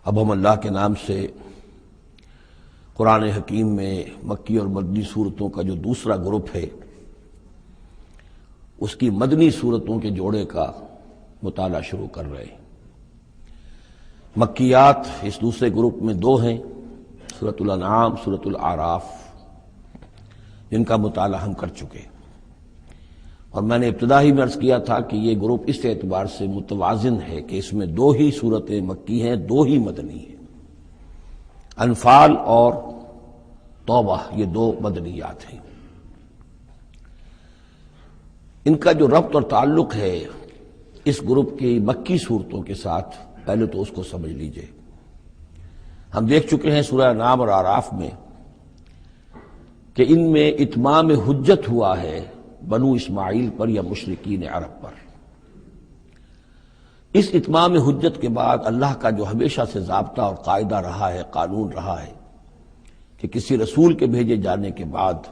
اب ہم اللہ کے نام سے قرآن حکیم میں مکی اور مدنی صورتوں کا جو دوسرا گروپ ہے اس کی مدنی صورتوں کے جوڑے کا مطالعہ شروع کر رہے ہیں۔ مکیات اس دوسرے گروپ میں دو ہیں، سورۃ الانعام، سورۃ الاعراف، جن کا مطالعہ ہم کر چکے، اور میں نے ابتدا ہی میں عرض کیا تھا کہ یہ گروپ اس اعتبار سے متوازن ہے کہ اس میں دو ہی صورتیں مکی ہیں، دو ہی مدنی ہیں۔ انفال اور توبہ یہ دو مدنیات ہیں۔ ان کا جو ربط اور تعلق ہے اس گروپ کی مکی صورتوں کے ساتھ، پہلے تو اس کو سمجھ لیجئے۔ ہم دیکھ چکے ہیں سورہ انعام اور اعراف میں کہ ان میں اتمام حجت ہوا ہے بنو اسماعیل پر یا مشرکین عرب پر۔ اس اتمام حجت کے بعد اللہ کا جو ہمیشہ سے ضابطہ اور قاعدہ رہا ہے، قانون رہا ہے کہ کسی رسول کے بھیجے جانے کے بعد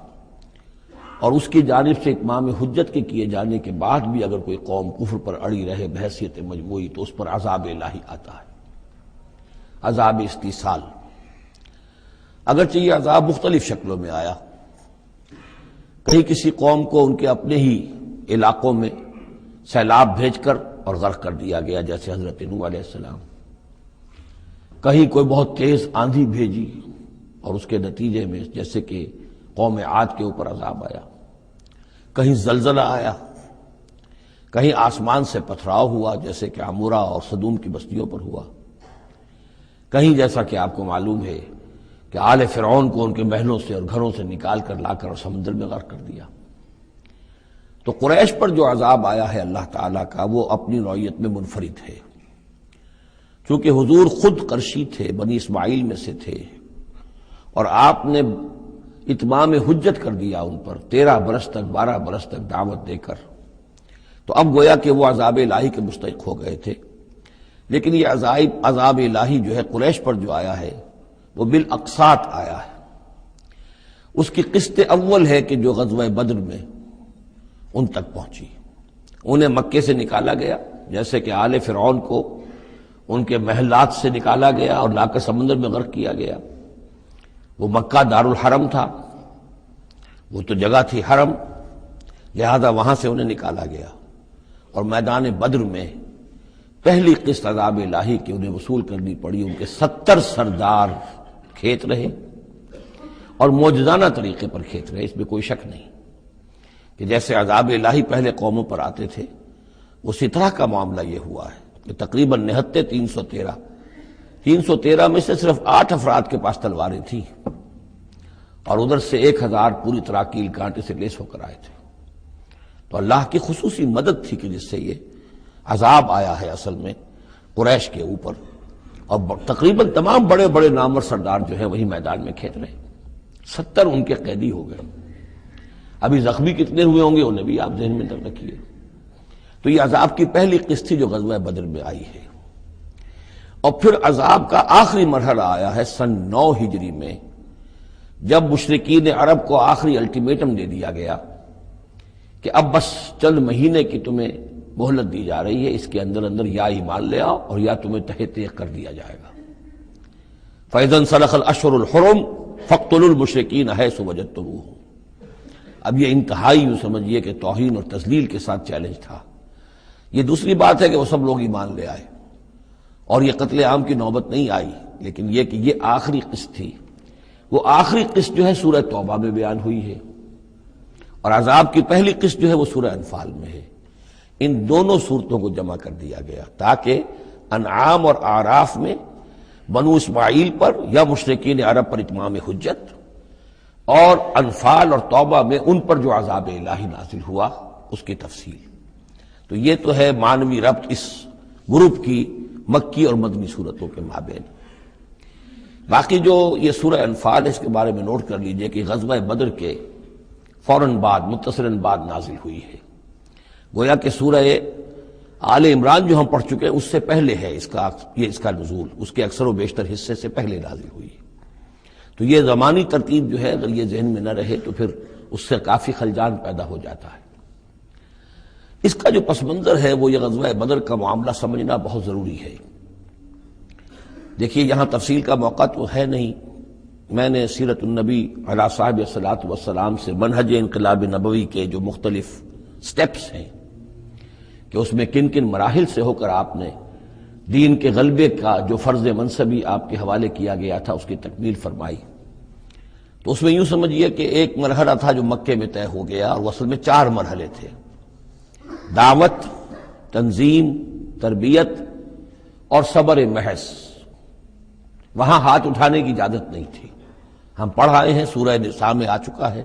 اور اس کی جانب سے اتمام حجت کے کیے جانے کے بعد بھی اگر کوئی قوم کفر پر اڑی رہے بحیثیت مجموعی تو اس پر عذاب الہی آتا ہے، عذاب استیصال۔ اگرچہ یہ عذاب مختلف شکلوں میں آیا، کہیں کسی قوم کو ان کے اپنے ہی علاقوں میں سیلاب بھیج کر اور غرق کر دیا گیا، جیسے حضرت نوح علیہ السلام، کہیں کوئی بہت تیز آندھی بھیجی اور اس کے نتیجے میں جیسے کہ قوم عاد کے اوپر عذاب آیا، کہیں زلزلہ آیا، کہیں آسمان سے پتھراؤ ہوا جیسے کہ عمورہ اور صدوم کی بستیوں پر ہوا، کہیں جیسا کہ آپ کو معلوم ہے کہ آل فرعون کو ان کے محلوں سے اور گھروں سے نکال کر لا کر اور سمندر میں غرق کر دیا۔ تو قریش پر جو عذاب آیا ہے اللہ تعالیٰ کا، وہ اپنی نوعیت میں منفرد ہے۔ چونکہ حضور خود قرشی تھے، بنی اسماعیل میں سے تھے، اور آپ نے اتمام حجت کر دیا ان پر 13 برس تک، 12 برس تک دعوت دے کر، تو اب گویا کہ وہ عذاب الہی کے مستحق ہو گئے تھے۔ لیکن یہ عذاب الہی جو ہے قریش پر جو آیا ہے وہ بالاقساط آیا ہے۔ اس کی قسط اول ہے کہ جو غزوہ بدر میں ان تک پہنچی، انہیں مکے سے نکالا گیا، جیسے کہ آل فرعون کو ان کے محلات سے نکالا گیا اور لا کر سمندر میں غرق کیا گیا۔ وہ مکہ دارالحرم تھا، وہ تو جگہ تھی حرم، لہذا وہاں سے انہیں نکالا گیا، اور میدان بدر میں پہلی قسط عذاب الہی کی انہیں وصول کرنی پڑی۔ ان کے 70 سردار کھیت رہے اور معجزانہ طریقے پر کھیت رہے، اس میں کوئی شک نہیں کہ جیسے عذاب الہی پہلے قوموں پر آتے تھے اسی طرح کا معاملہ یہ ہوا ہے کہ تقریباً نہتے 313 میں سے صرف 8 افراد کے پاس تلواریں تھیں، اور ادھر سے 1000 پوری طرح کیل کانٹے سے لیس ہو کر آئے تھے۔ تو اللہ کی خصوصی مدد تھی کہ جس سے یہ عذاب آیا ہے اصل میں قریش کے اوپر، اور تقریباً تمام بڑے بڑے نامور سردار جو ہیں وہی میدان میں کھیت رہے، 70 ان کے قیدی ہو گئے۔ ابھی زخمی کتنے ہوئے ہوں گے انہیں بھی آپ ذہن میں رکھیے۔ تو یہ عذاب کی پہلی قسط تھی جو غزوہ بدر میں آئی ہے، اور پھر عذاب کا آخری مرحلہ آیا ہے سن 9 ہجری میں، جب مشرکین عرب کو آخری الٹیمیٹم دے دیا گیا کہ اب بس چند مہینے کی تمہیں مہلت دی جا رہی ہے، اس کے اندر اندر یا ایمان لے آؤ اور یا تمہیں تہہ تیغ کر دیا جائے گا۔ فَإِذَا انسَلَخَ الْأَشْهُرُ الْحُرُمُ فَاقْتُلُوا الْمُشْرِكِينَ حَيْثُ وَجَدتُّمُوهُمْ۔ اب یہ انتہائی یوں سمجھیے کہ توہین اور تذلیل کے ساتھ چیلنج تھا۔ یہ دوسری بات ہے کہ وہ سب لوگ ایمان لے آئے اور یہ قتل عام کی نوبت نہیں آئی، لیکن یہ کہ یہ آخری قسط تھی۔ وہ آخری قسط جو ہے سورہ توبہ میں بیان ہوئی ہے، اور عذاب کی پہلی قسط جو ہے وہ سورہ انفال میں ہے۔ ان دونوں صورتوں کو جمع کر دیا گیا تاکہ انعام اور اعراف میں بنو اسماعیل پر یا مشرکین عرب پر اتمام حجت، اور انفال اور توبہ میں ان پر جو عذاب الہی نازل ہوا اس کی تفصیل۔ تو یہ تو ہے معنوی ربط اس گروپ کی مکی اور مدنی صورتوں کے مابین۔ باقی جو یہ سورہ انفال ہے اس کے بارے میں نوٹ کر لیجئے کہ غزوہ بدر کے فوراً بعد متصلاً بعد نازل ہوئی ہے۔ گویا کہ سورہ آل عمران جو ہم پڑھ چکے ہیں اس سے پہلے ہے اس کا نزول، اس کے اکثر و بیشتر حصے سے پہلے نازل ہوئی۔ تو یہ زمانی ترتیب جو ہے اگر یہ ذہن میں نہ رہے تو پھر اس سے کافی خلجان پیدا ہو جاتا ہے۔ اس کا جو پس منظر ہے وہ یہ غزوہ بدر کا معاملہ سمجھنا بہت ضروری ہے۔ دیکھیے یہاں تفصیل کا موقع تو ہے نہیں، میں نے سیرت النبی علیہ صاحب الصلاۃ والسلام سے منہج انقلاب نبوی کے جو مختلف سٹیپس ہیں کہ اس میں کن کن مراحل سے ہو کر آپ نے دین کے غلبے کا جو فرض منصبی آپ کے حوالے کیا گیا تھا اس کی تکمیل فرمائی۔ تو اس میں یوں سمجھیے کہ ایک مرحلہ تھا جو مکے میں طے ہو گیا، اور وہ اصل میں 4 مرحلے تھے: دعوت، تنظیم، تربیت اور صبر محض۔ وہاں ہاتھ اٹھانے کی اجازت نہیں تھی۔ ہم پڑھ آئے ہیں، سورہ نساء میں آ چکا ہے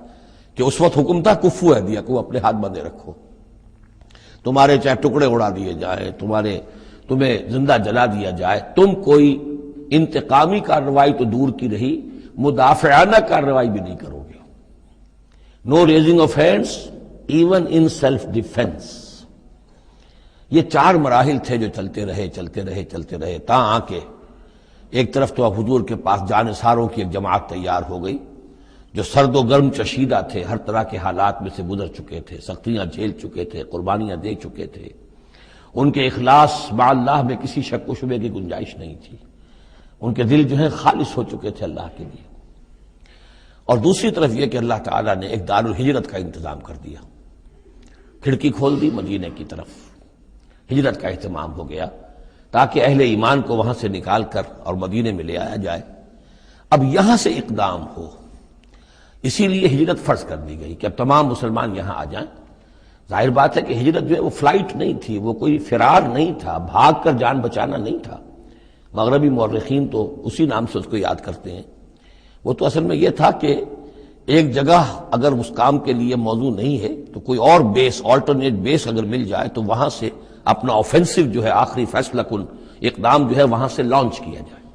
کہ اس وقت حکم تھا کفو ایدیا کو، اپنے ہاتھ بندھے رکھو، تمہارے چاہے ٹکڑے اڑا دیے جائیں، تمہیں زندہ جلا دیا جائے، تم کوئی انتقامی کارروائی تو دور کی رہی، مدافعانہ کارروائی بھی نہیں کرو گے۔ No raising of hands even in self defence. یہ 4 مراحل تھے جو چلتے رہے تا آ کے ایک طرف تو اب حضور کے پاس جانثاروں کی ایک جماعت تیار ہو گئی جو سرد و گرم چشیدہ تھے، ہر طرح کے حالات میں سے گزر چکے تھے، سختیاں جھیل چکے تھے، قربانیاں دے چکے تھے، ان کے اخلاص مع اللہ میں کسی شک و شبے کی گنجائش نہیں تھی، ان کے دل جو ہیں خالص ہو چکے تھے اللہ کے لیے۔ اور دوسری طرف یہ کہ اللہ تعالیٰ نے ایک دارالہجرت کا انتظام کر دیا، کھڑکی کھول دی مدینے کی طرف، ہجرت کا اہتمام ہو گیا تاکہ اہل ایمان کو وہاں سے نکال کر اور مدینے میں لے آیا جائے۔ اب یہاں سے اقدام ہو، اسی لیے ہجرت فرض کر دی گئی کہ اب تمام مسلمان یہاں آ جائیں۔ ظاہر بات ہے کہ ہجرت جو ہے وہ فلائٹ نہیں تھی، وہ کوئی فرار نہیں تھا، بھاگ کر جان بچانا نہیں تھا۔ مغربی مورخین تو اسی نام سے اس کو یاد کرتے ہیں۔ وہ تو اصل میں یہ تھا کہ ایک جگہ اگر اس کام کے لیے موضوع نہیں ہے تو کوئی اور بیس، آلٹرنیٹ بیس اگر مل جائے تو وہاں سے اپنا آفینسو جو ہے، آخری فیصلہ کن اقدام جو ہے وہاں سے لانچ کیا جائے۔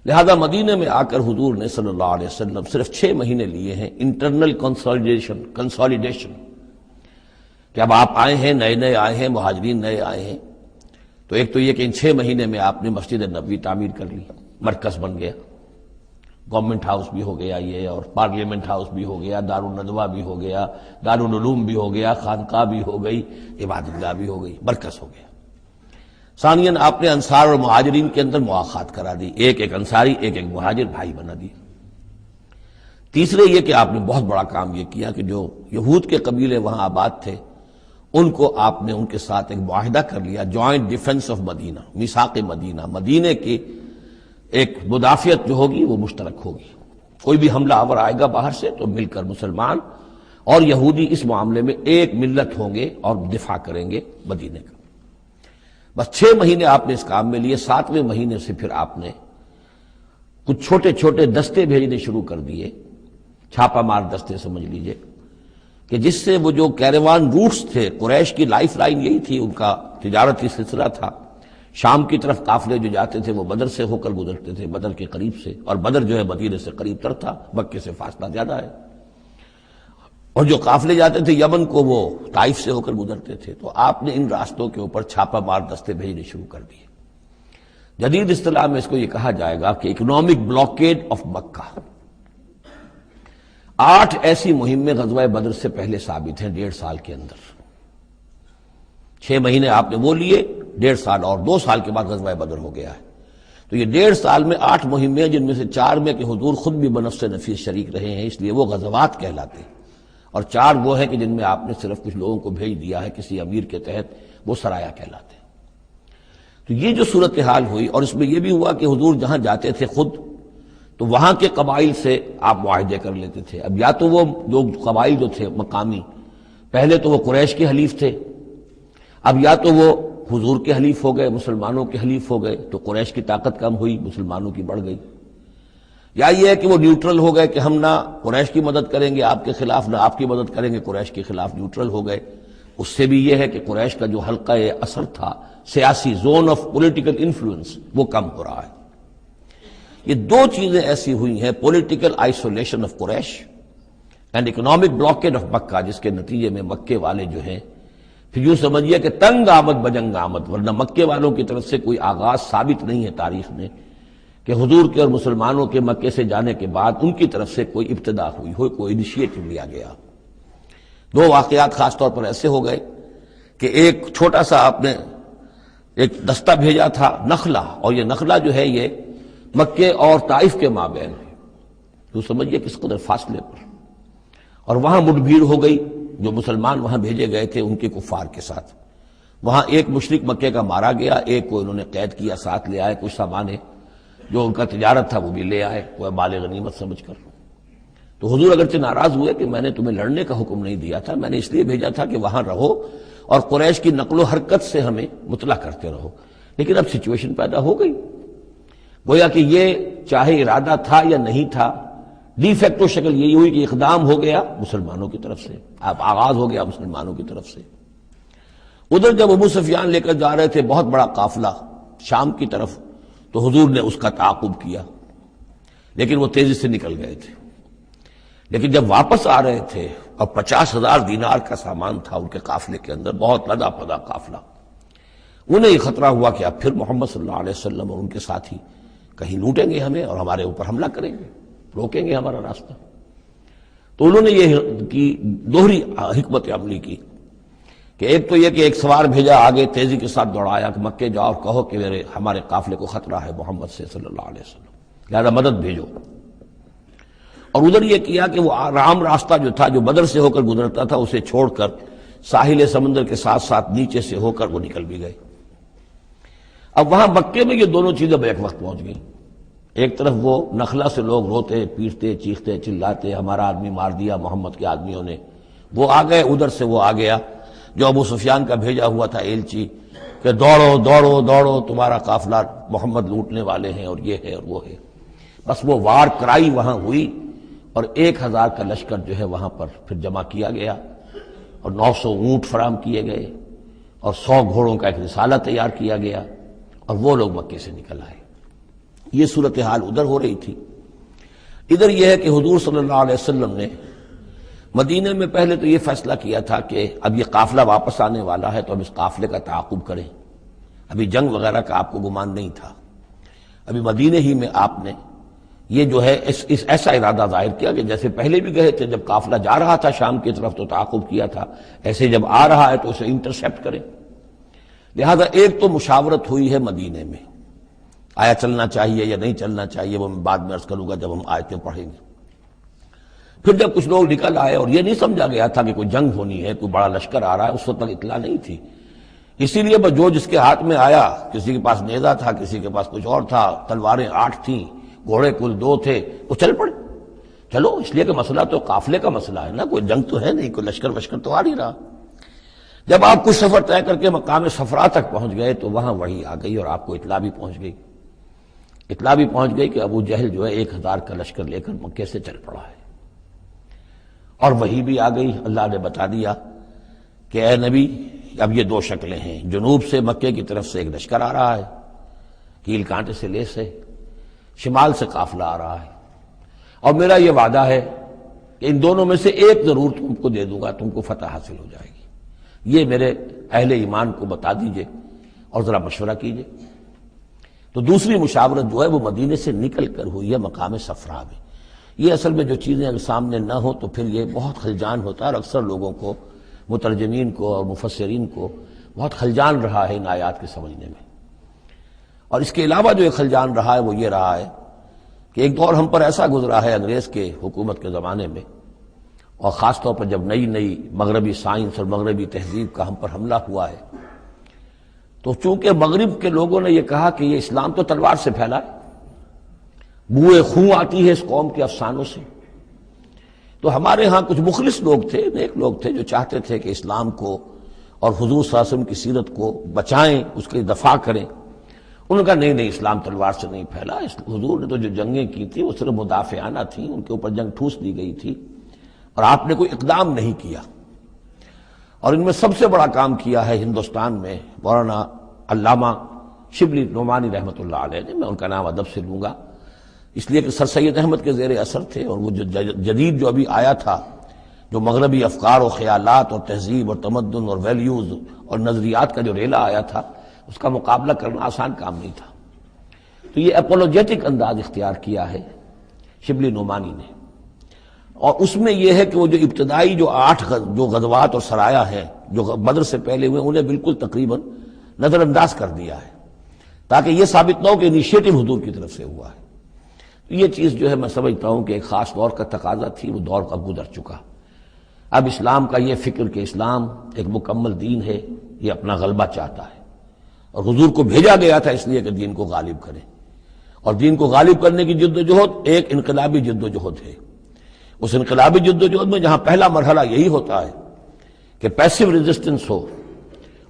لہذا مدینے میں آ کر حضور نے صلی اللہ علیہ وسلم صرف 6 مہینے لیے ہیں انٹرنل کنسالیڈیشن، کہ اب آپ آئے ہیں، نئے آئے ہیں، مہاجرین نئے آئے ہیں، تو ایک تو یہ کہ ان 6 مہینے میں آپ نے مسجد نبوی تعمیر کر لی، مرکز بن گیا، گورنمنٹ ہاؤس بھی ہو گیا یہ، اور پارلیمنٹ ہاؤس بھی ہو گیا، دارالندوہ بھی ہو گیا، دارالعلوم بھی ہو گیا، خانقاہ بھی ہو گئی، عبادت گاہ بھی ہو گئی، مرکز ہو گیا۔ ثانیاً آپ نے انصار اور مہاجرین کے اندر مواخات کرا دی، ایک انصاری ایک مہاجر بھائی بنا دی۔ تیسرے یہ کہ آپ نے بہت بڑا کام یہ کیا کہ جو یہود کے قبیلے وہاں آباد تھے ان کو آپ نے ان کے ساتھ ایک معاہدہ کر لیا، جوائنٹ ڈیفنس آف مدینہ، میثاق مدینہ، مدینے کی ایک مدافعت جو ہوگی وہ مشترک ہوگی، کوئی بھی حملہ آور آئے گا باہر سے تو مل کر مسلمان اور یہودی اس معاملے میں ایک ملت ہوں گے اور دفاع کریں گے مدینے کا۔ بس 6 مہینے آپ نے اس کام میں لیے، 7ویں مہینے سے پھر آپ نے کچھ چھوٹے چھوٹے دستے بھیجنے شروع کر دیے، چھاپا مار دستے سمجھ لیجئے، کہ جس سے وہ جو کیروان روٹس تھے، قریش کی لائف لائن یہی تھی، ان کا تجارتی سلسلہ تھا، شام کی طرف قافلے جو جاتے تھے وہ بدر سے ہو کر گزرتے تھے، بدر کے قریب سے، اور بدر جو ہے مدینے سے قریب تر تھا، مکے سے فاصلہ زیادہ ہے، اور جو قافلے جاتے تھے یمن کو وہ طائف سے ہو کر گزرتے تھے۔ تو آپ نے ان راستوں کے اوپر چھاپا مار دستے بھیجنے شروع کر دیے۔ جدید اصطلاح میں اس کو یہ کہا جائے گا کہ اکنامک بلاکیڈ آف مکہ۔ 8 ایسی مہمیں غزوہ بدر سے پہلے ثابت ہیں 1.5 سال کے اندر۔ 6 مہینے آپ نے وہ لیے، 1.5 سال اور 2 سال کے بعد غزوہ بدر ہو گیا ہے۔ تو یہ 1.5 سال میں 8 مہمیں، جن میں سے 4 میں کہ حضور خود بھی بنفس نفیس شریک رہے ہیں، اس لیے وہ غزوات کہلاتے ہیں، اور 4 وہ ہیں کہ جن میں آپ نے صرف کچھ لوگوں کو بھیج دیا ہے کسی امیر کے تحت، وہ سرایا کہلاتے ہیں۔ تو یہ جو صورتحال ہوئی، اور اس میں یہ بھی ہوا کہ حضور جہاں جاتے تھے خود تو وہاں کے قبائل سے آپ معاہدے کر لیتے تھے۔ اب یا تو وہ جو قبائل جو تھے مقامی، پہلے تو وہ قریش کے حلیف تھے، اب یا تو وہ حضور کے حلیف ہو گئے، مسلمانوں کے حلیف ہو گئے، تو قریش کی طاقت کم ہوئی، مسلمانوں کی بڑھ گئی، یا یہ ہے کہ وہ نیوٹرل ہو گئے کہ ہم نہ قریش کی مدد کریں گے آپ کے خلاف، نہ آپ کی مدد کریں گے قریش کے خلاف، نیوٹرل ہو گئے۔ اس سے بھی یہ ہے کہ قریش کا جو حلقہ اثر تھا، سیاسی زون آف پولیٹیکل انفلوئنس، وہ کم ہو رہا ہے۔ یہ 2 چیزیں ایسی ہوئی ہیں، political isolation of Quraysh and economic blockade of Mecca, جس کے نتیجے میں مکے والے جو ہیں پھر یوں سمجھیے کہ تنگ آمد بجنگ آمد، ورنہ مکے والوں کی طرف سے کوئی آغاز ثابت نہیں ہے تاریخ میں کہ حضور کے اور مسلمانوں کے مکے سے جانے کے بعد ان کی طرف سے کوئی ابتدا ہوئی ہو، کوئی انیشیٹو لیا گیا۔ دو واقعات خاص طور پر ایسے ہو گئے کہ ایک چھوٹا سا آپ نے ایک دستہ بھیجا تھا نخلا، اور یہ نخلا جو ہے یہ مکے اور طائف کے مابین ہے، تو سمجھیے کس قدر فاصلے پر، اور وہاں مٹ بھیڑ ہو گئی، جو مسلمان وہاں بھیجے گئے تھے ان کے کفار کے ساتھ، وہاں ایک مشرک مکے کا مارا گیا، ایک کو انہوں نے قید کیا، ساتھ لے آئے، کچھ سامان جو ان کا تجارت تھا وہ بھی لے آئے، وہ مال غنیمت سمجھ کر۔ تو حضور اگرچہ ناراض ہوئے کہ میں نے تمہیں لڑنے کا حکم نہیں دیا تھا، میں نے اس لیے بھیجا تھا کہ وہاں رہو اور قریش کی نقل و حرکت سے ہمیں مطلع کرتے رہو، لیکن اب سچویشن پیدا ہو گئی، گویا کہ یہ چاہے ارادہ تھا یا نہیں تھا، ڈی فیکٹو شکل یہی ہوئی کہ اقدام ہو گیا مسلمانوں کی طرف سے، اب آغاز ہو گیا مسلمانوں کی طرف سے۔ ادھر جب ابو سفیان لے کر جا رہے تھے بہت بڑا قافلہ شام کی طرف، تو حضور نے اس کا تعاقب کیا، لیکن وہ تیزی سے نکل گئے تھے۔ لیکن جب واپس آ رہے تھے اور 50,000 دینار کا سامان تھا ان کے قافلے کے اندر، بہت لدا پدا قافلہ، انہیں یہ خطرہ ہوا کہ اب پھر محمد صلی اللہ علیہ وسلم اور ان کے ساتھی کہیں لوٹیں گے ہمیں اور ہمارے اوپر حملہ کریں گے، روکیں گے ہمارا راستہ۔ تو انہوں نے یہ کی دوہری حکمت عملی کی کہ ایک تو یہ کہ ایک سوار بھیجا آگے تیزی کے ساتھ دوڑایا کہ مکے جاؤ اور کہو کہ ہمارے قافلے کو خطرہ ہے محمد سے صلی اللہ علیہ وسلم، لہذا مدد بھیجو۔ اور ادھر یہ کیا کہ وہ عام راستہ جو تھا جو بدر سے ہو کر گزرتا تھا اسے چھوڑ کر ساحل سمندر کے ساتھ ساتھ نیچے سے ہو کر وہ نکل بھی گئے۔ اب وہاں مکے میں یہ دونوں چیزیں بیک وقت پہنچ گئیں، ایک طرف وہ نخلا سے لوگ روتے پیٹتے چیختے چلاتے ہمارا آدمی مار دیا محمد کے آدمیوں نے، وہ آ گئے، ادھر سے وہ آ گیا جو ابو سفیان کا بھیجا ہوا تھا ایلچی کہ دوڑو دوڑو دوڑو تمہارا قافلہ محمد لوٹنے والے ہیں اور یہ ہے اور وہ ہے۔ بس وہ وار کرائی وہاں ہوئی اور 1,000 کا لشکر جو ہے وہاں پر پھر جمع کیا گیا اور 900 اونٹ فراہم کیے گئے اور 100 گھوڑوں کا ایک رسالہ تیار کیا گیا اور وہ لوگ مکے سے نکل آئے۔ یہ صورتحال ادھر ہو رہی تھی۔ ادھر یہ ہے کہ حضور صلی اللہ علیہ وسلم نے مدینے میں پہلے تو یہ فیصلہ کیا تھا کہ اب یہ قافلہ واپس آنے والا ہے تو اب اس قافلے کا تعاقب کریں، ابھی جنگ وغیرہ کا آپ کو گمان نہیں تھا، ابھی مدینے ہی میں آپ نے یہ جو ہے ایسا ارادہ ظاہر کیا کہ جیسے پہلے بھی گئے تھے، جب قافلہ جا رہا تھا شام کی طرف تو تعاقب کیا تھا، ایسے جب آ رہا ہے تو اسے انٹرسیپٹ کریں۔ لہذا ایک تو مشاورت ہوئی ہے مدینے میں، آیا چلنا چاہیے یا نہیں چلنا چاہیے، وہ میں بعد میں عرض کروں گا جب ہم آیتیں پڑھیں گے۔ پھر جب کچھ لوگ نکل آئے اور یہ نہیں سمجھا گیا تھا کہ کوئی جنگ ہونی ہے، کوئی بڑا لشکر آ رہا ہے، اس وقت تک اطلاع نہیں تھی، اسی لیے بس جو جس کے ہاتھ میں آیا، کسی کے پاس نیزہ تھا، کسی کے پاس کچھ اور تھا، تلواریں 8 تھیں، گھوڑے کل 2 تھے، وہ چل پڑے۔ چلو اس لیے کہ مسئلہ تو قافلے کا مسئلہ ہے نا، کوئی جنگ تو ہے نہیں، کوئی لشکر وشکر تو آ نہیں رہا۔ جب آپ کچھ سفر طے کر کے مقام صفرا تک پہنچ گئے تو وہاں وحی آ گئی اور آپ کو اطلاع بھی پہنچ گئی، اطلاع بھی پہنچ گئی کہ ابو جہل جو ہے 1,000 کا لشکر لے کر مکے سے چل پڑا ہے، اور وحی بھی آ گئی، اللہ نے بتا دیا کہ اے نبی اب یہ 2 شکلیں ہیں، جنوب سے مکے کی طرف سے ایک لشکر آ رہا ہے، کیل کانٹے سے لیس ہے، شمال سے قافلہ آ رہا ہے، اور میرا یہ وعدہ ہے کہ ان دونوں میں سے ایک ضرور تم کو دے دوں گا، تم کو فتح حاصل ہو جائے گی، یہ میرے اہل ایمان کو بتا دیجئے اور ذرا مشورہ کیجئے۔ تو دوسری مشاورت جو ہے وہ مدینے سے نکل کر ہوئی ہے مقام صفرا میں۔ یہ اصل میں جو چیزیں اگر سامنے نہ ہوں تو پھر یہ بہت خلجان ہوتا ہے، اور اکثر لوگوں کو، مترجمین کو اور مفسرین کو بہت خلجان رہا ہے ان آیات کے سمجھنے میں۔ اور اس کے علاوہ جو ایک خلجان رہا ہے وہ یہ رہا ہے کہ ایک دور ہم پر ایسا گزرا ہے انگریز کے حکومت کے زمانے میں، اور خاص طور پر جب نئی نئی مغربی سائنس اور مغربی تہذیب کا ہم پر حملہ ہوا ہے، تو چونکہ مغرب کے لوگوں نے یہ کہا کہ یہ اسلام تو تلوار سے پھیلا ہے، بوئے خون آتی ہے اس قوم کے افسانوں سے، تو ہمارے ہاں کچھ مخلص لوگ تھے، نیک لوگ تھے جو چاہتے تھے کہ اسلام کو اور حضور صلی اللہ علیہ وسلم کی سیرت کو بچائیں، اس کی دفاع کریں۔ انہوں نے کہا نہیں اسلام تلوار سے نہیں پھیلا، حضور نے تو جو جنگیں کی تھی وہ صرف مدافعانہ تھیں، ان کے اوپر جنگ ٹھوس دی گئی تھی اور آپ نے کوئی اقدام نہیں کیا۔ اور ان میں سب سے بڑا کام کیا ہے ہندوستان میں مولانا علامہ شبلی نعمانی رحمۃ اللہ علیہ نے، میں ان کا نام ادب سے لوں گا اس لیے کہ سر سید احمد کے زیر اثر تھے، اور وہ جو جدید جو ابھی آیا تھا، جو مغربی افکار و خیالات اور تہذیب اور تمدن اور ویلیوز اور نظریات کا جو ریلا آیا تھا، اس کا مقابلہ کرنا آسان کام نہیں تھا۔ تو یہ اپولوجیٹک انداز اختیار کیا ہے شبلی نعمانی نے، اور اس میں یہ ہے کہ وہ جو ابتدائی جو 8 جو غزوات اور سرایا ہیں جو بدر سے پہلے ہوئے انہیں بالکل تقریباً نظر انداز کر دیا ہے، تاکہ یہ ثابت نہ ہو کہ انیشیٹو حضور کی طرف سے ہوا ہے۔ تو یہ چیز جو ہے میں سمجھتا ہوں کہ ایک خاص دور کا تقاضا تھی، وہ دور اب گزر چکا۔ اب اسلام کا یہ فکر کہ اسلام ایک مکمل دین ہے، یہ اپنا غلبہ چاہتا ہے، اور حضور کو بھیجا گیا تھا اس لیے کہ دین کو غالب کرے، اور دین کو غالب کرنے کی جد و جہد ایک انقلابی جد و جہد ہے۔ اس انقلابی جد و جہد میں جہاں پہلا مرحلہ یہی ہوتا ہے کہ پیسو ریزسٹنس ہو،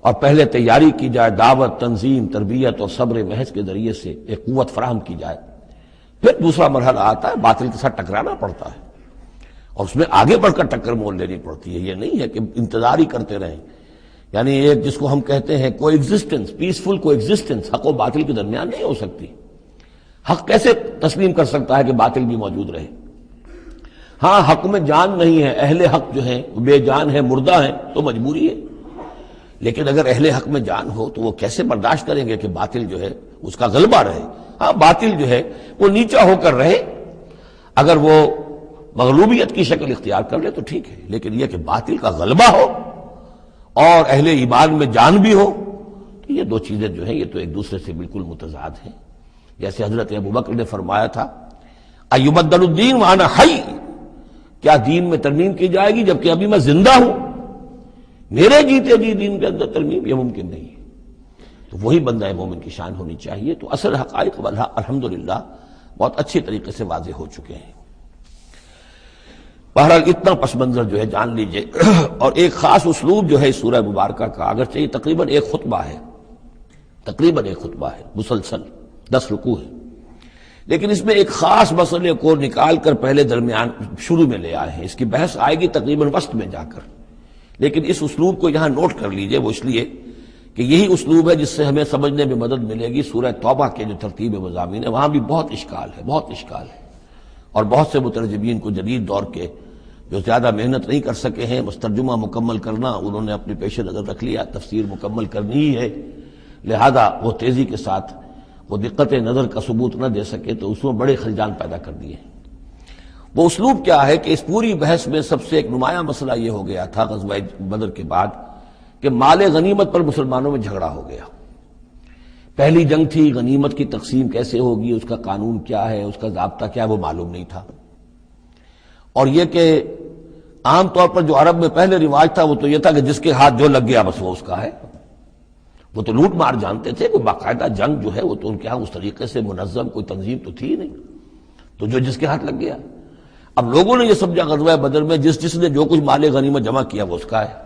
اور پہلے تیاری کی جائے، دعوت، تنظیم، تربیت اور صبر محض کے ذریعے سے ایک قوت فراہم کی جائے، پھر دوسرا مرحلہ آتا ہے باطل کے ساتھ ٹکرانا پڑتا ہے، اور اس میں آگے بڑھ کر ٹکر مول لینی پڑتی ہے۔ یہ نہیں ہے کہ انتظار ہی کرتے رہیں، یعنی ایک جس کو ہم کہتے ہیں کو ایگزسٹنس، پیسفل کو ایگزسٹنس، حق و باطل کے درمیان نہیں ہو سکتی۔ حق کیسے تسلیم کر سکتا ہے کہ باطل بھی موجود رہے؟ ہاں، حق میں جان نہیں ہے، اہل حق جو ہیں بے جان ہیں، مردہ ہیں، تو مجبوری ہے، لیکن اگر اہل حق میں جان ہو تو وہ کیسے برداشت کریں گے کہ باطل جو ہے اس کا غلبہ رہے؟ ہاں، باطل جو ہے وہ نیچا ہو کر رہے، اگر وہ مغلوبیت کی شکل اختیار کر لے تو ٹھیک ہے، لیکن یہ کہ باطل کا غلبہ ہو اور اہل ایمان میں جان بھی ہو، تو یہ دو چیزیں جو ہیں یہ تو ایک دوسرے سے بالکل متضاد ہیں۔ جیسے حضرت ابوبکر نے فرمایا تھا ایبدل الدین وانا حی، کیا دین میں ترمیم کی جائے گی جبکہ ابھی میں زندہ ہوں؟ میرے جیتے جی دین کے اندر ترمیم، یہ ممکن نہیں ہے۔ تو وہی بندہ مومن کی شان ہونی چاہیے۔ تو اصل حقائق الحمدللہ بہت اچھی طریقے سے واضح ہو چکے ہیں۔ بہرحال اتنا پس منظر جو ہے جان لیجئے، اور ایک خاص اسلوب جو ہے اس سورہ مبارکہ کا، اگرچہ یہ تقریباً ایک خطبہ ہے مسلسل 10 رکوع ہے، لیکن اس میں ایک خاص مسئلے کو نکال کر پہلے درمیان شروع میں لے آئے ہیں۔ اس کی بحث آئے گی تقریباً وسط میں جا کر، لیکن اس اسلوب کو یہاں نوٹ کر لیجئے، وہ اس لیے کہ یہی اسلوب ہے جس سے ہمیں سمجھنے میں مدد ملے گی۔ سورہ توبہ کے جو ترتیب مضامین ہے وہاں بھی بہت اشکال ہے، اور بہت سے مترجمین کو جدید دور کے جو زیادہ محنت نہیں کر سکے ہیں، بس ترجمہ مکمل کرنا انہوں نے اپنے پیش نظر رکھ لیا، تفسیر مکمل کرنی ہی ہے، لہذا وہ تیزی کے ساتھ وہ دقت نظر کا ثبوت نہ دے سکے تو اس میں بڑے خلجان پیدا کر دیے۔ وہ اسلوب کیا ہے کہ اس پوری بحث میں سب سے ایک نمایاں مسئلہ یہ ہو گیا تھا غزوہ بدر کے بعد کہ مال غنیمت پر مسلمانوں میں جھگڑا ہو گیا۔ پہلی جنگ تھی، غنیمت کی تقسیم کیسے ہوگی، اس کا قانون کیا ہے، اس کا ضابطہ کیا ہے، وہ معلوم نہیں تھا۔ اور یہ کہ عام طور پر جو عرب میں پہلے رواج تھا وہ تو یہ تھا کہ جس کے ہاتھ جو لگ گیا بس وہ اس کا ہے۔ وہ تو لوٹ مار جانتے تھے، کوئی باقاعدہ جنگ جو ہے وہ تو ان کے ہاں اس طریقے سے منظم کوئی تنظیم تو تھی ہی نہیں، تو جو جس کے ہاتھ لگ گیا۔ اب لوگوں نے یہ سمجھا غزوہ بدر میں جس نے جو کچھ مال غنیمت جمع کیا وہ اس کا ہے۔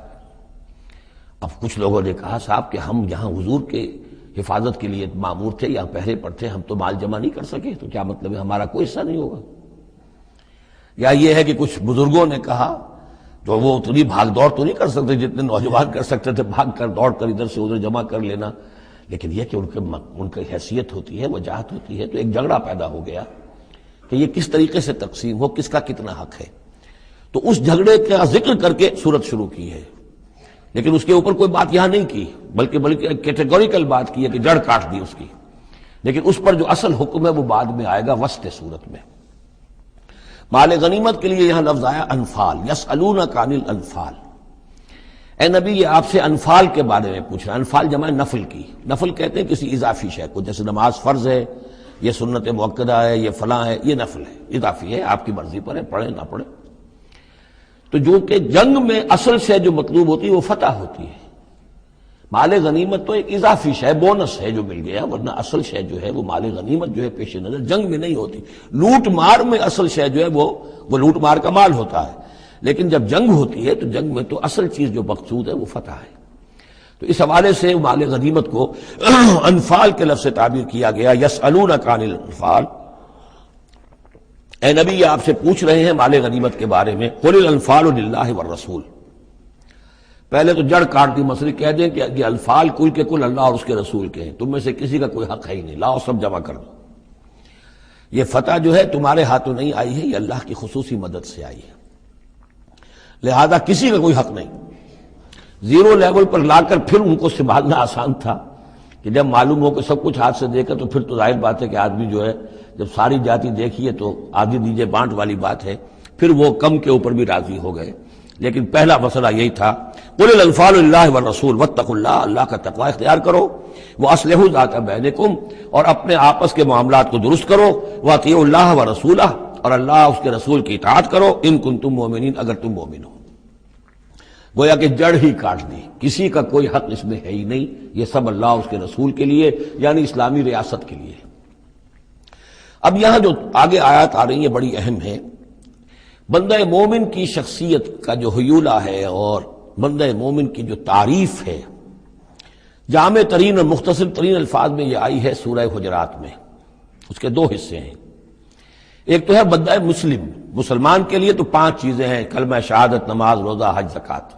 اب کچھ لوگوں نے کہا صاحب کہ ہم یہاں حضور کے حفاظت کے لیے مامور تھے، یہاں پہرے پر تھے، ہم تو مال جمع نہیں کر سکے، تو کیا مطلب ہے ہمارا کوئی حصہ نہیں ہوگا؟ یا یہ ہے کہ کچھ بزرگوں نے کہا جو وہ اتنی بھاگ دوڑ تو نہیں کر سکتے جتنے نوجوان کر سکتے تھے، بھاگ کر دوڑ کر ادھر سے ادھر جمع کر لینا، لیکن یہ کہ ان کی حیثیت ہوتی ہے، وجاہت ہوتی ہے، تو ایک جھگڑا پیدا ہو گیا کہ یہ کس طریقے سے تقسیم ہو، کس کا کتنا حق ہے۔ تو اس جھگڑے کا ذکر کر کے سورت شروع کی ہے، لیکن اس کے اوپر کوئی بات یہاں نہیں کی، بلکہ کیٹیگوریکل بات کی ہے کہ جڑ کاٹ دی اس کی، لیکن اس پر جو اصل حکم ہے وہ بعد میں آئے گا وسط سورت میں۔ مال غنیمت کے لیے یہاں لفظ آیا انفال، یسألونک عن الانفال۔ اے نبی یہ آپ سے انفال کے بارے میں پوچھ رہا ہے۔ انفال جمع نفل کی، نفل کہتے ہیں کسی اضافی شے کو، جیسے نماز فرض ہے، یہ سنت مؤکدہ ہے، یہ فلاں ہے، یہ نفل ہے، اضافی ہے، آپ کی مرضی پر ہے، پڑھیں نہ پڑھیں۔ تو جو کہ جنگ میں اصل شے جو مطلوب ہوتی ہے وہ فتح ہوتی ہے، مال غنیمت تو ایک اضافی شے، بونس ہے جو مل گیا، ورنہ اصل شے جو ہے وہ مال غنیمت جو ہے پیش نظر جنگ میں نہیں ہوتی۔ لوٹ مار میں اصل شے جو ہے وہ لوٹ مار کا مال ہوتا ہے، لیکن جب جنگ ہوتی ہے تو جنگ میں تو اصل چیز جو مقصود ہے وہ فتح ہے۔ تو اس حوالے سے مال غنیمت کو انفال کے لفظ سے تعبیر کیا گیا، یسألونک عن الانفال۔ اے نبی یہ آپ سے پوچھ رہے ہیں مال غنیمت کے بارے میں، قل الانفال للہ والرسول۔ پہلے تو جڑ کاٹ دی مسئلے، کہہ دیں کہ یہ انفال کل کے کل اللہ اور اس کے رسول کے ہیں، تم میں سے کسی کا کوئی حق ہے ہی نہیں، لاؤ سب جمع کر دو۔ یہ فتح جو ہے تمہارے ہاتھوں نہیں آئی ہے، یہ اللہ کی خصوصی مدد سے آئی ہے، لہذا کسی کا کوئی حق نہیں۔ زیرو لیول پر لا کر پھر ان کو سنبھالنا آسان تھا کہ جب معلوم ہو کہ سب کچھ ہاتھ سے دے کر، تو پھر تو ظاہر بات ہے کہ آدمی جو ہے جب ساری جاتی دیکھیے تو آدھی دیجے بانٹ والی بات ہے، پھر وہ کم کے اوپر بھی راضی ہو گئے، لیکن پہلا مسئلہ یہی تھا قل الانفال للہ والرسول واتقوا اللہ، اللہ کا تقوی اختیار کرو، واصلحوا ذات بینکم، اور اپنے آپس کے معاملات کو درست کرو، واطیعوا اللہ ورسولہ، اور اللہ اس کے رسول کی اطاعت کرو، ان کنتم مؤمنین، اگر تم مومن ہو۔ گویا کہ جڑ ہی کاٹ دی، کسی کا کوئی حق اس میں ہے ہی نہیں، یہ سب اللہ اس کے رسول کے لیے یعنی اسلامی ریاست کے لیے۔ اب یہاں جو آگے آیات آ رہی ہیں بڑی اہم ہے، بندہ مومن کی شخصیت کا جو حیولہ ہے اور بندہ مومن کی جو تعریف ہے، جامع ترین اور مختصر ترین الفاظ میں یہ آئی ہے سورہ حجرات میں۔ اس کے دو حصے ہیں، ایک تو ہے بندہ مسلم، مسلمان کے لیے تو 5 چیزیں ہیں، کلمہ شہادت، نماز، روزہ، حج، زکوٰۃ،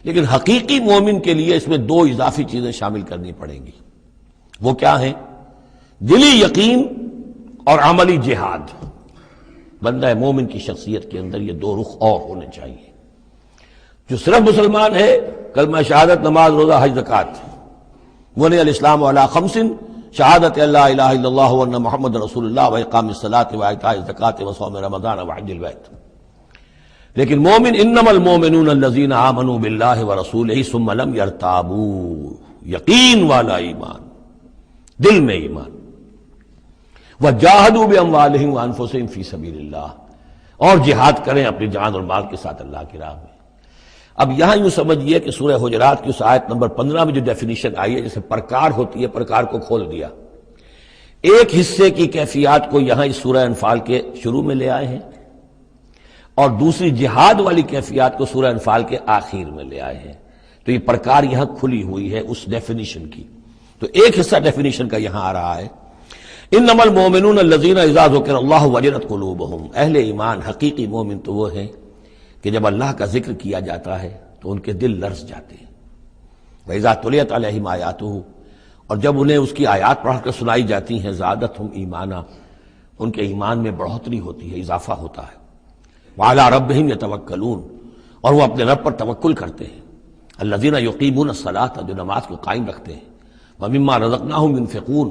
لیکن حقیقی مومن کے لیے اس میں 2 اضافی چیزیں شامل کرنی پڑیں گی۔ وہ کیا ہیں؟ دلی یقین اور عملی جہاد۔ بندہ مومن کی شخصیت کے اندر یہ 2 رخ اور ہونے چاہیے۔ جو صرف مسلمان ہے، کلمہ شہادت، نماز، روزہ، حج، زکوٰۃ، بنی الاسلام علی 5، شہادت اللہ الہ الا اللہ وان محمد رسول اللہ واقام الصلاۃ وایتاء الزکوٰۃ وصوم رمضان وحج البیت۔ لیکن مومن انما المؤمنون الذین آمنوا باللہ ورسولہ ثم لم یرتابوا، یقین والا ایمان، دل میں ایمان، وجاہدوا باموالہم وانفسہم فی سبیل اللہ، اور جہاد کریں اپنی جان اور مال کے ساتھ اللہ کی راہ میں۔ اب یہاں یوں سمجھیے کہ سورہ حجرات کی اس آیت نمبر 15 میں جو ڈیفینیشن آئی ہے، جیسے پرکار ہوتی ہے، پرکار کو کھول دیا۔ ایک حصے کی کیفیات کو یہاں اس سورہ انفال کے شروع میں لے آئے ہیں، اور دوسری جہاد والی کیفیات کو سورہ انفال کے آخر میں لے آئے ہیں۔ تو یہ پرکار یہاں کھلی ہوئی ہے اس ڈیفینیشن کی۔ تو ایک حصہ ڈیفینیشن کا یہاں آ رہا ہے، انما المؤمنون الذین اذا ذکر اللہ وجلت قلوبہم، اہل ایمان، حقیقی مومن تو وہ ہیں کہ جب اللہ کا ذکر کیا جاتا ہے تو ان کے دل لرز جاتے ہیں۔ وَإِذَا تُلِيَتْ عَلَيْهِمْ آیَاتُهُ، اور جب انہیں اس کی آیات پڑھ کر سنائی جاتی ہیں، زادتہم ایمانا، ان کے ایمان میں بڑھوتری ہوتی ہے، اضافہ ہوتا ہے۔ وَعَلَىٰ رَبِّهِمْ يَتَوَكَّلُونَ، اور وہ اپنے رب پر توکل کرتے ہیں۔ الَّذِينَ يُقِيمُونَ الصَّلَاةَ، جو نماز کو قائم رکھتے ہیں۔ وَمِمَّا رَزَقْنَاهُمْ يُنْفِقُونَ،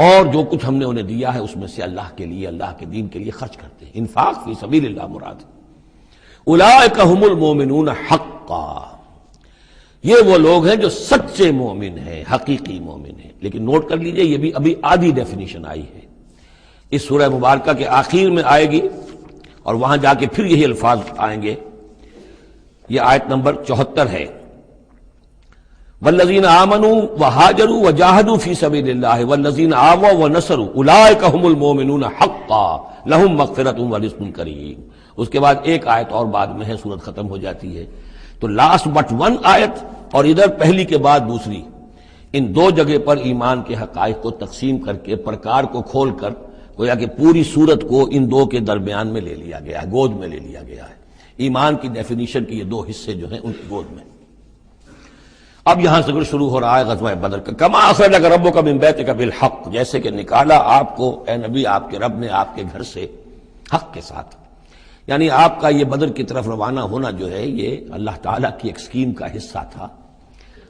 اور جو کچھ ہم نے انہیں دیا ہے اس میں سے اللہ کے لیے، اللہ کے دین کے لیے خرچ کرتے ہیں۔ انفاق فی سبیل اللہ مراد۔ اولئک ھم المؤمنون حقا، یہ وہ لوگ ہیں جو سچے مومن ہیں، حقیقی مومن ہیں۔ لیکن نوٹ کر لیجئے یہ بھی ابھی آدھی ڈیفینیشن آئی ہے، اس سورہ مبارکہ کے آخر میں آئے گی، اور وہاں جا کے پھر یہی الفاظ آئیں گے۔ یہ آیت نمبر 74 ہے، والذین آمنوا وہاجروا وجاہدوا فی سبیل اللہ والذین آووا ونصروا اولئک ھم المؤمنون حقا لہم مغفرۃ ورزق کریم۔ اس کے بعد ایک آیت اور بعد میں ہے، سورت ختم ہو جاتی ہے۔ تو لاسٹ بٹ 1 آیت، اور ادھر پہلی کے بعد دوسری، ان 2 جگہ پر ایمان کے حقائق کو تقسیم کر کے، پرکار کو کھول کر، گویا کہ پوری سورت کو ان 2 کے درمیان میں لے لیا گیا ہے، گود میں لے لیا گیا ہے۔ ایمان کی ڈیفینیشن کے یہ 2 حصے جو ہیں ان کی گود میں۔ اب یہاں سے شروع ہو رہا ہے غزوہ بدر کا۔ کما اخرجک ربک من بیتک بالحق، جیسے کہ نکالا آپ کو اے نبی آپ کے رب نے آپ کے گھر سے حق کے ساتھ، یعنی آپ کا یہ بدر کی طرف روانہ ہونا جو ہے یہ اللہ تعالیٰ کی ایک اسکیم کا حصہ تھا،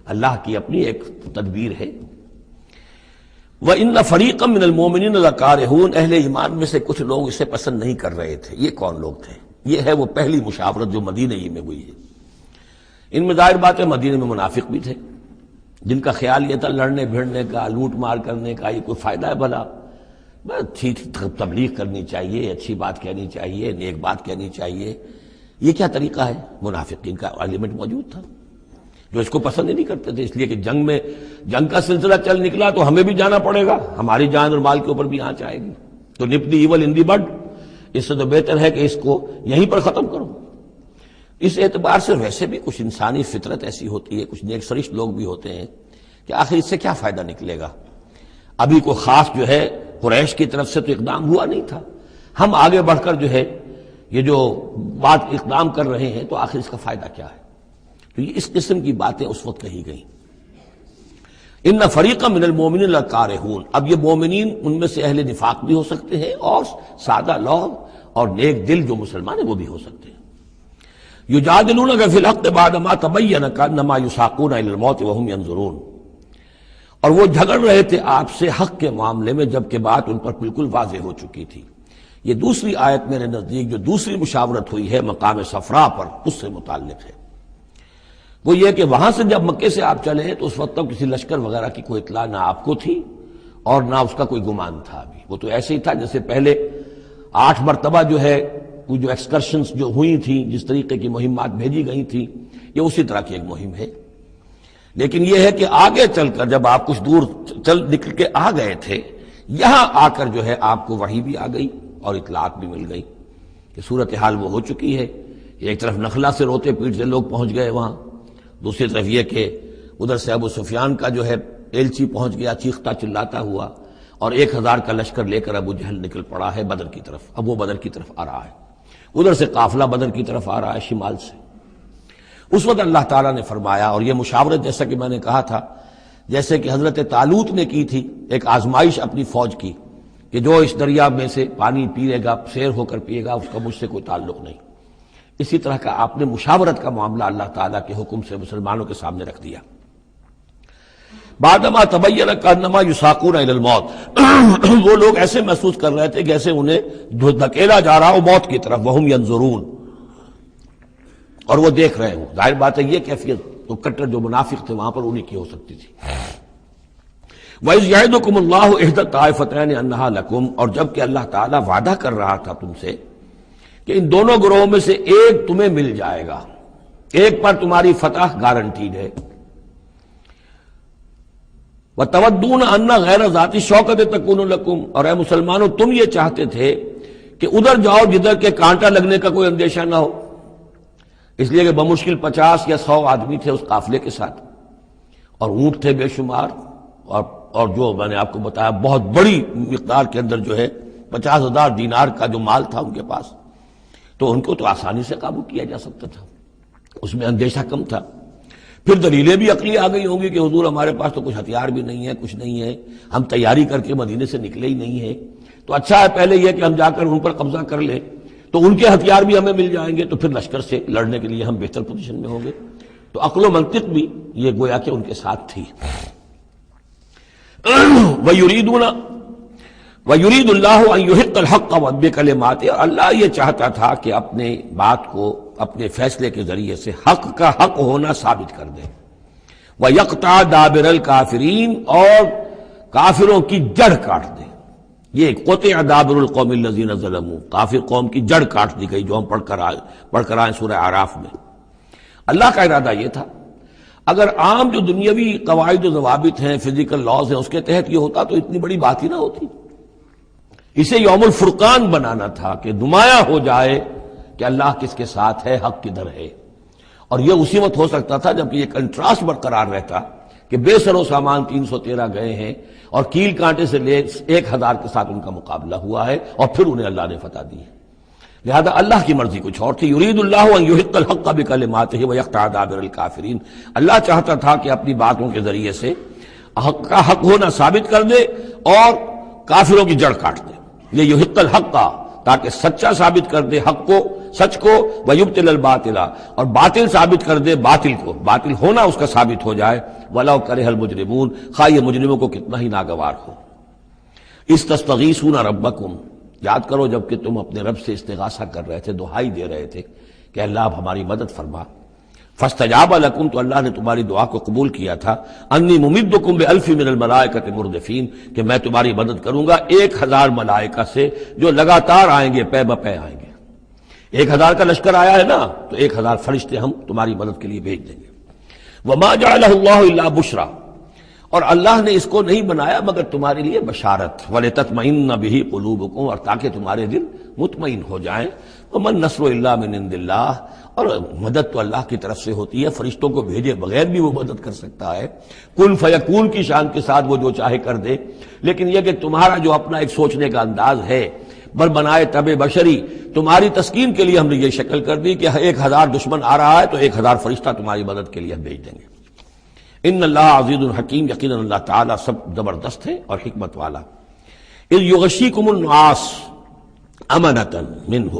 اللہ کی اپنی ایک تدبیر ہے۔ وَإِنَّ فَرِيقًا مِّنَ الْمُؤْمِنِينَ لَكَارِهُونَ، اہل ایمان میں سے کچھ لوگ اسے پسند نہیں کر رہے تھے۔ یہ کون لوگ تھے؟ یہ ہے وہ پہلی مشاورت جو مدینہ ہی میں ہوئی ہے۔ ان میں ظاہر بات ہے مدینہ میں منافق بھی تھے، جن کا خیال یہ تھا لڑنے بھیڑنے کا، لوٹ مار کرنے کا، یہ کوئی فائدہ ہے بھلا؟ اچھی تبلیغ کرنی چاہیے، اچھی بات کہنی چاہیے، نیک بات کہنی چاہیے، یہ کیا طریقہ ہے؟ منافقین کا ایلیمنٹ موجود تھا جو اس کو پسند ہی نہیں کرتے تھے، اس لیے کہ جنگ کا سلسلہ چل نکلا تو ہمیں بھی جانا پڑے گا، ہماری جان اور مال کے اوپر بھی آنچ آئے گی، تو نپ دی ایول ان دی بڈ، اس سے تو بہتر ہے کہ اس کو یہیں پر ختم کرو۔ اس اعتبار سے ویسے بھی کچھ انسانی فطرت ایسی ہوتی ہے، کچھ نیک سرشت لوگ بھی ہوتے ہیں کہ آخر اس سے کیا فائدہ نکلے گا؟ ابھی کوئی خاص جو ہے قریش کی طرف سے تو اقدام ہوا نہیں تھا، ہم آگے بڑھ کر جو ہے یہ جو بات اقدام کر رہے ہیں تو آخر اس کا فائدہ کیا ہے؟ تو یہ اس قسم کی باتیں اس وقت کہی گئیں۔ ان فریقا من المؤمنین لکارہون، اب یہ مومنین ان میں سے اہل نفاق بھی ہو سکتے ہیں اور سادہ لوگ اور نیک دل جو مسلمان ہیں وہ بھی ہو سکتے ہیں۔ یجادلونک فی الحق بعد ما تبین کانما یساقون الی الموت وهم ینظرون، اور وہ جھگڑ رہے تھے آپ سے حق کے معاملے میں جبکہ بات ان پر بالکل واضح ہو چکی تھی۔ یہ دوسری آیت میرے نزدیک جو دوسری مشاورت ہوئی ہے مقام صفرا پر، اس سے متعلق ہے۔ وہ یہ کہ وہاں سے جب مکے سے آپ چلے تو اس وقت تک کسی لشکر وغیرہ کی کوئی اطلاع نہ آپ کو تھی اور نہ اس کا کوئی گمان تھا ابھی۔ وہ تو ایسے ہی تھا جیسے پہلے 8 مرتبہ جو ہے وہ جو ایکسکرشنز جو ہوئی تھیں، جس طریقے کی مہمات بھیجی گئی تھیں، یہ اسی طرح کی ایک مہم ہے۔ لیکن یہ ہے کہ آگے چل کر جب آپ کچھ دور نکل کے آ گئے تھے، یہاں آ کر جو ہے آپ کو وحی بھی آ گئی اور اطلاعات بھی مل گئی کہ صورتحال وہ ہو چکی ہے۔ ایک طرف نخلا سے روتے پیٹتے لوگ پہنچ گئے وہاں، دوسری طرف یہ کہ ادھر سے ابو سفیان کا جو ہے ایلچی پہنچ گیا چیختا چلاتا ہوا، اور 1000 کا لشکر لے کر ابو جہل نکل پڑا ہے بدر کی طرف۔ اب وہ بدر کی طرف آ رہا ہے، ادھر سے قافلہ بدر کی طرف آ رہا ہے شمال سے۔ اس وقت اللہ تعالیٰ نے فرمایا، اور یہ مشاورت جیسا کہ میں نے کہا تھا جیسے کہ حضرت طالوت نے کی تھی، ایک آزمائش اپنی فوج کی کہ جو اس دریا میں سے پانی پیے گا، سیر ہو کر پیے گا، اس کا مجھ سے کوئی تعلق نہیں۔ اسی طرح کا آپ نے مشاورت کا معاملہ اللہ تعالیٰ کے حکم سے مسلمانوں کے سامنے رکھ دیا۔ بعدما تبین کانما یساقون الی الموت، وہ لوگ ایسے محسوس کر رہے تھے جیسے انہیں دھکیلا جا رہا ہو موت کی طرف، وہم ینظرون، اور وہ دیکھ رہے ہوں۔ ظاہر بات ہے یہ کیفیت تو کٹر جو منافق تھے وہاں پر انہیں کی ہو سکتی تھی۔ وَإِذْ يَعِدُكُمُ اللَّهُ إِحْدَى الطَّائِفَتَيْنِ أَنَّهَا لَكُمْ، اور جب کہ اللہ تعالیٰ وعدہ کر رہا تھا تم سے کہ ان دونوں گروہوں میں سے ایک تمہیں مل جائے گا، ایک پر تمہاری فتح گارنٹیڈ ہے۔ وَتَوَدُّونَ أَنَّ غَيْرَ ذَاتِ الشَّوْكَةِ تَكُونُ لَكُمْ، اور اے مسلمانوں تم یہ چاہتے تھے کہ ادھر جاؤ جدھر کے کانٹا لگنے کا کوئی اندیشہ نہ ہو، اس لیے کہ بمشکل 50 یا 100 آدمی تھے اس قافلے کے ساتھ، اور اونٹ تھے بے شمار، اور جو میں نے آپ کو بتایا بہت بڑی مقدار کے اندر جو ہے 50,000 دینار کا جو مال تھا ان کے پاس، تو ان کو تو آسانی سے قابو کیا جا سکتا تھا، اس میں اندیشہ کم تھا۔ پھر دلیلیں بھی عقلی آ گئی ہوں گی کہ حضور ہمارے پاس تو کچھ ہتھیار بھی نہیں ہے، کچھ نہیں ہے، ہم تیاری کر کے مدینے سے نکلے ہی نہیں ہیں، تو اچھا ہے پہلے یہ کہ ہم جا کر ان پر قبضہ کر لیں تو ان کے ہتھیار بھی ہمیں مل جائیں گے، تو پھر لشکر سے لڑنے کے لیے ہم بہتر پوزیشن میں ہوں گے۔ تو عقل و منطق بھی یہ گویا کہ ان کے ساتھ تھی۔ وَيُرِيدُ اللَّهُ أَن يُحِقَّ الْحَقَّ بِكَلِمَاتِهِ، اور اللہ یہ چاہتا تھا کہ اپنے بات کو اپنے فیصلے کے ذریعے سے حق کا حق ہونا ثابت کر دے۔ وَيَقْطَعَ دَابِرَ الْكَافِرِينَ، اور کافروں کی جڑ کاٹ دے۔ یہ قطع دابر القوم الذین ظلموا، کافر قوم کی جڑ کاٹ دی گئی، جو ہم پڑھ کر آئے سورہ اعراف میں۔ اللہ کا ارادہ یہ تھا، اگر عام جو دنیاوی قواعد و ضوابط ہیں، فزیکل لاز ہیں، اس کے تحت یہ ہوتا تو اتنی بڑی بات ہی نہ ہوتی۔ اسے یوم الفرقان بنانا تھا کہ نمایاں ہو جائے کہ اللہ کس کے ساتھ ہے، حق کدھر ہے۔ اور یہ اسی وقت ہو سکتا تھا جب یہ کنٹراسٹ برقرار رہتا کہ بے سر و سامان 313 گئے ہیں اور کیل کانٹے سے لے 1000 کے ساتھ ان کا مقابلہ ہوا ہے، اور پھر انہیں اللہ نے فتح دی ہے۔ لہذا اللہ کی مرضی کچھ اور تھی۔ یرید اللہ ان یحق الحق بکلماتہ ویقطع دابر الکافرین، اللہ چاہتا تھا کہ اپنی باتوں کے ذریعے سے حق کا حق ہونا ثابت کر دے اور کافروں کی جڑ کاٹ دے۔ یہ یحق الحق کا، تاکہ سچا ثابت کر دے حق کو، سچ کو، ویبطل الباطل، اور باطل ثابت کر دے باطل کو، باطل ہونا اس کا ثابت ہو جائے۔ ولو کرہ المجرمون، خواہ یہ مجرموں کو کتنا ہی ناگوار ہو۔ استستغیثون ربکم، یاد کرو جب کہ تم اپنے رب سے استغاثہ کر رہے تھے، دعائی دے رہے تھے کہ اللہ اب ہماری مدد فرما۔ فاستجاب لکم، تو اللہ نے تمہاری دعا کو قبول کیا تھا۔ انی ممدکم بألف من الملائکۃ مردفین، کہ میں تمہاری مدد کروں گا 1000 ملائکہ سے جو لگاتار آئیں گے، پے بپے آئیں گے۔ 1000 کا لشکر آیا ہے نا، تو 1000 فرشتے ہم تمہاری مدد کے لیے بھیج دیں گے۔ وما جعلہ اللہ الا بشرا، اور اللہ نے اس کو نہیں بنایا مگر تمہارے لیے بشارت، وَلِتَطْمَئِنَّ بِهِ قُلُوبُكُمْ، اور تاکہ تمہارے دل مطمئن ہو جائیں۔ وَمَن نَّصْرُ إِلَّا مِنْ عِندِ اللَّهِ، اور مدد تو اللہ کی طرف سے ہوتی ہے، فرشتوں کو بھیجے بغیر بھی وہ مدد کر سکتا ہے، کن فیکون کی شان کے ساتھ وہ جو چاہے کر دے۔ لیکن یہ کہ تمہارا جو اپنا ایک سوچنے کا انداز ہے، بر بنائے طب بشری، تمہاری تسکین کے لیے ہم نے یہ شکل کر دی کہ 1000 دشمن آ رہا ہے تو 1000 فرشتہ تمہاری مدد کے لیے ہم بھیج دیں گے۔ ان اللہ عزیز الحکیم، یقیناً اللہ تعالیٰ سب زبردست ہے اور حکمت والا۔ اذ یغشیکم النعاس امنۃ منہ،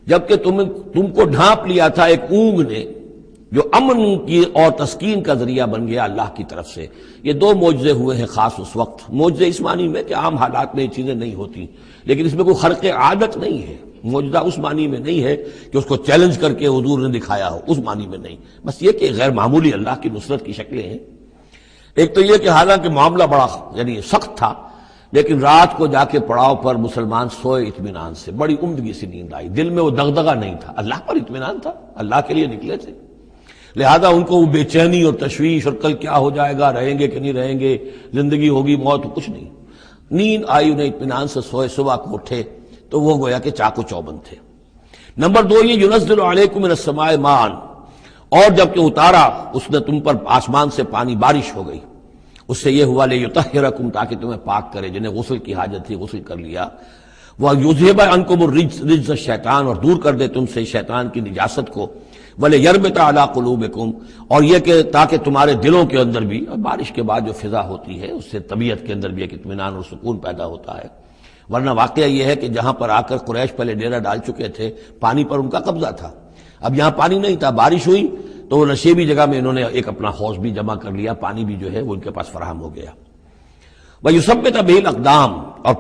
جبکہ تم کو ڈھانپ لیا تھا ایک اونگ نے جو امن کی اور تسکین کا ذریعہ بن گیا اللہ کی طرف سے۔ یہ دو معجزے ہوئے ہیں خاص اس وقت، معجزے اس معنی میں کہ عام حالات میں یہ چیزیں نہیں ہوتی، لیکن اس میں کوئی خرق عادت نہیں ہے۔ معجزہ اس معنی میں نہیں ہے کہ اس کو چیلنج کر کے حضور نے دکھایا ہو، اس معنی میں نہیں، بس یہ کہ غیر معمولی اللہ کی نصرت کی شکلیں ہیں۔ ایک تو یہ کہ حالانکہ معاملہ بڑا یعنی سخت تھا، لیکن رات کو جا کے پڑاؤ پر مسلمان سوئے اطمینان سے، بڑی عمدگی سے نیند آئی، دل میں وہ دغدغہ نہیں تھا، اللہ پر اطمینان تھا، اللہ کے لیے نکلے تھے، لہذا ان کو وہ بے چینی اور تشویش اور کل کیا ہو جائے گا، رہیں گے کہ نہیں رہیں گے، زندگی ہوگی موت، کچھ نہیں، نیند آئی انہیں، اطمینان سے سوئے، صبح کو اٹھے تو وہ گویا کہ چاق و چوبند تھے۔ نمبر دو یہ ینزل علیکم من السماء ماء، اور جب کہ اتارا اس نے تم پر آسمان سے پانی، بارش ہو گئی، اس سے یہ ہوا لیطہرکم، تاکہ تمہیں پاک کرے، جنہیں غسل کی حاجت تھی غسل کر لیا، وَیُذْهِبَ عَنْکُمُ الرِّجْسَ الشیطان، اور دور کر دے تم سے شیطان کی نجاست کو، وَلِيَرْبِطَ عَلَىٰ قُلُوبِكُمْ، اور یہ کہ تاکہ تمہارے دلوں کے اندر بھی، اور بارش کے بعد جو فضا ہوتی ہے اس سے طبیعت کے اندر بھی ایک اطمینان اور سکون پیدا ہوتا ہے، ورنہ واقعہ یہ ہے کہ جہاں پر آ کر قریش پہلے ڈیرہ ڈال چکے تھے، پانی پر ان کا قبضہ تھا، اب یہاں پانی نہیں تھا، بارش ہوئی تو وہ نشیبی جگہ میں انہوں نے ایک اپنا حوض بھی جمع کر لیا، پانی بھی جو ہے وہ ان کے پاس فراہم ہو گیا۔ وَيُثَبِّتَ بِهِ الْأَقْدَامَ، اور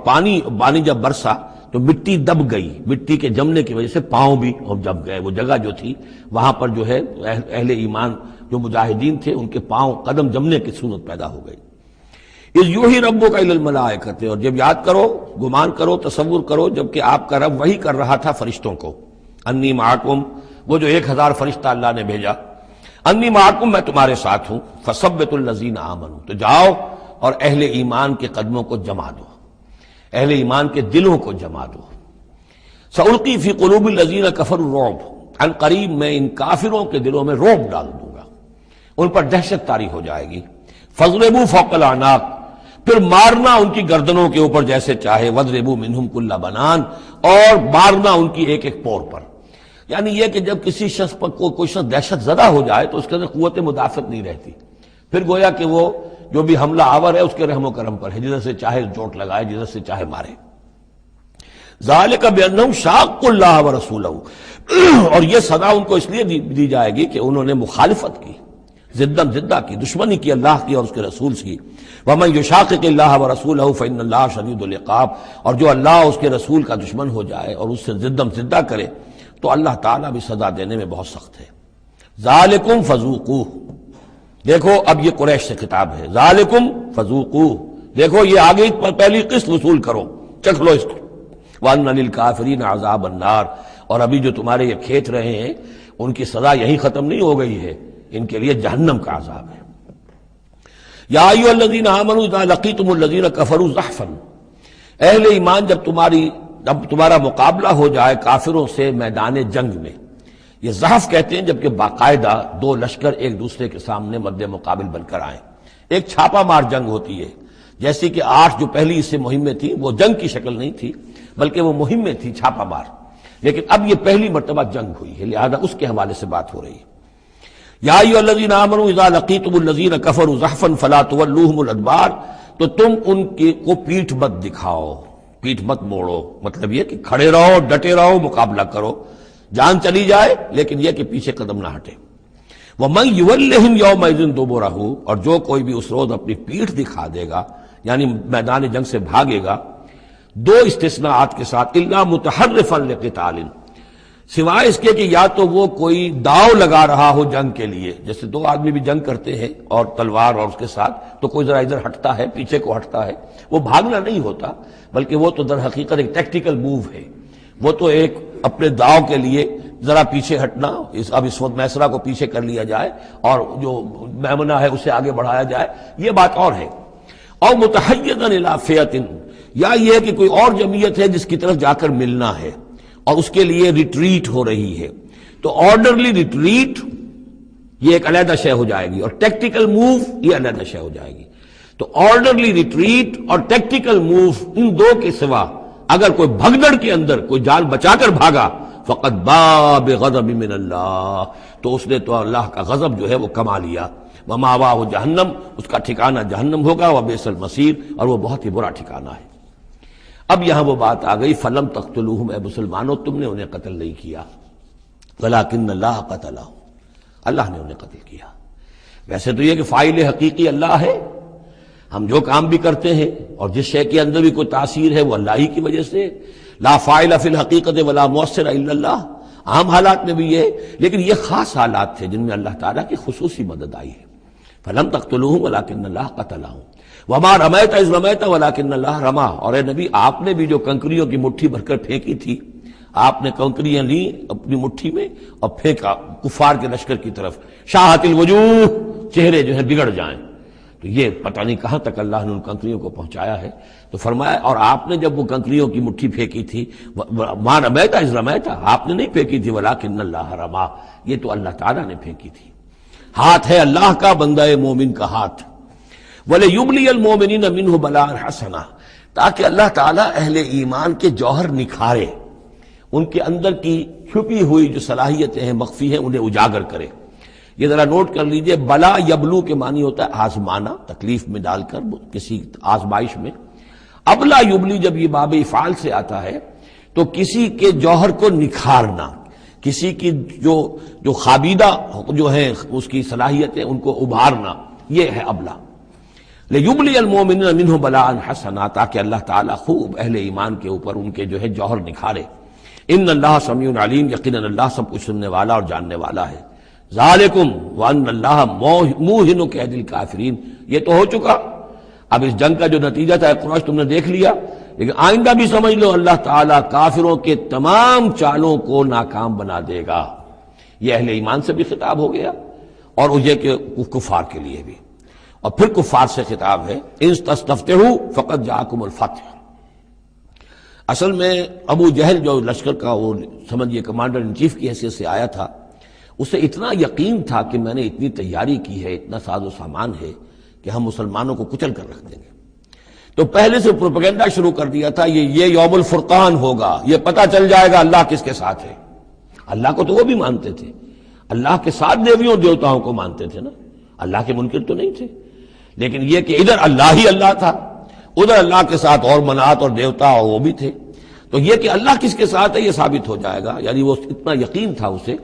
پانی جب برسا تو مٹی دب گئی، مٹی کے جمنے کی وجہ سے پاؤں بھی دب گئے، وہ جگہ جو تھی وہاں پر جو ہے اہل ایمان جو مجاہدین تھے ان کے پاؤں قدم جمنے کی صورت پیدا ہو گئی۔ اِذْ یُوحِی رَبُّکَ إِلَى الْمَلَائِکَةِ، اور جب یاد کرو، گمان کرو، تصور کرو، جب کہ آپ کا رب وحی کر رہا تھا فرشتوں کو، انی معکم، وہ جو 1000 فرشتہ اللہ نے بھیجا، انی معکم، میں تمہارے ساتھ ہوں، فثبتوا الذین آمنوا، تو جاؤ اور اہل ایمان کے قدموں کو جما دو، اہل ایمان کے دلوں کو جما دو۔ سألقی فی قلوب الذین کفروا الرعب، عن قریب میں ان کافروں کے دلوں میں رعب ڈال دوں گا، ان پر دہشت طاری ہو جائے گی۔ فاضربوا فوق الاعناق، پھر مارنا ان کی گردنوں کے اوپر جیسے چاہے، واضربوا منہم کل بنان، اور مارنا ان کی ایک ایک پور پر۔ یعنی یہ کہ جب کسی شخص پر کوئی شخص دہشت زدہ ہو جائے تو اس کے اندر قوت مدافعت نہیں رہتی، پھر گویا کہ وہ جو بھی حملہ آور ہے اس کے رحم و کرم پر ہے، جدھر سے چاہے چوٹ لگائے، جدھر سے چاہے مارے۔ ذالک بانہم شاقوا اللہ ورسولہ، اور یہ سزا ان کو اس لیے دی جائے گی کہ انہوں نے مخالفت کی، زدہ کی، دشمنی کی اللہ کی اور اس کے رسول کی۔ ومن یشاقق اللہ ورسولہ فإن اللہ شدید العقاب، اور جو اللہ اور اس کے رسول کا دشمن ہو جائے اور اس سے زدہ کرے تو اللہ تعالیٰ بھی سزا دینے میں بہت سخت ہے۔ ذالکم فذوقوہ، دیکھو اب یہ قریش سے خطاب ہے، ذالکم فذوقوہ، دیکھو یہ آگے پہلی قسط وصول کرو، چکھ لو اس کو، وَأَنَّ لِلْكَافِرِينَ عَذَابَ النَّارِ، اور ابھی جو تمہارے یہ کھیت رہے ہیں ان کی سزا یہی ختم نہیں ہو گئی ہے، ان کے لیے جہنم کا عذاب ہے۔ یا ایھا الذین آمنوا اذا لقیتم الذین کفروا زحفا، اہل ایمان جب تمہارا مقابلہ ہو جائے کافروں سے میدان جنگ میں، یہ زحف کہتے ہیں جبکہ باقاعدہ دو لشکر ایک دوسرے کے سامنے مد مقابل بن کر آئیں، ایک چھاپا مار جنگ ہوتی ہے، جیسے کہ 8 جو پہلی اس سے مہمیں تھیں وہ جنگ کی شکل نہیں تھی بلکہ وہ مہمیں تھی چھاپا مار، لیکن اب یہ پہلی مرتبہ جنگ ہوئی ہے، لہذا اس کے حوالے سے بات ہو رہی ہے۔ یا ایھا الذین آمنوا اذا لقیتم الذین کفروا زحفا فلا تولوہم الادبار، تو تم ان کو پیٹھ مت دکھاؤ، پیٹھ مت موڑو، مطلب یہ کہ کھڑے رہو، ڈٹے رہو، مقابلہ کرو، جان چلی جائے لیکن یہ کہ پیچھے قدم نہ ہٹے۔ وَمَن يُوَلِّهِمْ يَوْمَئِذٍ دُبُرَهُ، اور جو کوئی بھی اس روز اپنی پیٹھ دکھا دے گا یعنی میدان جنگ سے بھاگے گا، دو استثناءات کے ساتھ، الا متحرفا لقتال، سوائے اس کے کہ یا تو وہ کوئی داؤ لگا رہا ہو جنگ کے لیے، جیسے دو آدمی بھی جنگ کرتے ہیں اور تلوار اور اس کے ساتھ، تو کوئی ذرا ادھر ہٹتا ہے، پیچھے کو ہٹتا ہے، وہ بھاگنا نہیں ہوتا بلکہ وہ تو در حقیقت ایک ٹیکٹیکل موو ہے، وہ تو ایک اپنے داؤ کے لیے ذرا پیچھے ہٹنا، اب اس وقت میسرہ کو پیچھے کر لیا جائے اور جو میمنہ ہے اسے آگے بڑھایا جائے، یہ بات اور ہے۔ اور متحیزا الی فئۃ، یا یہ کہ کوئی اور جمعیت ہے جس کی طرف جا کر ملنا ہے اور اس کے لیے ریٹریٹ ہو رہی ہے، تو آرڈرلی ریٹریٹ یہ ایک علیحدہ شے ہو جائے گی اور ٹیکٹیکل موو یہ علیحدہ شے ہو جائے گی۔ تو آرڈرلی ریٹریٹ اور ٹیکٹیکل موو، ان دو کے سوا اگر کوئی بھگدڑ کے اندر کوئی جان بچا کر بھاگا فقط باب غضب من اللہ، تو اس نے تو اللہ کا غضب جو ہے وہ کما لیا۔ ومأواہ جہنم، اس کا ٹھکانہ جہنم ہوگا، وبئس المصیر، اور وہ بہت ہی برا ٹھکانہ ہے۔ اب یہاں وہ بات آ گئی، فلم تقتلوہم، اے مسلمانوں تم نے انہیں قتل نہیں کیا، ولکن اللہ قتلہم، اللہ نے انہیں قتل کیا۔ ویسے تو یہ کہ فاعل حقیقی اللہ ہے، ہم جو کام بھی کرتے ہیں اور جس شے کے اندر بھی کوئی تاثیر ہے وہ اللہ ہی کی وجہ سے، لا فاعل فی الحقیقت ولا مؤثر الا اللہ۔ عام حالات میں بھی یہ، لیکن یہ خاص حالات تھے جن میں اللہ تعالیٰ کی خصوصی مدد آئی ہے۔ فلم تقتلوہم ولکن اللہ قتلہم وما رمیت اذ رمیت ولکن اللہ رما۔ اور اے نبی، آپ نے بھی جو کنکریوں کی مٹھی بھر کر پھینکی تھی، آپ نے کنکریاں لی اپنی مٹھی میں اور پھینکا کفار کے لشکر کی طرف، شاہت الوجوہ، چہرے جو ہے بگڑ جائیں۔ تو یہ پتہ نہیں کہاں تک اللہ نے ان کنکریوں کو پہنچایا ہے۔ تو فرمایا، اور آپ نے جب وہ کنکریوں کی مٹھی پھینکی تھی، ما رمیت اذ رمیت، آپ نے نہیں پھینکی تھی، ولکن اللہ رما، یہ تو اللہ تعالیٰ نے پھینکی تھی۔ ہاتھ ہے اللہ کا، بندہ مومن کا ہاتھ۔ وَلِيُبْلِيَ الْمُؤْمِنِينَ مِنْهُ بَلَاءً حَسَنًا، تاکہ اللہ تعالیٰ اہل ایمان کے جوہر نکھارے، ان کے اندر کی چھپی ہوئی جو صلاحیتیں ہیں، مخفی ہیں، انہیں اجاگر کرے۔ یہ ذرا نوٹ کر لیجئے، بلا یبلو کے معنی ہوتا ہے آزمانا، تکلیف میں ڈال کر کسی آزمائش میں۔ ابلا یبلی جب یہ باب افعال سے آتا ہے تو کسی کے جوہر کو نکھارنا، کسی کی جو خابیدہ جو ہیں اس کی صلاحیتیں ان کو ابھارنا، یہ ہے ابلا۔ لیبلی المؤمنین منہ بلاء حسنا، تاکہ اللہ تعالیٰ خوب اہل ایمان کے اوپر ان کے جو ہے جوہر نکھارے۔ ان اللہ سمیع علیم، یقیناً اللہ سب کچھ سننے والا اور جاننے والا ہے۔ ذالکم وان اللہ موہن کید الکافرین، یہ تو ہو چکا، اب اس جنگ کا جو نتیجہ تھا قریش تم نے دیکھ لیا، لیکن آئندہ بھی سمجھ لو اللہ تعالیٰ کافروں کے تمام چالوں کو ناکام بنا دے گا۔ یہ اہل ایمان سے بھی خطاب ہو گیا اور یہ کہ کفار کے لیے بھی، اور پھر کفار سے خطاب ہے، ان تستفتحوا فقد جاءکم الفتح۔ اصل میں ابو جہل جو لشکر کا وہ سمجھیے کمانڈر ان چیف کی حیثیت سے آیا تھا، اسے اتنا یقین تھا کہ میں نے اتنی تیاری کی ہے، اتنا ساز و سامان ہے کہ ہم مسلمانوں کو کچل کر رکھ دیں گے، تو پہلے سے پروپیگنڈا شروع کر دیا تھا، یہ یوم الفرقان ہوگا، یہ پتہ چل جائے گا اللہ کس کے ساتھ ہے۔ اللہ کو تو وہ بھی مانتے تھے، اللہ کے ساتھ دیویوں دیوتاؤں کو مانتے تھے نا، اللہ کے منکر تو نہیں تھے، لیکن یہ کہ ادھر اللہ ہی اللہ تھا، ادھر اللہ کے ساتھ اور منات اور دیوتا اور وہ بھی تھے، تو یہ کہ اللہ کس کے ساتھ ہے یہ ثابت ہو جائے گا۔ یعنی وہ اتنا یقین تھا اسے،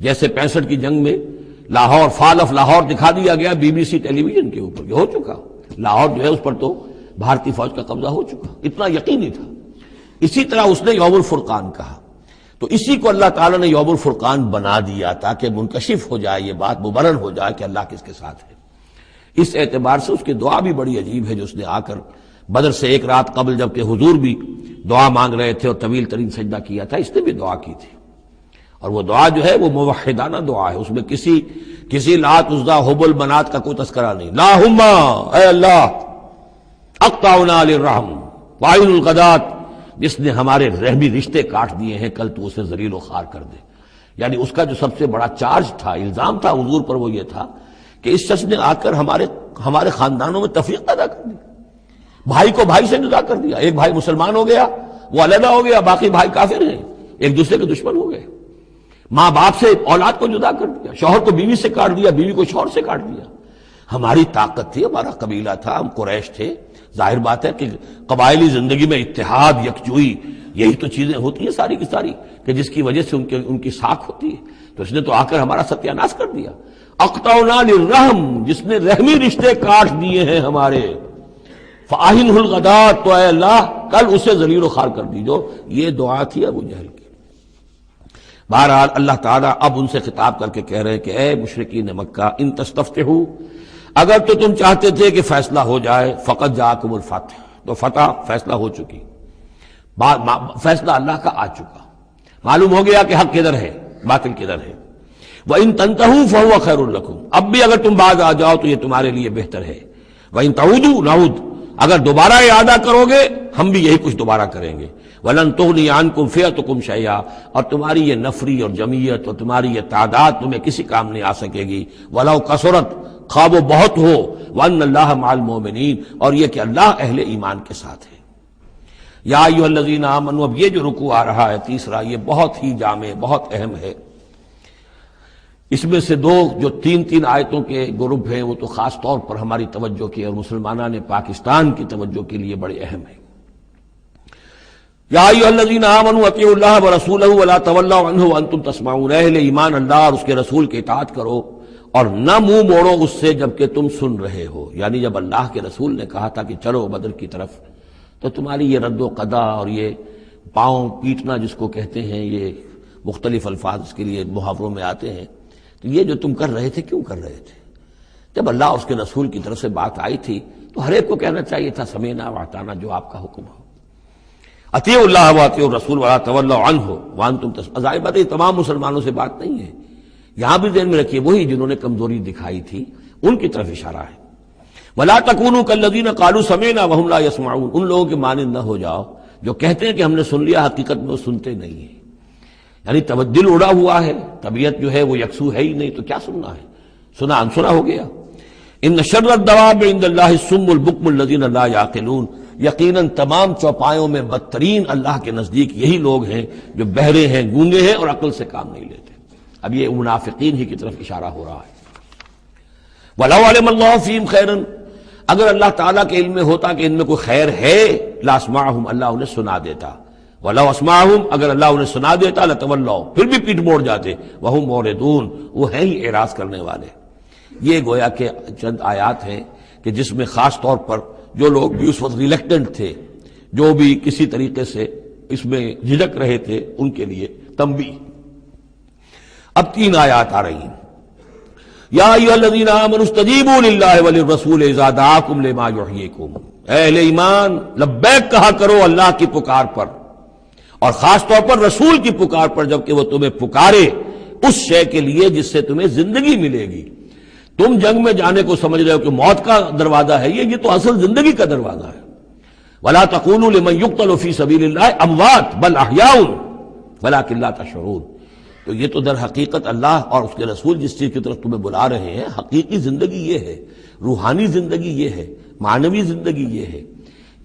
جیسے 65 کی جنگ میں لاہور، فال آف لاہور دکھا دیا گیا BBC ٹیلی ویژن کے اوپر، یہ ہو چکا، لاہور جو ہے اس پر تو بھارتی فوج کا قبضہ ہو چکا، اتنا یقینی تھا۔ اسی طرح اس نے یوم الفرقان کہا، تو اسی کو اللہ تعالیٰ نے یوم الفرقان بنا دیا تاکہ منکشف ہو جائے، یہ بات مبرر ہو جائے کہ اللہ کس کے ساتھ ہے۔ اس اعتبار سے اس کی دعا بھی بڑی عجیب ہے، جو اس نے آ کر بدر سے ایک رات قبل جبکہ حضور بھی دعا مانگ رہے تھے اور طویل ترین سجدہ کیا تھا، اس نے بھی دعا کی تھی، اور وہ دعا جو ہے وہ موحدانہ دعا ہے، اس میں کسی لات عزا حبل منات کا کوئی تذکرہ نہیں۔ اللہم، اے اللہ، اقطعنا للرحم وعین الغدات، جس نے ہمارے رحمی رشتے کاٹ دیے ہیں، کل تو اسے ذلیل و خوار کر دے۔ یعنی اس کا جو سب سے بڑا چارج تھا، الزام تھا حضور پر، وہ یہ تھا کہ اس شخص نے آ کر ہمارے خاندانوں میں تفریق پیدا کر دی، بھائی کو بھائی سے جدا کر دیا، ایک بھائی مسلمان ہو گیا وہ علیحدہ ہو گیا، باقی بھائی کافر ہیں، ایک دوسرے کے دشمن ہو گئے، ماں باپ سے اولاد کو جدا کر دیا، شوہر کو بیوی سے کاٹ دیا، بیوی کو شوہر سے کاٹ دیا۔ ہماری طاقت تھی، ہمارا قبیلہ تھا، ہم قریش تھے، ظاہر بات ہے کہ قبائلی زندگی میں اتحاد، یکجوئی، یہی تو چیزیں ہوتی ہیں ساری کی ساری، کہ جس کی وجہ سے ان کی ساکھ ہوتی ہے، تو اس نے تو آ کر ہمارا ستیہ ناش کر دیا۔ اقطعنا للرحم، جس نے رحمی رشتے کاٹ دیے ہیں ہمارے، فاہنہ الغدات، تو اے اللہ کل اسے ذلیل و خوار کر دیجو۔ یہ دعا تھی ابو جہل کی۔ بہرحال اللہ تعالیٰ اب ان سے خطاب کر کے کہہ رہے ہیں کہ اے مشرکین مکہ، ان تستفتحوا، اگر تو تم چاہتے تھے کہ فیصلہ ہو جائے، فقد جاءکم الفتح، تو فتح فیصلہ ہو چکی، فیصلہ اللہ کا آ چکا، معلوم ہو گیا کہ حق کدھر ہے، باطل کدھر ہے۔ وَإِن تَنْتَهُوا فَهُوَ خَيْرٌ لَكُمْ، اب بھی اگر تم باز آ جاؤ تو یہ تمہارے لیے بہتر ہے۔ وَإِن تَعُودُوا نَعُودْ، اگر دوبارہ ارادہ کرو گے ہم بھی یہی کچھ دوبارہ کریں گے۔ وَلَن تُغْنِيَ عَنْكُمْ فِئَتُكُمْ شَيْئًا، اور تمہاری یہ نفری اور جمعیت اور تمہاری یہ تعداد تمہیں کسی کام نہیں آ سکے گی۔ وَلَوْ كَثُرَتْ، خواہ وہ بہت ہو، وَأَنَّ اللَّهَ مَعَ الْمُؤْمِنِينَ، اور یہ کہ اللہ اہل ایمان کے ساتھ ہے۔ یا ایھا الذین آمنوا، اب یہ جو رکوع آ رہا ہے تیسرا، یہ بہت ہی جامع، بہت اہم ہے۔ اس میں سے دو جو تین آیتوں کے گروپ ہیں وہ تو خاص طور پر ہماری توجہ کی اور مسلمانوں نے پاکستان کی توجہ کے لیے بڑے اہم ہیں۔ یا ایھا الذین آمنوا اطیعوا اللہ ورسولہ ولا تولوا عنہ وانتم تسمعون، اہل ایمان اللہ اور اس کے رسول کی اطاعت کرو اور نہ منہ موڑو اس سے جبکہ تم سن رہے ہو۔ یعنی جب اللہ کے رسول نے کہا تھا کہ چلو بدر کی طرف، تو تمہاری یہ رد و قدا اور یہ پاؤں پیٹنا جس کو کہتے ہیں، یہ مختلف الفاظ اس کے لیے محاوروں میں آتے ہیں، تو یہ جو تم کر رہے تھے کیوں کر رہے تھے؟ جب اللہ اور اس کے رسول کی طرف سے بات آئی تھی تو ہر ایک کو کہنا چاہیے تھا سمعنا واطعنا، جو آپ کا حکم ہو۔ اطیعوا اللہ واطیعوا الرسول ولا تولوا عنہ وانتم تسمعون، ظاہر بات ہے تمام مسلمانوں سے بات نہیں ہے، یہاں بھی ذہن میں رکھیے وہی جنہوں نے کمزوری دکھائی تھی ان کی طرف اشارہ ہے۔ ولا تکونوا کالذین قالوا سمعنا وهم لا يسمعون، ان لوگوں کے مانند نہ ہو جاؤ جو کہتے ہیں کہ ہم نے سن لیا، حقیقت میں وہ سنتے نہیں ہیں۔ یعنی دل اڑا ہوا ہے، طبیعت جو ہے وہ یکسو ہے ہی نہیں، تو کیا سننا ہے؟ سنا انسنا ہو گیا۔ ان شر الدواب عند اللہ الصم البکم الذین لا یعقلون، یقیناً تمام چوپایوں میں بدترین اللہ کے نزدیک یہی لوگ ہیں جو بہرے ہیں، گونگے ہیں اور عقل سے کام نہیں لیتے۔ اب یہ منافقین ہی کی طرف اشارہ ہو رہا ہے۔ وَلَوْ عَلِمَ اللَّهُ فِيهِمْ خَيْرًا، اگر اللہ تعالیٰ کے علم میں ہوتا کہ ان میں کوئی خیر ہے، لَأَسْمَعَهُمْ، اللہ انہیں سنا دیتا۔ وَلَوْ أَسْمَعَهُمْ، اگر اللہ انہیں سنا دیتا، لَتَوَلَّوْا، پھر بھی پیٹ موڑ جاتے، وَهُمْ مُعْرِضُونَ، وہ ہیں ہی اعراض کرنے والے۔ یہ گویا کہ چند آیات ہیں کہ جس میں خاص طور پر جو لوگ بھی اس وقت ریلیکٹنٹ تھے، جو بھی کسی طریقے سے اس میں جھجک رہے تھے، ان کے لیے تنبیہ۔ اب 3 آیات آ رہی ہیں۔ یا ایھا الذین آمنوا استجیبوا للہ وللرسول اذا دعاکم لما یحییکم، اہل ایمان لبیک کہا کرو اللہ کی پکار پر، اور خاص طور پر رسول کی پکار پر جبکہ وہ تمہیں پکارے اس شے کے لیے جس سے تمہیں زندگی ملے گی۔ تم جنگ میں جانے کو سمجھ رہے ہو کہ موت کا دروازہ ہے، یہ تو اصل زندگی کا دروازہ ہے۔ ولا تقولوا لمن يقتل في سبيل الله اموات بل احياء ولكن لا تشعرون، تو یہ تو در حقیقت اللہ اور اس کے رسول جس چیز کی طرف تمہیں بلا رہے ہیں، حقیقی زندگی یہ ہے، روحانی زندگی یہ ہے، معنوی زندگی یہ ہے۔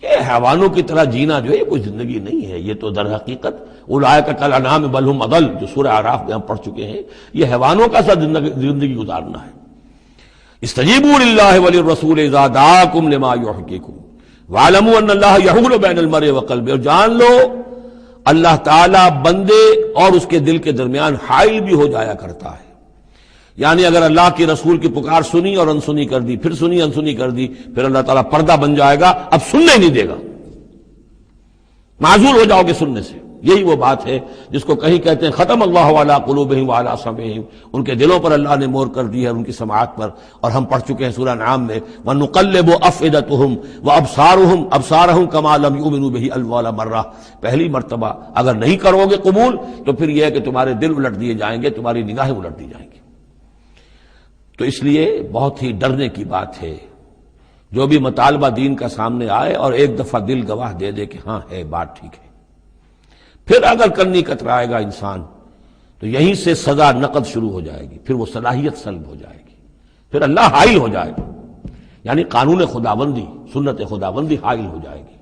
یہ حیوانوں کی طرح جینا جو ہے یہ کوئی زندگی نہیں ہے، یہ تو در حقیقت اولئک کالانعام بل هم اضل، جو سورہ اعراف میں ہم پڑھ چکے ہیں، یہ حیوانوں کا سا زندگی گزارنا ہے۔ استجیبوا للہ وللرسول اذا دعاکم لما یحییکم واعلموا ان اللہ یحول بین المرء وقلبہ، اور جان لو اللہ تعالیٰ بندے اور اس کے دل کے درمیان حائل بھی ہو جایا کرتا ہے۔ یعنی اگر اللہ کے رسول کی پکار سنی اور انسنی کر دی، پھر سنی انسنی کر دی، پھر اللہ تعالیٰ پردہ بن جائے گا، اب سننے نہیں دے گا، معذور ہو جاؤ گے سننے سے۔ یہی وہ بات ہے جس کو کہیں کہتے ہیں ختم اللہ علی قلوبہم وعلی سمعہم، ان کے دلوں پر اللہ نے مہر کر دی ہے، ان کی سماعت پر، اور ہم پڑھ چکے ہیں سورہ انعام میں وَنُقَلِّبُ أَفْئِدَتَهُمْ وَأَبْصَارَهُمْ كَمَا لَمْ يُؤْمِنُوا بِهِ أَوَّلَ مَرَّةٍ، پہلی مرتبہ اگر نہیں کرو گے قبول تو پھر یہ ہے کہ تمہارے دل الٹ دیے جائیں گے، تمہاری نگاہیں الٹ دی جائیں گی۔ تو اس لیے بہت ہی ڈرنے کی بات ہے جو بھی مطالبہ دین کا سامنے آئے اور ایک دفعہ دل گواہ دے دے کہ ہاں ہے بات ٹھیک ہے، پھر اگر کرنی کترائے گا انسان تو یہیں سے سزا نقد شروع ہو جائے گی، پھر وہ صلاحیت سلب ہو جائے گی، پھر اللہ حائل ہو جائے گا، یعنی قانون خداوندی، سنت خداوندی حائل ہو جائے گی،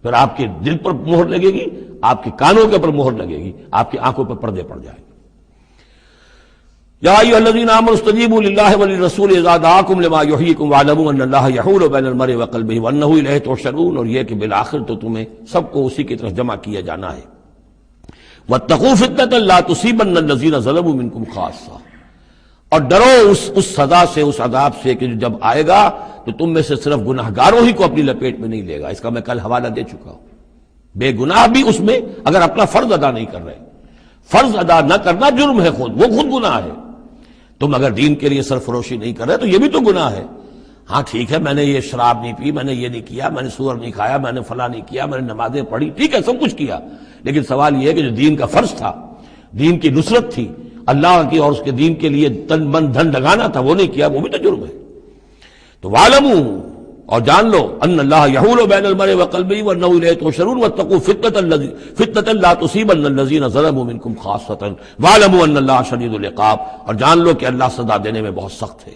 پھر آپ کے دل پر مہر لگے گی، آپ کے کانوں کے پر مہر لگے گی، آپ کی آنکھوں پر پردے پڑ جائیں گے۔ یا ایھا الذین آمنوا استجیبوا للہ وللرسول اذا دعاکم لما یحییکم واعلموا ان اللہ یحول بین المرء وقلبہ وانہ الیہ تحشرون، اور یہ کہ بالآخر تو تمہیں سب کو اسی کی طرف جمع کیا جانا ہے۔ واتقوا فتنة لا تصیبن الذین ظلموا منکم خاصہ، اور ڈرو اس سزا سے، اس عذاب سے کہ جب آئے گا تو تم میں سے صرف گناہ گاروں ہی کو اپنی لپیٹ میں نہیں لے گا۔ اس کا میں کل حوالہ دے چکا ہوں، بے گناہ بھی اس میں اگر اپنا فرض ادا نہیں کر رہے، فرض ادا نہ کرنا جرم ہے، وہ خود گناہ ہے۔ تم اگر دین کے لیے سرفروشی نہیں کر رہے تو یہ بھی تو گناہ ہے۔ ہاں ٹھیک ہے، میں نے یہ شراب نہیں پی، میں نے یہ نہیں کیا، میں نے سور نہیں کھایا، میں نے فلاں نہیں کیا، میں نے نمازیں پڑھی، ٹھیک ہے سب کچھ کیا، لیکن سوال یہ ہے کہ جو دین کا فرض تھا، دین کی نصرت تھی، اللہ کی اور اس کے دین کے لیے تن من دھن لگانا تھا، وہ نہیں کیا، وہ بھی تو جرم ہے۔ تو وَاعْلَمُوا، اور جان لو، ان اللہ یحول بین المرء وقلبہ وانہ الیہ تحشرون واتقوا فتنة لا تصیبن الذین ظلموا منکم خاصۃ واعلموا ان اللہ شدید العقاب، اور جان لو کہ اللہ سزا دینے میں بہت سخت ہے۔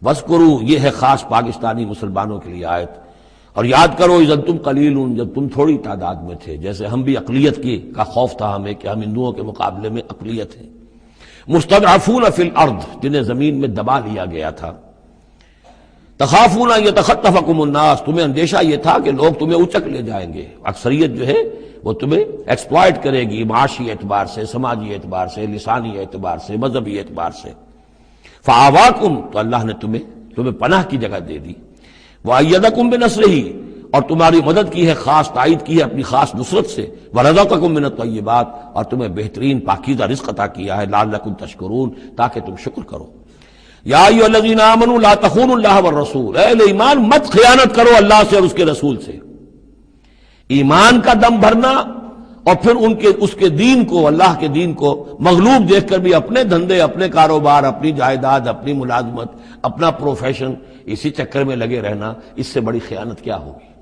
وَاذْكُرُوا، یہ ہے خاص پاکستانی مسلمانوں کے لیے آیت، اور یاد کرو اذ انتم قلیلون، جب تم تھوڑی تعداد میں تھے، جیسے ہم بھی اقلیت کا خوف تھا ہمیں کہ ہم ہندوؤں کے مقابلے میں اقلیت ہیں، مستضعفون فی الارض، جنہیں زمین میں دبا لیا گیا تھا، تخافون ان یتخطفکم الناس، تمہیں اندیشہ یہ تھا کہ لوگ تمہیں اچک لے جائیں گے، اکثریت جو ہے وہ تمہیں ایکسپلائٹ کرے گی معاشی اعتبار سے، سماجی اعتبار سے، لسانی اعتبار سے، مذہبی اعتبار سے۔ فآواکم، تو اللہ نے تمہیں پناہ کی جگہ دے دی، وأیدکم بنصرہ، اور تمہاری مدد کی ہے، خاص تائید کی ہے اپنی خاص نصرت سے، ورزقکم من الطیبات، اور تمہیں بہترین پاکیزہ رزق عطا کیا ہے، لعلکم تشکرون، تاکہ تم شکر کرو۔ یا ایھا الذین آمنوا لا تخونوا اللہ والرسول، اے اہل ایمان مت خیانت کرو اللہ سے اور اس کے رسول سے۔ ایمان کا دم بھرنا اور پھر اس کے دین کو، اللہ کے دین کو مغلوب دیکھ کر بھی اپنے دھندے، اپنے کاروبار، اپنی جائیداد، اپنی ملازمت، اپنا پروفیشن، اسی چکر میں لگے رہنا، اس سے بڑی خیانت کیا ہوگی؟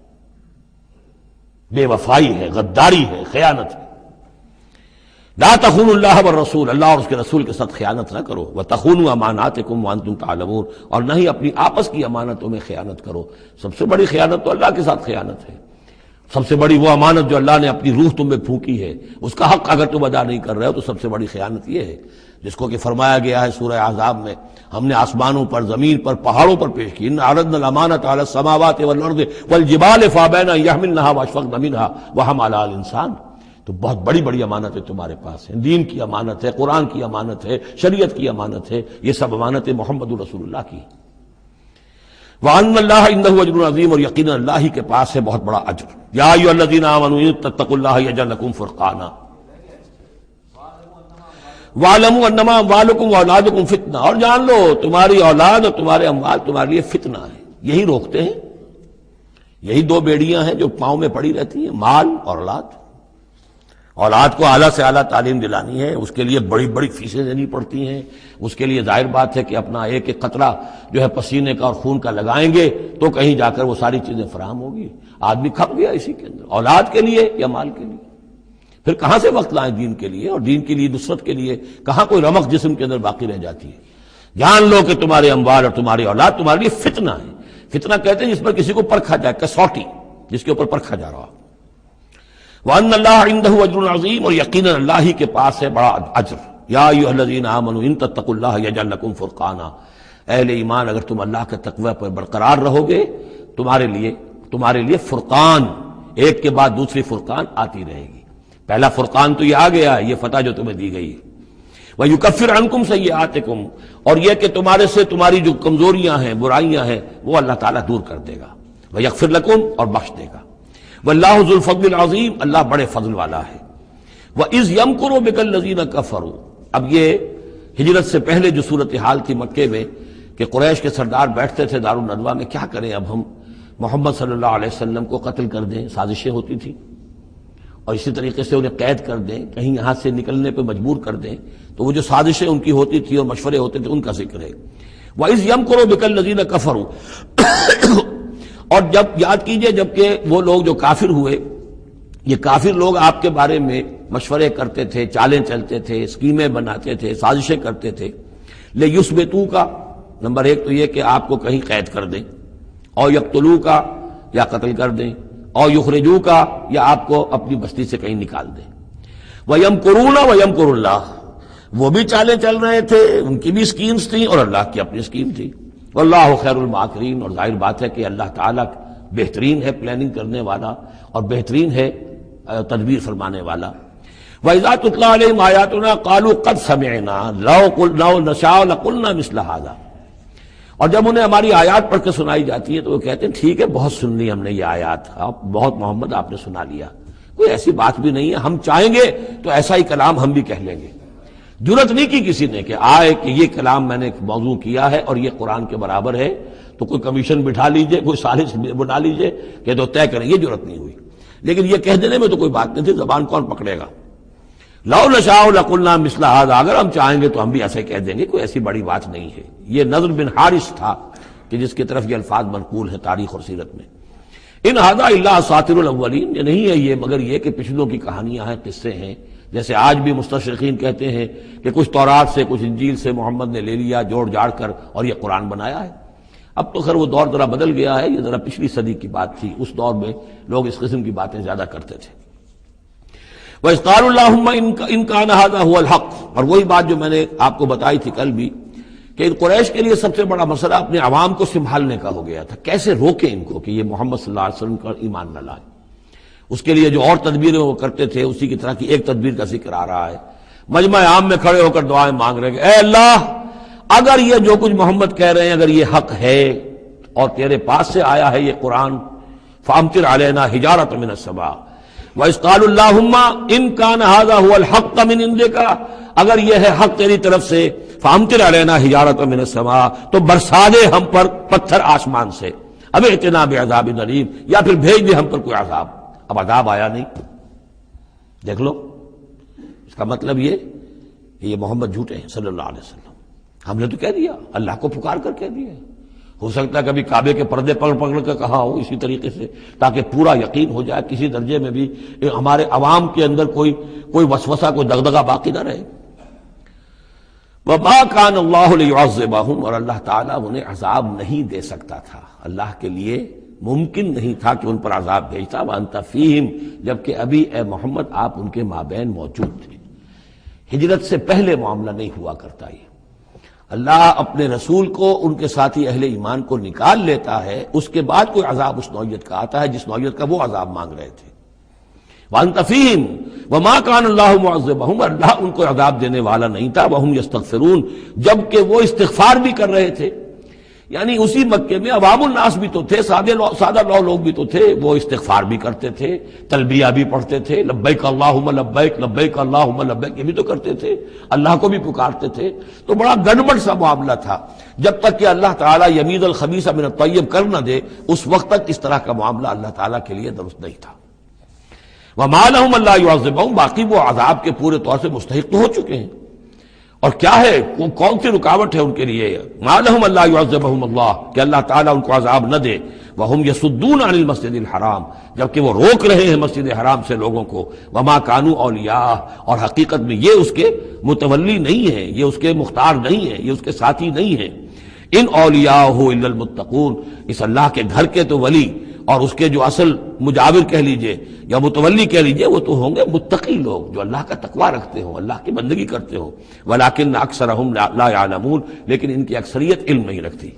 بے وفائی ہے، غداری ہے، خیانت ہے۔ لا تخونوا اللہ والرسول، اللہ اور اس کے رسول کے ساتھ خیانت نہ کرو، وتخونوا اماناتکم وانتم تعلمون، اور نہ ہی اپنی آپس کی امانتوں میں خیانت کرو۔ سب سے بڑی خیانت تو اللہ کے ساتھ خیانت ہے، سب سے بڑی وہ امانت جو اللہ نے اپنی روح تم میں پھونکی ہے، اس کا حق اگر تم ادا نہیں کر رہے ہو تو سب سے بڑی خیانت یہ ہے، جس کو کہ فرمایا گیا ہے سورہ احزاب میں، ہم نے آسمانوں پر، زمین پر، پہاڑوں پر پیش کی، ان عرضنا الامانۃ علی السماوات والارض والجبال فابین ان یحملنها واشفقن منها وحملها الانسان۔ تو بہت بڑی بڑی امانتیں تمہارے پاس ہیں، دین کی امانت ہے، قرآن کی امانت ہے، شریعت کی امانت ہے، یہ سب امانتیں محمد رسول اللہ کی۔ وَأَنَّ اللَّهَ عِندَهُ أَجْرٌ عَظِيمٌ، اور یقیناً اللہ ہی کے پاس ہے بہت بڑا اجر۔ یا ایھا الذین آمنوا ان تتقوا اللہ یجعل لکم فرقانا وَاعْلَمُوا أَنَّمَا أَمْوَالُكُمْ وَأَوْلَادُكُمْ فِتْنَةٌ، اور جان لو تمہاری اولاد اور تمہارے اموال تمہارے لیے فتنہ ہے۔ یہی روکتے ہیں، یہی دو بیڑیاں ہیں جو پاؤں میں پڑی رہتی ہیں، مال اور اولاد۔ اولاد کو اعلیٰ سے اعلیٰ تعلیم دلانی ہے، اس کے لیے بڑی بڑی فیسیں دینی پڑتی ہیں، اس کے لیے ظاہر بات ہے کہ اپنا ایک ایک قطرہ جو ہے پسینے کا اور خون کا لگائیں گے تو کہیں جا کر وہ ساری چیزیں فراہم ہوگی۔ آدمی کھپ گیا اسی کے اندر، اولاد کے لیے یا مال کے لیے۔ پھر کہاں سے وقت لائیں دین کے لیے اور دین کے لیے نصرت کے لیے؟ کہاں کوئی رمق جسم کے اندر باقی رہ جاتی ہے؟ جان لو کہ تمہارے اموال اور تمہاری اولاد تمہارے لیے فتنہ ہے۔ فتنہ کہتے ہیں جس پر کسی کو پرکھا جائے، کسوٹی جس کے اوپر پرکھا جا رہا۔ وَأَنَّ اللَّهَ عِندَهُ أَجْرٌ عَظِيمٌ، اور یقیناً اللہ ہی کے پاس ہے بڑا اجر۔ یا ایھا الذین آمنوا ان تتقوا اللہ یجعل لکم فرقانا، اہل ایمان اگر تم اللہ کے تقوی پر برقرار رہو گے، تمہارے لیے فرقان، ایک کے بعد دوسری فرقان آتی رہے گی۔ پہلا فرقان تو یہ آ گیا ہے، یہ فتح جو تمہیں دی گئی ہے۔ وَيُكَفِّرْ عَنْكُمْ سَيِّئَاتِكُمْ، اور یہ کہ تمہارے سے تمہاری جو کمزوریاں ہیں، برائیاں ہیں، وہ اللہ تعالیٰ دور کر دے گا۔ وَيَغْفِرْ لَكُمْ، اور بخش دے گا۔ وَاللَّهُ ذُو الْفَضْلِ الْعَظِيمِ، اللہ بڑے فضل والا ہے۔ وَإِذْ يَمْكُرُ بِكَ الَّذِينَ كَفَرُوا، اب یہ ہجرت سے پہلے جو صورتحال تھی مکے میں کہ قریش کے سردار بیٹھتے تھے دارالندوہ میں، کیا کریں اب ہم محمد صلی اللہ علیہ وسلم کو قتل کر دیں، سازشیں ہوتی تھی، اور اسی طریقے سے انہیں قید کر دیں، کہیں یہاں سے نکلنے پہ مجبور کر دیں، تو وہ جو سازشیں ان کی ہوتی تھی اور مشورے ہوتے تھے ان کا ذکر ہے۔ وَإِذْ يَمْكُرُ بِكَ الَّذِينَ كَفَرُوا، اور جب یاد کیجئے جبکہ وہ لوگ جو کافر ہوئے، یہ کافر لوگ آپ کے بارے میں مشورے کرتے تھے، چالیں چلتے تھے، اسکیمیں بناتے تھے، سازشیں کرتے تھے۔ لِيُثْبِتُوكَ، نمبر ایک تو یہ کہ آپ کو کہیں قید کر دیں، اور يَقْتُلُوكَ، یا قتل کر دیں، اور يُخْرِجُوكَ، یا آپ کو اپنی بستی سے کہیں نکال دیں۔ وَيَمْكُرُونَ وَيَمْكُرُ اللَّهُ، وہ بھی چالیں چل رہے تھے، ان کی بھی اسکیمز تھیں اور اللہ کی اپنی اسکیم تھی۔ واللہ خیر الماکرین، اور ظاہر بات ہے کہ اللہ تعالیٰ بہترین ہے پلاننگ کرنے والا اور بہترین ہے تدبیر فرمانے والا۔ وَإِذَا تُتْلَىٰ عَلَيْهِمْ آيَاتُنَا قَالُوا قَدْ سَمِعْنَا لَوْ نَشَاءُ لَقُلْنَا مِثْلَ هَٰذَا، اور جب انہیں ہماری آیات پڑھ کے سنائی جاتی ہے تو وہ کہتے ہیں ٹھیک ہے، بہت سن لی ہم نے یہ آیات، بہت محمد آپ نے سنا لیا، کوئی ایسی بات بھی نہیں ہے، ہم چاہیں گے تو ایسا ہی کلام ہم بھی کہہ لیں گے۔ جرت نہیں کی کسی نے کہ آئے کہ یہ کلام میں نے موضوع کیا ہے اور یہ قرآن کے برابر ہے، تو کوئی کمیشن بٹھا لیجئے، کوئی سازش بنا لیجئے کہ تو طے کریں، یہ جرت نہیں ہوئی۔ لیکن یہ کہہ دینے میں تو کوئی بات نہیں تھی، زبان کون پکڑے گا؟ لو نشاء لقلنا مثل هذا، اگر ہم چاہیں گے تو ہم بھی ایسے کہہ دیں گے، کوئی ایسی بڑی بات نہیں ہے۔ یہ نضر بن حارث تھا کہ جس کی طرف یہ الفاظ منقول ہیں تاریخ اور سیرت میں۔ ان هذا الا اساطیر الاولین، یہ نہیں ہے یہ مگر یہ کہ پچھلوں کی کہانیاں ہیں، قصے ہیں، جیسے آج بھی مستشرقین کہتے ہیں کہ کچھ تورات سے کچھ انجیل سے محمد نے لے لیا جوڑ جاڑ کر اور یہ قرآن بنایا ہے۔ اب تو خیر وہ دور ذرا بدل گیا ہے، یہ ذرا پچھلی صدی کی بات تھی، اس دور میں لوگ اس قسم کی باتیں زیادہ کرتے تھے۔ وَإِذْ قَالُوا اللَّهُمَّ إِن كَانَ هَذَا هُوَ الْحَقُّ، اور وہی بات جو میں نے آپ کو بتائی تھی کل بھی کہ قریش کے لیے سب سے بڑا مسئلہ اپنے عوام کو سنبھالنے کا ہو گیا تھا، کیسے روکیں ان کو کہ یہ محمد صلی اللہ علیہ وسلم کا ایمان نہ لائیں۔ اس کے لیے جو اور تدبیریں وہ کرتے تھے اسی کی طرح کی ایک تدبیر کا ذکر آ رہا ہے۔ مجمع عام میں کھڑے ہو کر دعائیں مانگ رہے ہیں، اے اللہ اگر یہ جو کچھ محمد کہہ رہے ہیں اگر یہ حق ہے اور تیرے پاس سے آیا ہے یہ قرآن، فامطر علینا حجارۃ من السماء وَإِذْ قَالُوا اللَّهُمَّ إِنْ كَانَ هَذَا هُوَ الْحَقَّ مِنْ عِنْدِكَ، اگر یہ ہے حق تیری طرف سے، فامطر علینا حجارۃ من السماء، تو برسا دے ہم پر پتھر آسمان سے، اب ائتنا بعذاب علیم، یا پھر بھیج دے ہم پر کوئی عذاب۔ اب عذاب آیا نہیں، دیکھ لو، اس کا مطلب یہ کہ یہ محمد جھوٹے ہیں صلی اللہ علیہ وسلم۔ ہم نے تو کہہ دیا، اللہ کو پکار کر کہہ دیا، ہو سکتا ہے کبھی کعبے کے پردے پکڑ پکڑ کر کہا ہو اسی طریقے سے، تاکہ پورا یقین ہو جائے، کسی درجے میں بھی ہمارے عوام کے اندر کوئی وسوسہ، کوئی دغدغہ باقی نہ رہے۔ وَمَا كَانَ اللَّهُ لِيُعَذِّبَهُمْ، اور اللہ تعالیٰ انہیں عذاب نہیں دے سکتا تھا، اللہ کے لیے ممکن نہیں تھا کہ ان پر عذاب بھیجتا، وَأَنْتَ فِيهِمْ، جبکہ ابھی اے محمد آپ ان کے مابین موجود تھے۔ ہجرت سے پہلے معاملہ نہیں ہوا کرتا یہ، اللہ اپنے رسول کو ان کے ساتھی اہل ایمان کو نکال لیتا ہے، اس کے بعد کوئی عذاب اس نوعیت کا آتا ہے جس نوعیت کا وہ عذاب مانگ رہے تھے۔ وَأَنْتَ فِيهِمْ وَمَا كَانَ اللَّهُ مُعَذِّبَهُمْ، اللہ ان کو عذاب دینے والا نہیں تھا، وَهُمْ يَسْتَغْفِرُونَ، جبکہ وہ استغفار بھی کر رہے تھے۔ یعنی اسی مکے میں عوام الناس بھی تو تھے، سادہ لوگ بھی تو تھے، وہ استغفار بھی کرتے تھے، تلبیہ بھی پڑھتے تھے، لبیک اللہم لبیک لبیک اللہم لبیک، یہ بھی تو کرتے تھے، اللہ کو بھی پکارتے تھے۔ تو بڑا گڑبڑ سا معاملہ تھا، جب تک کہ اللہ تعالیٰ یمیز الخبیث من الطیب کر نہ دے اس وقت تک اس طرح کا معاملہ اللہ تعالیٰ کے لیے درست نہیں تھا۔ وَمَا لَهُمْ أَلَّا يُعَذِّبَهُمْ، باقی وہ عذاب کے پورے طور سے مستحق تو ہو چکے ہیں، اور کیا ہے کون سی رکاوٹ ہے ان کے لیے؟ مَا لَهُمْ أَلَّا يُعَذِّبَهُمُ اللَّهُ، کہ اللہ تعالیٰ ان کو عذاب نہ دے، وَهُمْ يَصُدُّونَ عَنِ الْمَسْجِدِ الْحَرَامِ، جبکہ وہ روک رہے ہیں مسجد حرام سے لوگوں کو، وَمَا كَانُوا أَوْلِيَاءَهُ، اور حقیقت میں یہ اس کے متولی نہیں ہے، یہ اس کے مختار نہیں ہے، یہ اس کے ساتھی نہیں ہے۔ ان اولیاءہ الا المتقون، اس اللہ کے گھر کے تو ولی اور اس کے جو اصل مجاور کہہ لیجئے یا متولی کہہ لیجئے، وہ تو ہوں گے متقی لوگ جو اللہ کا تقوی رکھتے ہوں، اللہ کی بندگی کرتے ہوں۔ ولکن اکثرهم لا يعلمون، لیکن ان کی اکثریت علم نہیں رکھتی۔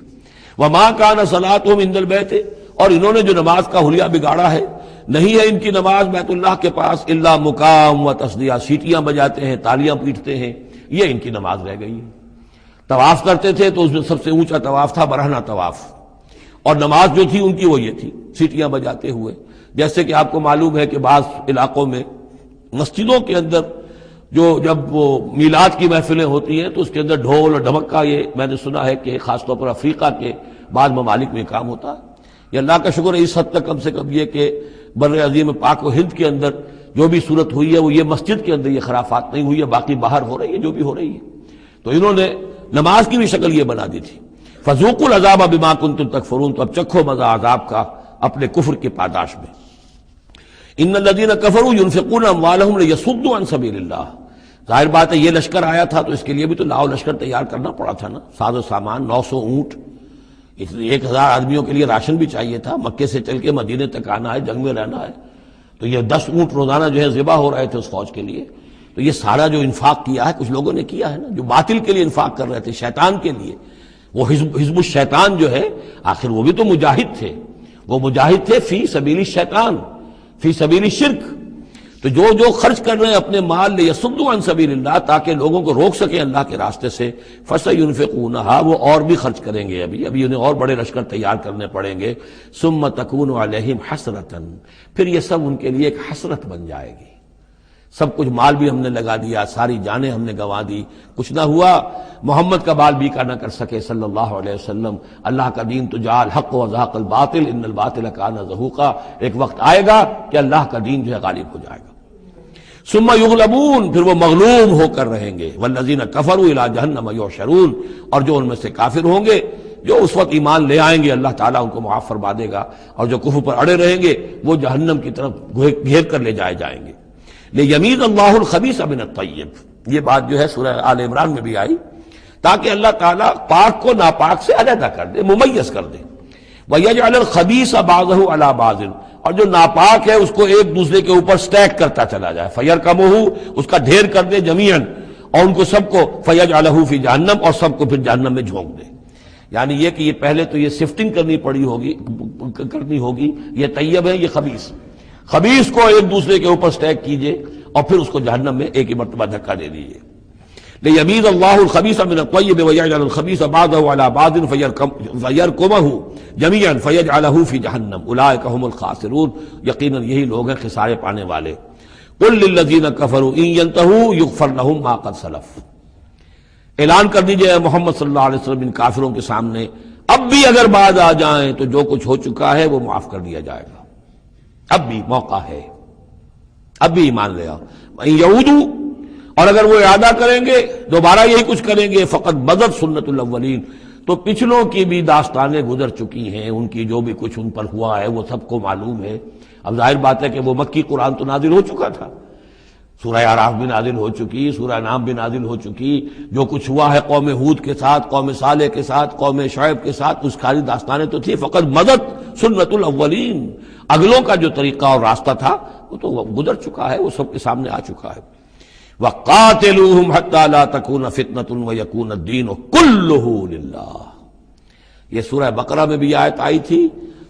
وما كان صلاتهم عند البيت، اور انہوں نے جو نماز کا حلیہ بگاڑا ہے، نہیں ہے ان کی نماز بیت اللہ کے پاس الا مقام و تصدیہ، سیٹیاں بجاتے ہیں، تالیاں پیٹتے ہیں، یہ ان کی نماز رہ گئی ہے۔ طواف کرتے تھے تو اس میں سب سے اونچا طواف تھا برہنہ طواف، اور نماز جو تھی ان کی وہ یہ تھی، سیٹیاں بجاتے ہوئے۔ جیسے کہ آپ کو معلوم ہے کہ بعض علاقوں میں مسجدوں کے اندر جب وہ میلاد کی محفلیں ہوتی ہیں تو اس کے اندر ڈھول اور ڈھمکا، یہ میں نے سنا ہے کہ خاص طور پر افریقہ کے بعض ممالک میں کام ہوتا ہے۔ یہ اللہ کا شکر ہے اس حد تک کم سے کم یہ کہ بر عظیم پاک و ہند کے اندر جو بھی صورت ہوئی ہے وہ یہ مسجد کے اندر یہ خرافات نہیں ہوئی ہے، باقی باہر ہو رہی ہے جو بھی ہو رہی ہے۔ تو انہوں نے نماز کی بھی شکل یہ بنا دی تھی۔ فذوقوا العذاب بما کنتم تکفرون، تو اب چکھو مزہ عذاب کا اپنے کفر کی پاداش میں۔ ان الذین کفروا ينفقون اموالهم لیصدوا عن سبیل اللہ، ظاہر بات ہے یہ لشکر آیا تھا تو اس کے لیے بھی تو لاؤ لشکر تیار کرنا پڑا تھا نا، ساز و سامان، 900 اونٹ، 1000 آدمیوں کے لیے راشن بھی چاہیے تھا، مکے سے چل کے مدینے تک آنا ہے، جنگ میں رہنا ہے، تو یہ 10 اونٹ روزانہ جو ہے ذبح ہو رہے تھے اس فوج کے لیے۔ تو یہ سارا جو انفاق کیا ہے کچھ لوگوں نے کیا ہے نا، جو باطل کے لیے انفاق کر رہے تھے، شیطان کے لیے، وہ حزب الشیطان جو ہے، آخر وہ بھی تو مجاہد تھے، وہ مجاہد تھے فی سبیل الشیطان، فی سبیل الشرک۔ تو جو خرچ کر رہے ہیں اپنے مال لیصدوا عن سبیل اللہ، تاکہ لوگوں کو روک سکیں اللہ کے راستے سے، فسینفقونھا، وہ اور بھی خرچ کریں گے، ابھی انہیں اور بڑے لشکر تیار کرنے پڑیں گے۔ ثم تکون علیہم حسرۃ، پھر یہ سب ان کے لیے ایک حسرت بن جائے گی۔ سب کچھ مال بھی ہم نے لگا دیا، ساری جانیں ہم نے گنوا دی، کچھ نہ ہوا، محمد کا بال بیکا نہ کر سکے صلی اللہ علیہ وسلم۔ اللہ کا دین تو جا الحق وزهق الباطل ان الباطل کان زہوقا، ایک وقت آئے گا کہ اللہ کا دین جو ہے غالب ہو جائے گا۔ ثم یغلبون، پھر وہ مغلوب ہو کر رہیں گے، والذین کفروا الی جہنم یحشرون، اور جو ان میں سے کافر ہوں گے، جو اس وقت ایمان لے آئیں گے اللہ تعالیٰ ان کو معاف فرما دے گا، اور جو کفر پر اڑے رہیں گے وہ جہنم کی طرف گھیر کر لے جائے جائیں گے۔ لیمیز اللہ الخبیث من الطیب، یہ بات جو ہے سورہ آل عمران میں بھی آئی، تاکہ اللہ تعالیٰ پاک کو ناپاک سے علیحدہ کر دے، ممیز کر دے۔ وَيَجْعَلَ الْخَبِيثَ بَعْضَهُ عَلَى بَعْضٍ، اور جو ناپاک ہے اس کو ایک دوسرے کے اوپر سٹیک کرتا چلا جائے، فَيَرْكَمُهُ، اس کا ڈھیر کر دے، جمیعاً، اور ان کو سب کو فیجعلہ فی جہنم، اور سب کو پھر جہنم میں جھونک دے. یعنی یہ کہ یہ پہلے تو یہ سفٹنگ کرنی ہوگی، یہ طیب ہے، یہ خبیث. خبیث کو ایک دوسرے کے اوپر سٹیک کیجئے اور پھر اس کو جہنم میں ایک ہی مرتبہ دھکا دے دیجئے. لیمیز اللہ الخبیث من الطیب ویجعل الخبیث بعضہ علی بعض فیرکمہ جمیعا فیجعلہ فی جہنم اولئک هم الخاسرون. یقیناً یہی لوگ ہیں خسارے پانے والے. قل للذین کفروا ان ینتہوا یغفر لهم ما قد سلف. اعلان کر دیجئے محمد صلی اللہ علیہ وسلم ان کافروں کے سامنے، اب بھی اگر باز آ جائیں تو جو کچھ ہو چکا ہے وہ معاف کر دیا جائے گا. اب بھی موقع ہے، اب بھی ایمان لے آؤ. یعودو، اور اگر وہ ارادہ کریں گے دوبارہ یہی کچھ کریں گے، فقط بدت سنت الاولین، تو پچھلوں کی بھی داستانیں گزر چکی ہیں، ان کی جو بھی کچھ ان پر ہوا ہے وہ سب کو معلوم ہے. اب ظاہر بات ہے کہ وہ مکی قرآن تو نازل ہو چکا تھا، سورہ اعراف بھی نازل ہو چکی، سورہ انعام بھی نازل ہو چکی. جو کچھ ہوا ہے قوم ہود کے ساتھ، قوم صالح کے ساتھ، قوم شعیب کے ساتھ، اس ساری داستانیں تو تھی. فقط مدد سنت الاولین، اگلوں کا جو طریقہ اور راستہ تھا وہ تو گزر چکا ہے، وہ سب کے سامنے آ چکا ہے. وَقَاتِلُوهُمْ حَتَّى لَا تَكُونَ فِتْنَةٌ وَيَكُونَ الدِّينُ كُلُّهُ لِلَّهِ. یہ سورہ بقرہ میں بھی آیت آئی تھی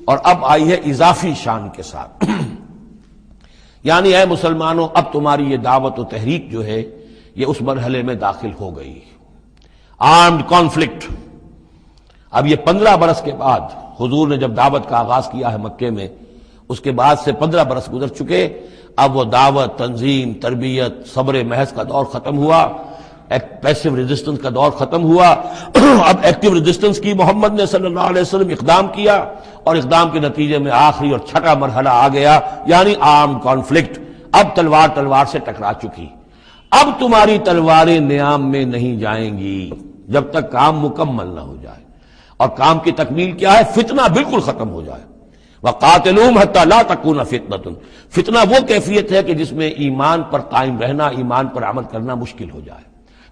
اور اب آئی ہے اضافی شان کے ساتھ. یعنی اے مسلمانوں، اب تمہاری یہ دعوت و تحریک جو ہے یہ اس مرحلے میں داخل ہو گئی، آرمڈ کانفلکٹ. اب یہ 15 برس کے بعد حضور نے جب دعوت کا آغاز کیا ہے مکے میں، اس کے بعد سے 15 برس گزر چکے. اب وہ دعوت، تنظیم، تربیت، صبر محض کا دور ختم ہوا، پیسو ریزسٹنس کا دور ختم ہوا. اب ایکٹیو ریزسٹنس کی محمد نے صلی اللہ علیہ وسلم اقدام کیا، اور اقدام کے نتیجے میں آخری اور چھٹا مرحلہ آ گیا، یعنی آرم کانفلکٹ. اب تلوار سے ٹکرا چکی. اب تمہاری تلواریں نیام میں نہیں جائیں گی جب تک کام مکمل نہ ہو جائے. اور کام کی تکمیل کیا ہے؟ فتنہ بالکل ختم ہو جائے. وَقَاتِلُوهُمْ حَتَّى لَا تَكُونَ فِتْنَةٌ. فتنہ وہ کیفیت ہے کہ جس میں ایمان پر قائم رہنا، ایمان پر عمل کرنا مشکل ہو جائے.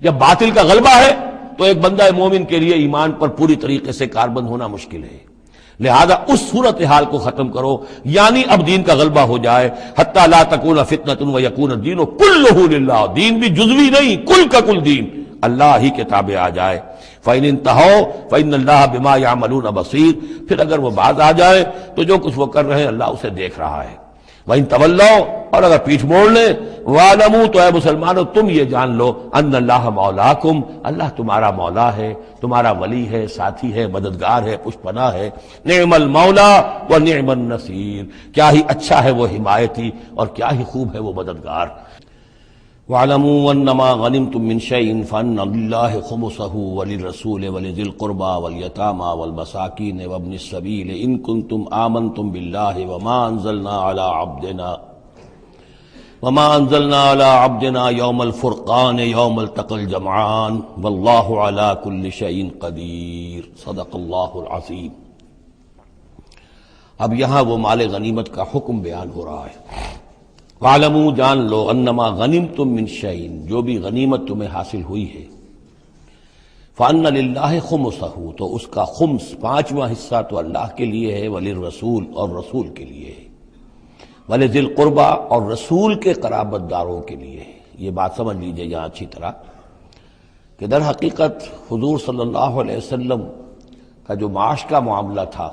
جب باطل کا غلبہ ہے تو ایک بندہ مومن کے لیے ایمان پر پوری طریقے سے کاربند ہونا مشکل ہے. لہذا اس صورتحال کو ختم کرو، یعنی اب دین کا غلبہ ہو جائے. حَتَّى لَا تَكُونَ فِتْنَةٌ وَيَكُونَ الدِّينُ كُلُّهُ لِلَّهِ. دین بھی جزوی نہیں، کل کا کل دین اللہ ہی کے تابع آ جائے. فَإِنِ انتَهَوْا فَإِنَّ اللَّهَ بِمَا يَعْمَلُونَ بَصِيرٌ. پھر اگر وہ باز آ جائے تو جو کچھ وہ کر رہے ہیں اللہ اسے دیکھ رہا ہے. وَإِن تَوَلَّوْا، اور اگر پیٹھ موڑ لیں، وَاعْلَمُوا، تو اے مسلمانوں تم یہ جان لو، أَنَّ اللَّهَ مَوْلَاكُمْ، اللہ تمہارا مولا ہے، تمہارا ولی ہے، ساتھی ہے، مددگار ہے، پشت پناہ ہے. نعم المولا ونعم النصیر. کیا ہی اچھا ہے وہ حمایتی اور کیا ہی خوب ہے وہ مددگار. وَاعْلَمُوا أَنَّمَا غَنِمْتُم مِّن شَيْءٍ فَأَنَّ لِلَّهِ خُمُسَهُ وَلِلرَّسُولِ وَلِذِي الْقُرْبَىٰ وَالْيَتَامَىٰ وَالْمَسَاكِينِ وَابْنِ السَّبِيلِ إِن كُنتُمْ آمَنتُم بِاللَّهِ وَمَا أَنزَلْنَا عَلَىٰ عَبْدِنَا يَوْمَ الْفُرْقَانِ يَوْمَ الْتَقَى الْجَمْعَانِ وَاللَّهُ عَلَىٰ كُلِّ شَيْءٍ قَدِيرٌ. صدق اللہ العظیم. اب یہاں وہ مال غنیمت کا حکم بیان ہو رہا ہے. وَاعْلَمُوا، جان لو، انما غنمتم من شیء، جو بھی غنیمت تمہیں حاصل ہوئی ہے، فَأَنَّ لِلَّهِ خُمُسَهُ، تو اس کا خمس، 5واں حصہ تو اللہ کے لیے ہے، وَلِلرَّسُولِ، اور رسول کے لیے ہے، وَلِذِي الْقُرْبَىٰ، اور رسول کے قرابت داروں کے لیے ہے. یہ بات سمجھ لیجئے یہاں اچھی طرح کہ در حقیقت حضور صلی اللہ علیہ وسلم کا جو معاش کا معاملہ تھا،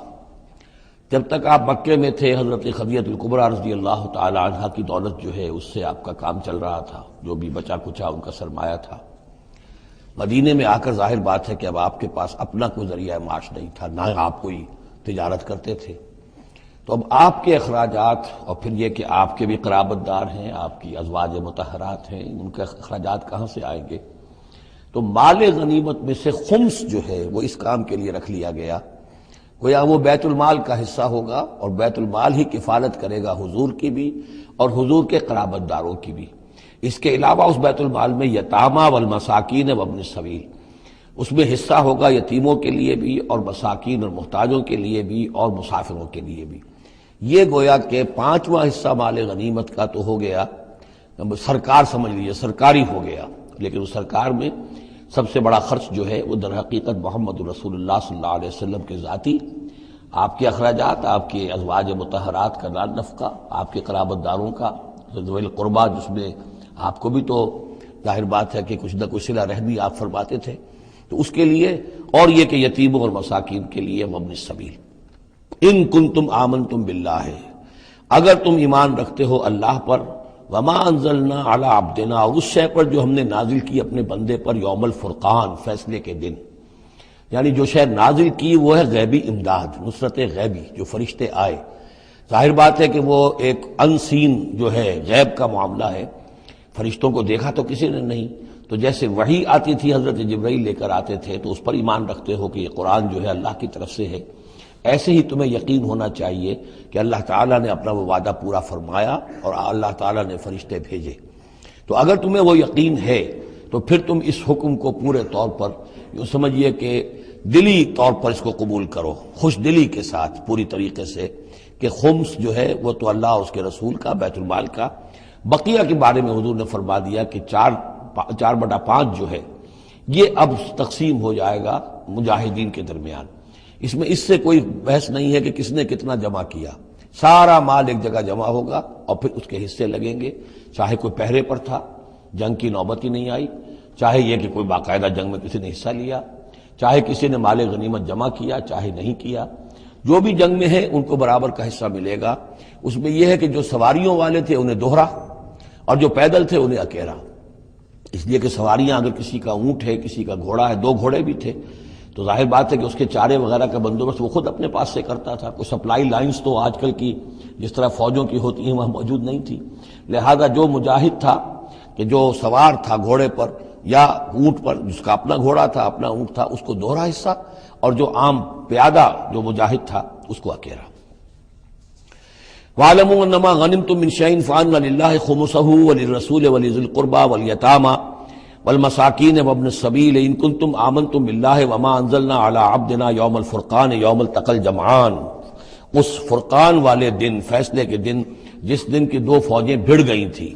جب تک آپ مکے میں تھے حضرت خدیجہ الکبریٰ رضی اللہ تعالی عنہا کی دولت جو ہے اس سے آپ کا کام چل رہا تھا، جو بھی بچا کچا ان کا سرمایہ تھا. مدینے میں آ کر ظاہر بات ہے کہ اب آپ کے پاس اپنا کوئی ذریعہ معاش نہیں تھا، نہ آپ کوئی تجارت کرتے تھے. تو اب آپ کے اخراجات، اور پھر یہ کہ آپ کے بھی قرابت دار ہیں، آپ کی ازواج مطہرات ہیں، ان کے اخراجات کہاں سے آئیں گے؟ تو مال غنیمت میں سے خمس جو ہے وہ اس کام کے لیے رکھ لیا گیا. گویا وہ بیت المال کا حصہ ہوگا، اور بیت المال ہی کفالت کرے گا حضور کی بھی اور حضور کے قرابت داروں کی بھی. اس کے علاوہ اس بیت المال میں یتامى والمساکین وابن السبیل، اس میں حصہ ہوگا یتیموں کے لیے بھی اور مساکین اور محتاجوں کے لیے بھی اور مسافروں کے لیے بھی. یہ گویا کہ 5واں حصہ مال غنیمت کا تو ہو گیا، سرکار سمجھ لیجیے سرکاری ہو گیا. لیکن اس سرکار میں سب سے بڑا خرچ جو ہے وہ در حقیقت محمد رسول اللہ صلی اللہ علیہ وسلم کے ذاتی، آپ کے اخراجات، آپ کے ازواج مطہرات کا نفقہ، آپ کے قرابت داروں کا ذوی القربیٰ، جس میں آپ کو بھی تو ظاہر بات ہے کہ کچھ نہ کچھ صلہ رحمی آپ فرماتے تھے، تو اس کے لیے، اور یہ کہ یتیموں اور مساکین کے لیے وابن السبیل۔ ان کنتم آمنتم باللہ، اگر تم ایمان رکھتے ہو اللہ پر، وما انزلنا علی عبدنا، اور اس شے پر جو ہم نے نازل کی اپنے بندے پر، یوم الفرقان، فیصلے کے دن، یعنی جو شے نازل کی وہ ہے غیبی امداد، نصرت غیبی، جو فرشتے آئے۔ ظاہر بات ہے کہ وہ ایک انسین جو ہے غیب کا معاملہ ہے، فرشتوں کو دیکھا تو کسی نے نہیں، تو جیسے وحی آتی تھی حضرت جبرائیل لے کر آتے تھے تو اس پر ایمان رکھتے ہو کہ یہ قرآن جو ہے اللہ کی طرف سے ہے، ایسے ہی تمہیں یقین ہونا چاہیے کہ اللہ تعالیٰ نے اپنا وہ وعدہ پورا فرمایا اور اللہ تعالیٰ نے فرشتے بھیجے۔ تو اگر تمہیں وہ یقین ہے تو پھر تم اس حکم کو پورے طور پر یوں سمجھیے کہ دلی طور پر اس کو قبول کرو، خوش دلی کے ساتھ پوری طریقے سے، کہ خمس جو ہے وہ تو اللہ اور اس کے رسول کا، بیت المال کا۔ بقیہ کے بارے میں حضور نے فرما دیا کہ 4/5 جو ہے یہ اب تقسیم ہو جائے گا مجاہدین کے درمیان۔ اس میں اس سے کوئی بحث نہیں ہے کہ کس نے کتنا جمع کیا، سارا مال ایک جگہ جمع ہوگا اور پھر اس کے حصے لگیں گے، چاہے کوئی پہرے پر تھا، جنگ کی نوبت ہی نہیں آئی، چاہے یہ کہ کوئی باقاعدہ جنگ میں کسی نے حصہ لیا، چاہے کسی نے مال غنیمت جمع کیا، چاہے نہیں کیا، جو بھی جنگ میں ہے ان کو برابر کا حصہ ملے گا۔ اس میں یہ ہے کہ جو سواریوں والے تھے انہیں دوہرا، اور جو پیدل تھے انہیں اکیلا، اس لیے کہ سواریاں اگر کسی کا اونٹ ہے، کسی کا گھوڑا ہے، 2 گھوڑے بھی تھے، تو ظاہر بات ہے کہ اس کے چارے وغیرہ کا بندوبست وہ خود اپنے پاس سے کرتا تھا۔ کوئی سپلائی لائنز تو آج کل کی جس طرح فوجوں کی ہوتی ہیں وہاں موجود نہیں تھی، لہذا جو مجاہد تھا کہ جو سوار تھا گھوڑے پر یا اونٹ پر، جس کا اپنا گھوڑا تھا، اپنا اونٹ تھا، اس کو دوہرا حصہ، اور جو عام پیادہ جو مجاہد تھا اس کو اکیلا۔ وَاعْلَمُوا أَنَّمَا غَنِمْتُم مِّن شَيْءٍ فَأَنَّ لِلَّهِ خُمُسَهُ وَلِلرَّسُولِ وَلِذِي الْقُرْبَىٰ وَالْيَتَامَىٰ وَالْمَسَاكِينِ وَابْنِ السَّبِيلِ إِن كُنتُمْ آمَنتُم بِاللَّهِ وَمَا أَنزَلْنَا عَلَىٰ عَبْدِنَا يَوْمَ الْفُرْقَانِ يَوْمَ الْتَقَى الْجَمْعَانِ، اس فرقان والے دن، فیصلے کے دن، جس دن کی 2 فوجیں بھڑ گئی تھیں۔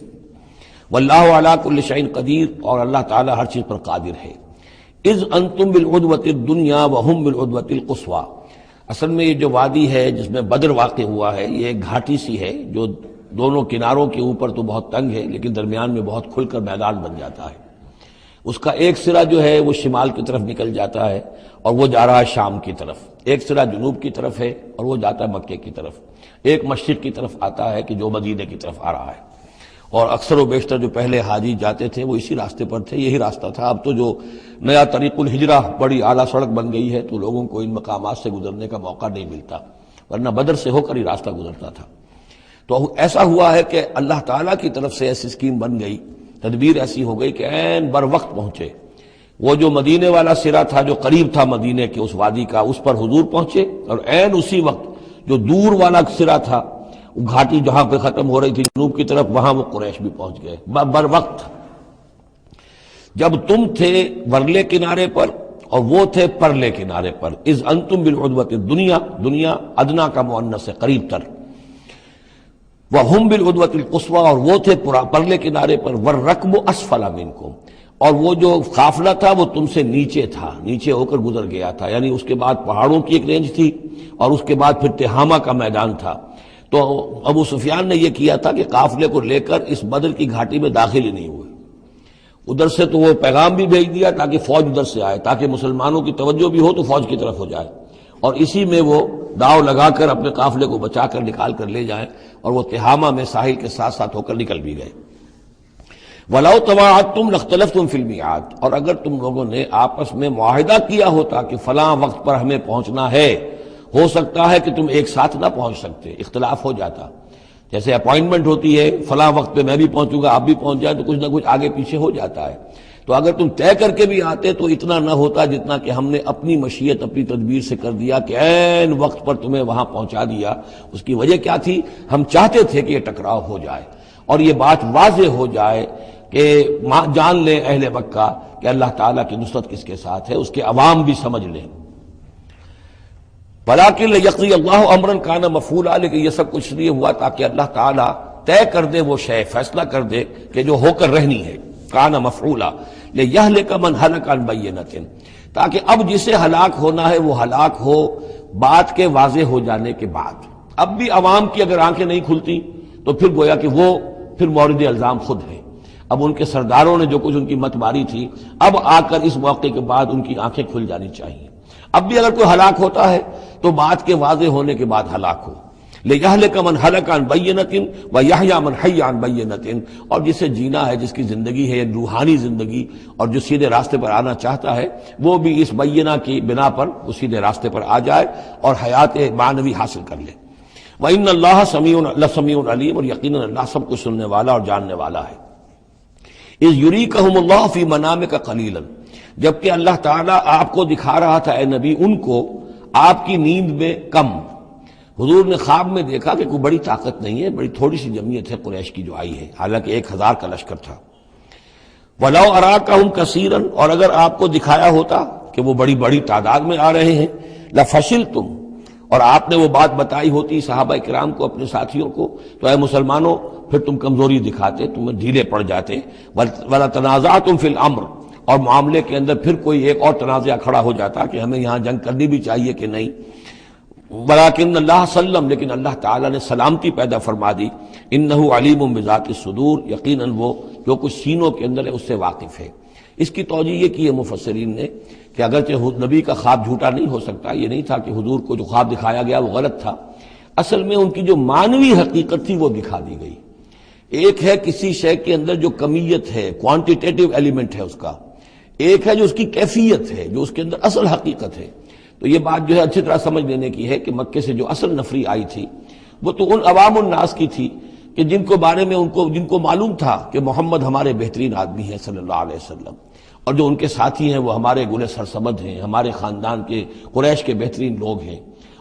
واللہ علی کل شیء قدیر، اور اللہ تعالیٰ ہر چیز پر قادر ہے۔ اذ انتم بالعدوۃ الدنیا وہم بالعدوۃ القصویٰ، اصل میں یہ جو وادی ہے جس میں بدر واقع ہوا ہے، یہ ایک گھاٹی سی ہے جو دونوں کناروں کے اوپر تو بہت تنگ ہے لیکن درمیان میں بہت کھل کر میدان بن جاتا ہے۔ اس کا ایک سرا جو ہے وہ شمال کی طرف نکل جاتا ہے اور وہ جا رہا ہے شام کی طرف، ایک سرا جنوب کی طرف ہے اور وہ جاتا ہے مکے کی طرف، ایک مشرق کی طرف آتا ہے کہ جو مدینے کی طرف آ رہا ہے، اور اکثر و بیشتر جو پہلے حاجی جاتے تھے وہ اسی راستے پر تھے، یہی راستہ تھا۔ اب تو جو نیا طریق الہجرہ بڑی اعلیٰ سڑک بن گئی ہے تو لوگوں کو ان مقامات سے گزرنے کا موقع نہیں ملتا، ورنہ بدر سے ہو کر ہی راستہ گزرتا تھا۔ تو ایسا ہوا ہے کہ اللہ تعالیٰ کی طرف سے ایسی اسکیم بن گئی، تدبیر ایسی ہو گئی کہ عین بر وقت پہنچے۔ وہ جو مدینے والا سرا تھا جو قریب تھا مدینے کے اس وادی کا، اس پر حضور پہنچے، اور عین اسی وقت جو دور والا سرا تھا، وہ گھاٹی جہاں پہ ختم ہو رہی تھی جنوب کی طرف، وہاں وہ قریش بھی پہنچ گئے بر وقت۔ جب تم تھے ورلے کنارے پر اور وہ تھے پرلے کنارے پر، اذ انتم بالعدوۃ الدنیا، دنیا ادنا کا مؤنث ہے قریب تر، وہم بالعدوۃ القصویٰ، اور وہ تھے پرلے کنارے پر، والرکب اسفل منکم، اور وہ جو قافلہ تھا وہ تم سے نیچے تھا، نیچے ہو کر گزر گیا تھا، یعنی اس کے بعد پہاڑوں کی ایک رینج تھی اور اس کے بعد پھر تہامہ کا میدان تھا۔ تو ابو سفیان نے یہ کیا تھا کہ قافلے کو لے کر اس بدر کی گھاٹی میں داخل ہی نہیں ہوئے، ادھر سے تو وہ پیغام بھی بھیج دیا تاکہ فوج ادھر سے آئے، تاکہ مسلمانوں کی توجہ بھی ہو تو فوج کی طرف ہو جائے، اور اسی میں وہ داؤ لگا کر اپنے قافلے کو بچا کر نکال کر لے جائیں، اور وہ تہامہ میں ساحل کے ساتھ ساتھ ہو کر نکل بھی گئے۔ وَلَوْ تَوَاعَدتُّمْ لَاخْتَلَفْتُمْ فِي الْمِيعَادِ، اور اگر تم لوگوں نے آپس میں معاہدہ کیا ہوتا کہ فلاں وقت پر ہمیں پہنچنا ہے، ہو سکتا ہے کہ تم ایک ساتھ نہ پہنچ سکتے، اختلاف ہو جاتا، جیسے اپوائنٹمنٹ ہوتی ہے فلاں وقت پہ میں بھی پہنچوں گا آپ بھی پہنچ جائے تو کچھ نہ کچھ آگے پیچھے ہو جاتا ہے۔ تو اگر تم طے کر کے بھی آتے تو اتنا نہ ہوتا جتنا کہ ہم نے اپنی مشیت اپنی تدبیر سے کر دیا کہ عین وقت پر تمہیں وہاں پہنچا دیا۔ اس کی وجہ کیا تھی؟ ہم چاہتے تھے کہ یہ ٹکراؤ ہو جائے اور یہ بات واضح ہو جائے کہ جان لیں اہل مکہ کہ اللہ تعالیٰ کی نصرت کس کے ساتھ ہے، اس کے عوام بھی سمجھ لیں۔ وَلَٰكِن لِيَقْضِيَ اللَّهُ أَمْرًا كَانَ مَفْعُولًا، لیکن یہ سب کچھ لیے ہوا تاکہ اللہ تعالیٰ طے کر دے وہ شے، فیصلہ کر دے کہ جو ہو کر رہنی ہے، كَانَ مَفْعُولًا لِيَهْلِكَ مَنْ هَلَكَ عَنْ بَيِّنَةٍ، تاکہ اب جسے ہلاک ہونا ہے وہ ہلاک ہو بات کے واضح ہو جانے کے بعد۔ اب بھی عوام کی اگر آنکھیں نہیں کھلتی تو پھر گویا کہ وہ پھر مورد الزام خود ہے۔ اب ان کے سرداروں نے جو کچھ ان کی مت ماری تھی، اب آ کر اس موقع کے بعد ان کی آنکھیں کھل جانی چاہیے۔ اب بھی اگر کوئی ہلاک ہوتا ہے تو بات کے واضح ہونے کے بعد ہلاک ہو۔ لِيَهْلِكَ مَنْ هَلَكَ عَنْ بَيِّنَةٍ وَيَحْيَىٰ مَنْ حَيَّ عَنْ بَيِّنَةٍ، اور جسے جینا ہے، جس کی زندگی ہے روحانی زندگی، اور جو سیدھے راستے پر آنا چاہتا ہے وہ بھی اس بینہ کی بنا پر وہ سیدھے راستے پر آ جائے اور حیات معنوی حاصل کر لے۔ وَإِنَّ اللَّهَ سَمِيعٌ عَلِيمٌ، اور یقیناً اللہ سب کچھ سننے والا اور جاننے والا ہے۔ اِذْ يُرِيكَهُمُ اللَّهُ فِي مَنَامِكَ قَلِيلًا، جبکہ اللہ تعالیٰ آپ کو دکھا رہا تھا اے نبی ان کو آپ کی نیند میں کم۔ حضور نے خواب میں دیکھا کہ کوئی بڑی طاقت نہیں ہے، بڑی تھوڑی سی جمعیت ہے قریش کی جو آئی ہے، حالانکہ 1000 کا لشکر تھا۔ وَلَوْ أَرَاكَهُمْ كَثِيرًا، اور اگر آپ کو دکھایا ہوتا کہ وہ بڑی بڑی تعداد میں آ رہے ہیں، لَفَشِلْتُمْ، اور آپ نے وہ بات بتائی ہوتی صحابہ کرام کو، اپنے ساتھیوں کو، تو اے مسلمانوں پھر تم کمزوری دکھاتے، تمہیں ڈھیلے پڑ جاتے۔ وَلَتَنَازَعْتُمْ فِي الْأَمْرِ، اور معاملے کے اندر پھر کوئی ایک اور تنازع کھڑا ہو جاتا کہ ہمیں یہاں جنگ کرنی بھی چاہیے کہ نہیں۔ ولیکن اللہ سلم، لیکن اللہ تعالیٰ نے سلامتی پیدا فرما دی۔ انہ علیم بذات الصدور، یقیناً وہ جو کچھ سینوں کے اندر ہے اس سے واقف ہے۔ اس کی توجیہ یہ کی ہے مفسرین نے کہ اگرچہ نبی کا خواب جھوٹا نہیں ہو سکتا، یہ نہیں تھا کہ حضور کو جو خواب دکھایا گیا وہ غلط تھا، اصل میں ان کی جو معنوی حقیقت تھی وہ دکھا دی گئی۔ ایک ہے کسی شے کے اندر جو کمیت ہے، کوانٹیٹیو ایلیمنٹ ہے اس کا، ایک ہے جو اس کی کیفیت ہے، جو اس کے اندر اصل حقیقت ہے۔ تو یہ بات جو ہے اچھی طرح سمجھ لینے کی ہے کہ مکے سے جو اصل نفری آئی تھی وہ تو ان عوام الناس کی تھی کہ جن کو بارے میں جن کو معلوم تھا کہ محمد ہمارے بہترین آدمی ہیں صلی اللہ علیہ وسلم، اور جو ان کے ساتھی ہیں وہ ہمارے گلے سرسبد ہیں، ہمارے خاندان کے قریش کے بہترین لوگ ہیں،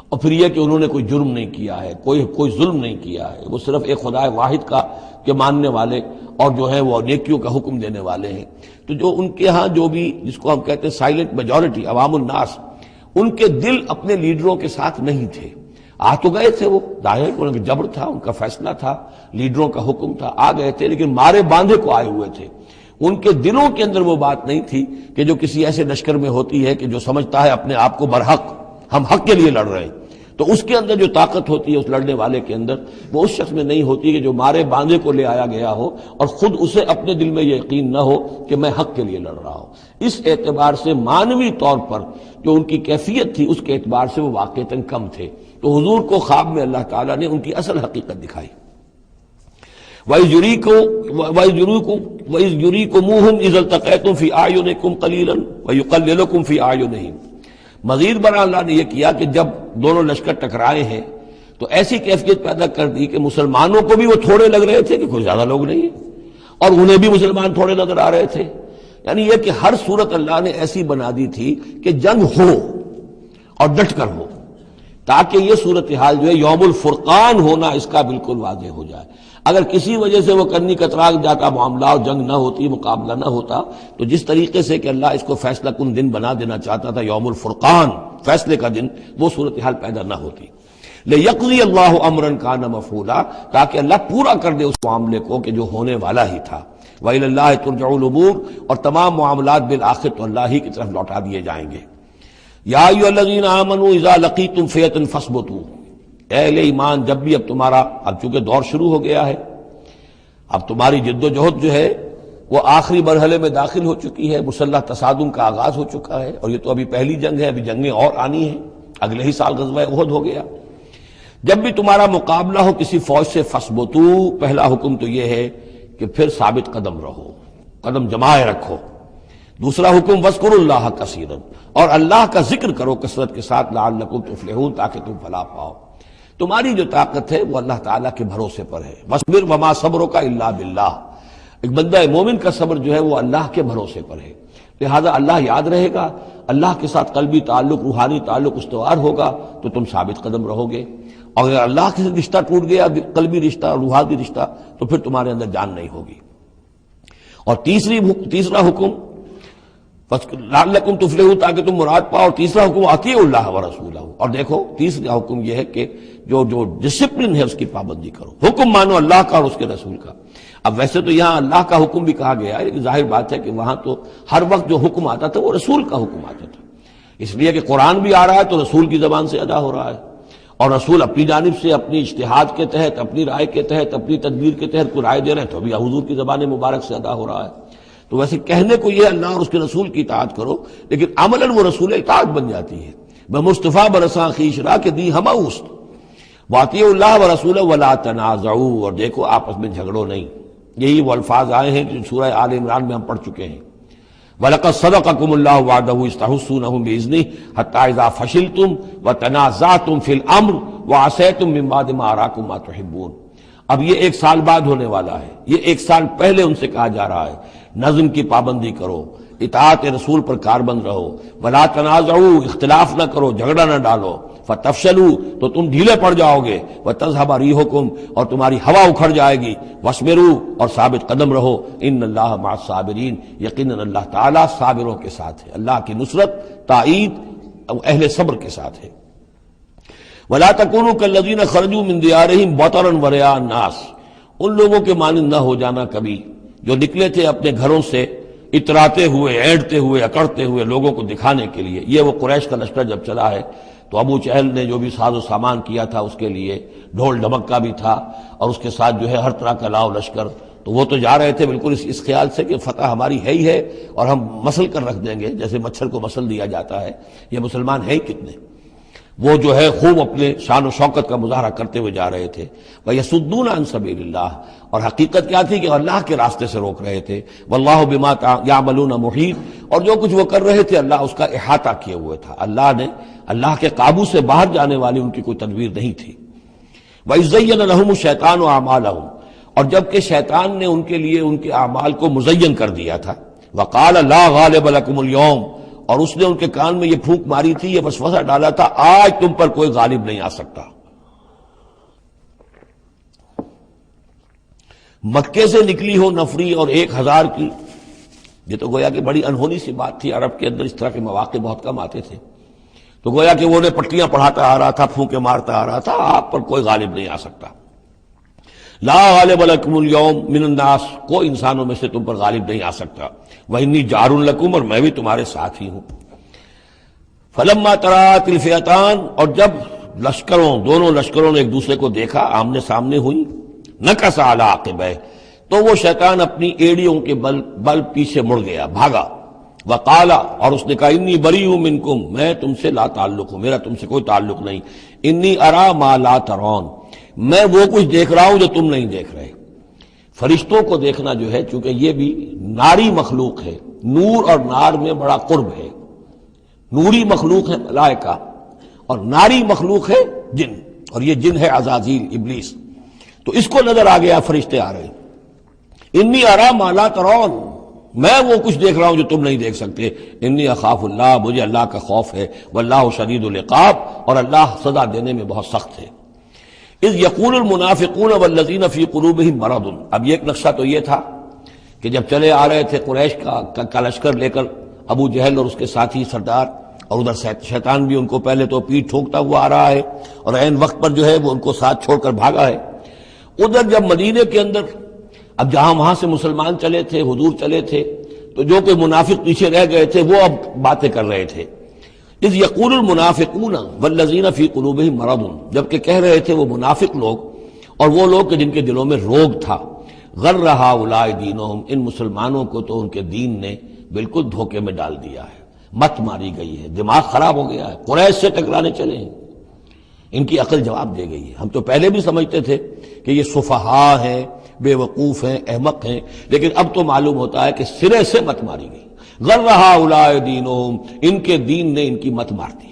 اور پھر یہ کہ انہوں نے کوئی جرم نہیں کیا ہے، کوئی ظلم نہیں کیا ہے، وہ صرف ایک خدا واحد کا کے ماننے والے اور جو ہے وہ نیکیوں کا حکم دینے والے ہیں۔ تو جو ان کے ہاں جو بھی جس کو ہم کہتے ہیں سائلنٹ میجورٹی، عوام الناس، ان کے دل اپنے لیڈروں کے ساتھ نہیں تھے۔ آ تو گئے تھے، وہ ظاہر ان کا جبر تھا، ان کا فیصلہ تھا، لیڈروں کا حکم تھا، آ گئے تھے، لیکن مارے باندھے کو آئے ہوئے تھے۔ ان کے دلوں کے اندر وہ بات نہیں تھی کہ جو کسی ایسے لشکر میں ہوتی ہے کہ جو سمجھتا ہے اپنے آپ کو برحق، ہم حق کے لیے لڑ رہے ہیں، تو اس کے اندر جو طاقت ہوتی ہے اس لڑنے والے کے اندر، وہ اس شخص میں نہیں ہوتی کہ جو مارے باندھے کو لے آیا گیا ہو اور خود اسے اپنے دل میں یہ یقین نہ ہو کہ میں حق کے لیے لڑ رہا ہوں۔ اس اعتبار سے معنوی طور پر جو ان کی کیفیت تھی اس کے اعتبار سے وہ واقعتاً کم تھے۔ تو حضور کو خواب میں اللہ تعالیٰ نے ان کی اصل حقیقت دکھائی۔ وَإِذْ يُرِيكُمُوهُمْ إِذْ الْتَقَيْتُمْ فِي أَعْيُنِكُمْ قَلِيلًا وَيُقَلِّلُكُمْ فِي أَعْيُنِهِمْ، مزید برآں اللہ نے یہ کیا کہ جب دونوں لشکر ٹکرائے ہیں تو ایسی کیفیت پیدا کر دی کہ مسلمانوں کو بھی وہ تھوڑے لگ رہے تھے کہ کوئی زیادہ لوگ نہیں ہیں، اور انہیں بھی مسلمان تھوڑے نظر آ رہے تھے۔ یعنی یہ کہ ہر صورت اللہ نے ایسی بنا دی تھی کہ جنگ ہو اور ڈٹ کر ہو، تاکہ یہ صورتحال جو ہے یوم الفرقان ہونا اس کا بالکل واضح ہو جائے۔ اگر کسی وجہ سے وہ کرنی کترا جاتا معاملہ اور جنگ نہ ہوتی، مقابلہ نہ ہوتا، تو جس طریقے سے کہ اللہ اس کو فیصلہ کن دن بنا دینا چاہتا تھا، یوم الفرقان، فیصلے کا دن، وہ صورتحال پیدا نہ ہوتی۔ لِيَقْضِيَ اللَّهُ أَمْرًا كَانَ مَفْعُولًا، تاکہ اللہ پورا کر دے اس معاملے کو کہ جو ہونے والا ہی تھا۔ وَإِلَى اللَّهِ تُرْجَعُ الْأُمُورُ، اور تمام معاملات بالآخر تو اللہ ہی کی طرف لوٹا دیے جائیں گے۔ یا ایھا الذین آمنوا اذا لقیتم فئۃ فاثبتوا، اے اہل ایمان جب بھی اب تمہارا، اب چونکہ دور شروع ہو گیا ہے، اب تمہاری جد و جہد جو ہے وہ آخری مرحلے میں داخل ہو چکی ہے، مسلح تصادم کا آغاز ہو چکا ہے، اور یہ تو ابھی پہلی جنگ ہے، ابھی جنگیں اور آنی ہیں، اگلے ہی سال غزوہ احد ہو گیا۔ جب بھی تمہارا مقابلہ ہو کسی فوج سے فاثبتوا، پہلا حکم تو یہ ہے کہ پھر ثابت قدم رہو، قدم جمائے رکھو۔ دوسرا حکم وَاذْكُرُوا اللَّهَ كَثِيرًا، اور اللہ کا ذکر کرو کثرت کے ساتھ، لعلکم تفلحون، تاکہ تم فلاح پاؤ۔ تمہاری جو طاقت ہے وہ اللہ تعالیٰ کے بھروسے پر ہے۔ وَاصْبِرْ وَمَا صَبْرُكَ إِلَّا بِاللَّهِ، ایک بندہ مومن کا صبر جو ہے وہ اللہ کے بھروسے پر ہے، لہذا اللہ یاد رہے گا، اللہ کے ساتھ قلبی تعلق، روحانی تعلق استوار ہوگا تو تم ثابت قدم رہو گے، اور اگر اللہ کے ساتھ رشتہ ٹوٹ گیا، قلبی رشتہ، روحانی رشتہ، تو پھر تمہارے اندر جان نہیں ہوگی۔ اور تیسرا حکم لعلکم تفلحون، تاکہ تم مراد پاؤ، اور تیسرا حکم اطیعوا اللہ ورسولہ، اور دیکھو تیسرا حکم یہ ہے کہ جو ڈسپلن ہے اس کی پابندی کرو، حکم مانو اللہ کا اور اس کے رسول کا۔ اب ویسے تو یہاں اللہ کا حکم بھی کہا گیا ہے، لیکن ظاہر بات ہے کہ وہاں تو ہر وقت جو حکم آتا تھا وہ رسول کا حکم آتا تھا، اس لیے کہ قرآن بھی آ رہا ہے تو رسول کی زبان سے ادا ہو رہا ہے، اور رسول اپنی جانب سے اپنی اجتہاد کے تحت، اپنی رائے کے تحت، اپنی تدبیر کے تحت کوئی رائے دے رہے ہیں تو ابھی حضور کی زبان مبارک سے ادا ہو رہا ہے. تو ویسے کہنے کو یہ اللہ اور اس کے رسول کی اطاعت کرو، لیکن عملاً وہ رسول اطاعت بن جاتی ہے. بمصطفیٰ برساں خیش را کے دی ہما اوست واطیعوا اللہ و رسولہ ولا تنازعوا، اور دیکھو آپس میں جھگڑو نہیں. یہی وہ الفاظ آئے ہیں جو سورہ آل عمران میں ہم پڑھ چکے ہیں. وَلَقَدْ صَدَقَكُمُ اللَّهُ وَعْدَهُ إِذْ تَحُسُّونَهُمْ بِإِذْنِهِ حَتَّىٰ إِذَا فَشِلْتُمْ وَتَنَازَعْتُمْ فِي الْأَمْرِ وَعَصَيْتُمْ مِن بَعْدِ مَا أَرَاكُمْ مَا تُحِبُّونَ. اب یہ 1 سال بعد ہونے والا ہے، یہ 1 سال پہلے ان سے کہا جا رہا ہے نظم کی پابندی کرو، اطاعت رسول پر کاربند رہو، ولا تنازعوا، اختلاف نہ کرو، جھگڑا نہ ڈالو، فتفشلوا، تو تم ڈھیلے پڑ جاؤ گے، وتذهب ريحكم، اور تمہاری ہوا اکھڑ جائے گی، واصبروا، اور ثابت قدم رہو، ان اللہ مع الصابرین، یقیناً اللہ تعالیٰ صابروں کے ساتھ ہے. اللہ کی نصرت، تائید اہل صبر کے ساتھ ہے. ولا تکونوا كالذین خرجوا من دیارهم بطرا ورئاء الناس، ان لوگوں کے مانند نہ ہو جانا کبھی جو نکلے تھے اپنے گھروں سے اتراتے ہوئے، اینٹتے ہوئے، اکڑتے ہوئے لوگوں کو دکھانے کے لیے. یہ وہ قریش کا لشکر جب چلا ہے تو ابو جہل نے جو بھی ساز و سامان کیا تھا اس کے لیے ڈھول ڈھمکا بھی تھا، اور اس کے ساتھ جو ہے ہر طرح کا لاؤ لشکر، تو وہ تو جا رہے تھے بالکل اس خیال سے کہ فتح ہماری ہے ہی ہے اور ہم مسل کر رکھ دیں گے، جیسے مچھر کو مسل دیا جاتا ہے. یہ مسلمان ہیں کتنے، وہ جو ہے خوب اپنے شان و شوکت کا مظاہرہ کرتے ہوئے جا رہے تھے. وَيَصُدُّونَ عَن سَبِيلِ اللَّهِ، اور حقیقت کیا تھی کہ اللہ کے راستے سے روک رہے تھے. وَاللَّهُ بِمَا يَعْمَلُونَ مُحِيطٌ، اور جو کچھ وہ کر رہے تھے اللہ اس کا احاطہ کیے ہوئے تھا. اللہ کے قابو سے باہر جانے والی ان کی کوئی تدبیر نہیں تھی. وَإِذْ زَيَّنَ لَهُمُ الشَّيْطَانُ أَعْمَالَهُمْ، اور جب کہ شیطان نے ان کے لیے ان کے اعمال کو مزین کر دیا تھا. وَقَالَ لَا غَالِبَ لَكُمُ الْيَوْمَ، اور اس نے ان کے کان میں یہ پھونک ماری تھی، یہ وسوسہ ڈالا تھا، آج تم پر کوئی غالب نہیں آ سکتا. مکے سے نکلی ہو نفری اور 1000 کی، یہ تو گویا کہ بڑی انہونی سی بات تھی. عرب کے اندر اس طرح کے مواقع بہت کم آتے تھے، تو گویا کہ وہ نے پٹیاں پڑھاتا آ رہا تھا، پھونکے مارتا آ رہا تھا، آپ پر کوئی غالب نہیں آ سکتا. لا غالب لکم اليوم من الناس، کوئی انسانوں میں سے تم پر غالب نہیں آ سکتا. وانی جار لکم، اور میں بھی تمہارے ساتھ ہی ہوں. فلما تراءت الفئتان، اور جب دونوں لشکروں نے ایک دوسرے کو دیکھا، آمنے سامنے ہوئی، نکص علی عقبیہ، تو وہ شیطان اپنی ایڑیوں کے بل پیچھے مڑ گیا، بھاگا. وقال، اور اس نے کہا انی بریء منکم، میں تم سے لا تعلق ہوں، میرا تم سے کوئی تعلق نہیں. انی ارا ما لا ترون، میں وہ کچھ دیکھ رہا ہوں جو تم نہیں دیکھ رہے. فرشتوں کو دیکھنا جو ہے، چونکہ یہ بھی ناری مخلوق ہے، نور اور نار میں بڑا قرب ہے. نوری مخلوق ہے ملائکہ، اور ناری مخلوق ہے جن، اور یہ جن ہے عزازیل، ابلیس. تو اس کو نظر آ گیا فرشتے آ رہے. انی ارا ما لا ترون، میں وہ کچھ دیکھ رہا ہوں جو تم نہیں دیکھ سکتے. انی اخاف اللہ، مجھے اللہ کا خوف ہے. واللہ شدید العقاب، اور اللہ سزا دینے میں بہت سخت ہے. اذ یقول المنافقون والذین فی قلوبہم مرض، اب یہ ایک نقشہ تو یہ تھا کہ جب چلے آ رہے تھے قریش کا لشکر لے کر ابو جہل اور اس کے ساتھی سردار، اور ادھر شیطان بھی ان کو پہلے تو پیٹھ ٹھوکتا ہوا آ رہا ہے، اور عین وقت پر جو ہے وہ ان کو ساتھ چھوڑ کر بھاگا ہے. ادھر جب مدینے کے اندر اب جہاں وہاں سے مسلمان چلے تھے، حضور چلے تھے، تو جو کوئی منافق پیچھے رہ گئے تھے وہ اب باتیں کر رہے تھے. اذ یقول المنافقون والذین فی قلوبہم مرض، جبکہ کہہ رہے تھے وہ منافق لوگ اور وہ لوگ کہ جن کے دلوں میں روگ تھا. غر ہؤلاء دینہم، ان مسلمانوں کو تو ان کے دین نے بالکل دھوکے میں ڈال دیا ہے، مت ماری گئی ہے، دماغ خراب ہو گیا ہے، قریش سے ٹکرانے چلے ہیں، ان کی عقل جواب دے گئی ہے. ہم تو پہلے بھی سمجھتے تھے کہ یہ سفہاء ہیں، بے وقوف ہیں، احمق ہیں، لیکن اب تو معلوم ہوتا ہے کہ سرے سے مت ماری گئی. غر ہؤلاء دینہم، ان کے دین نے ان کی مت مار دی.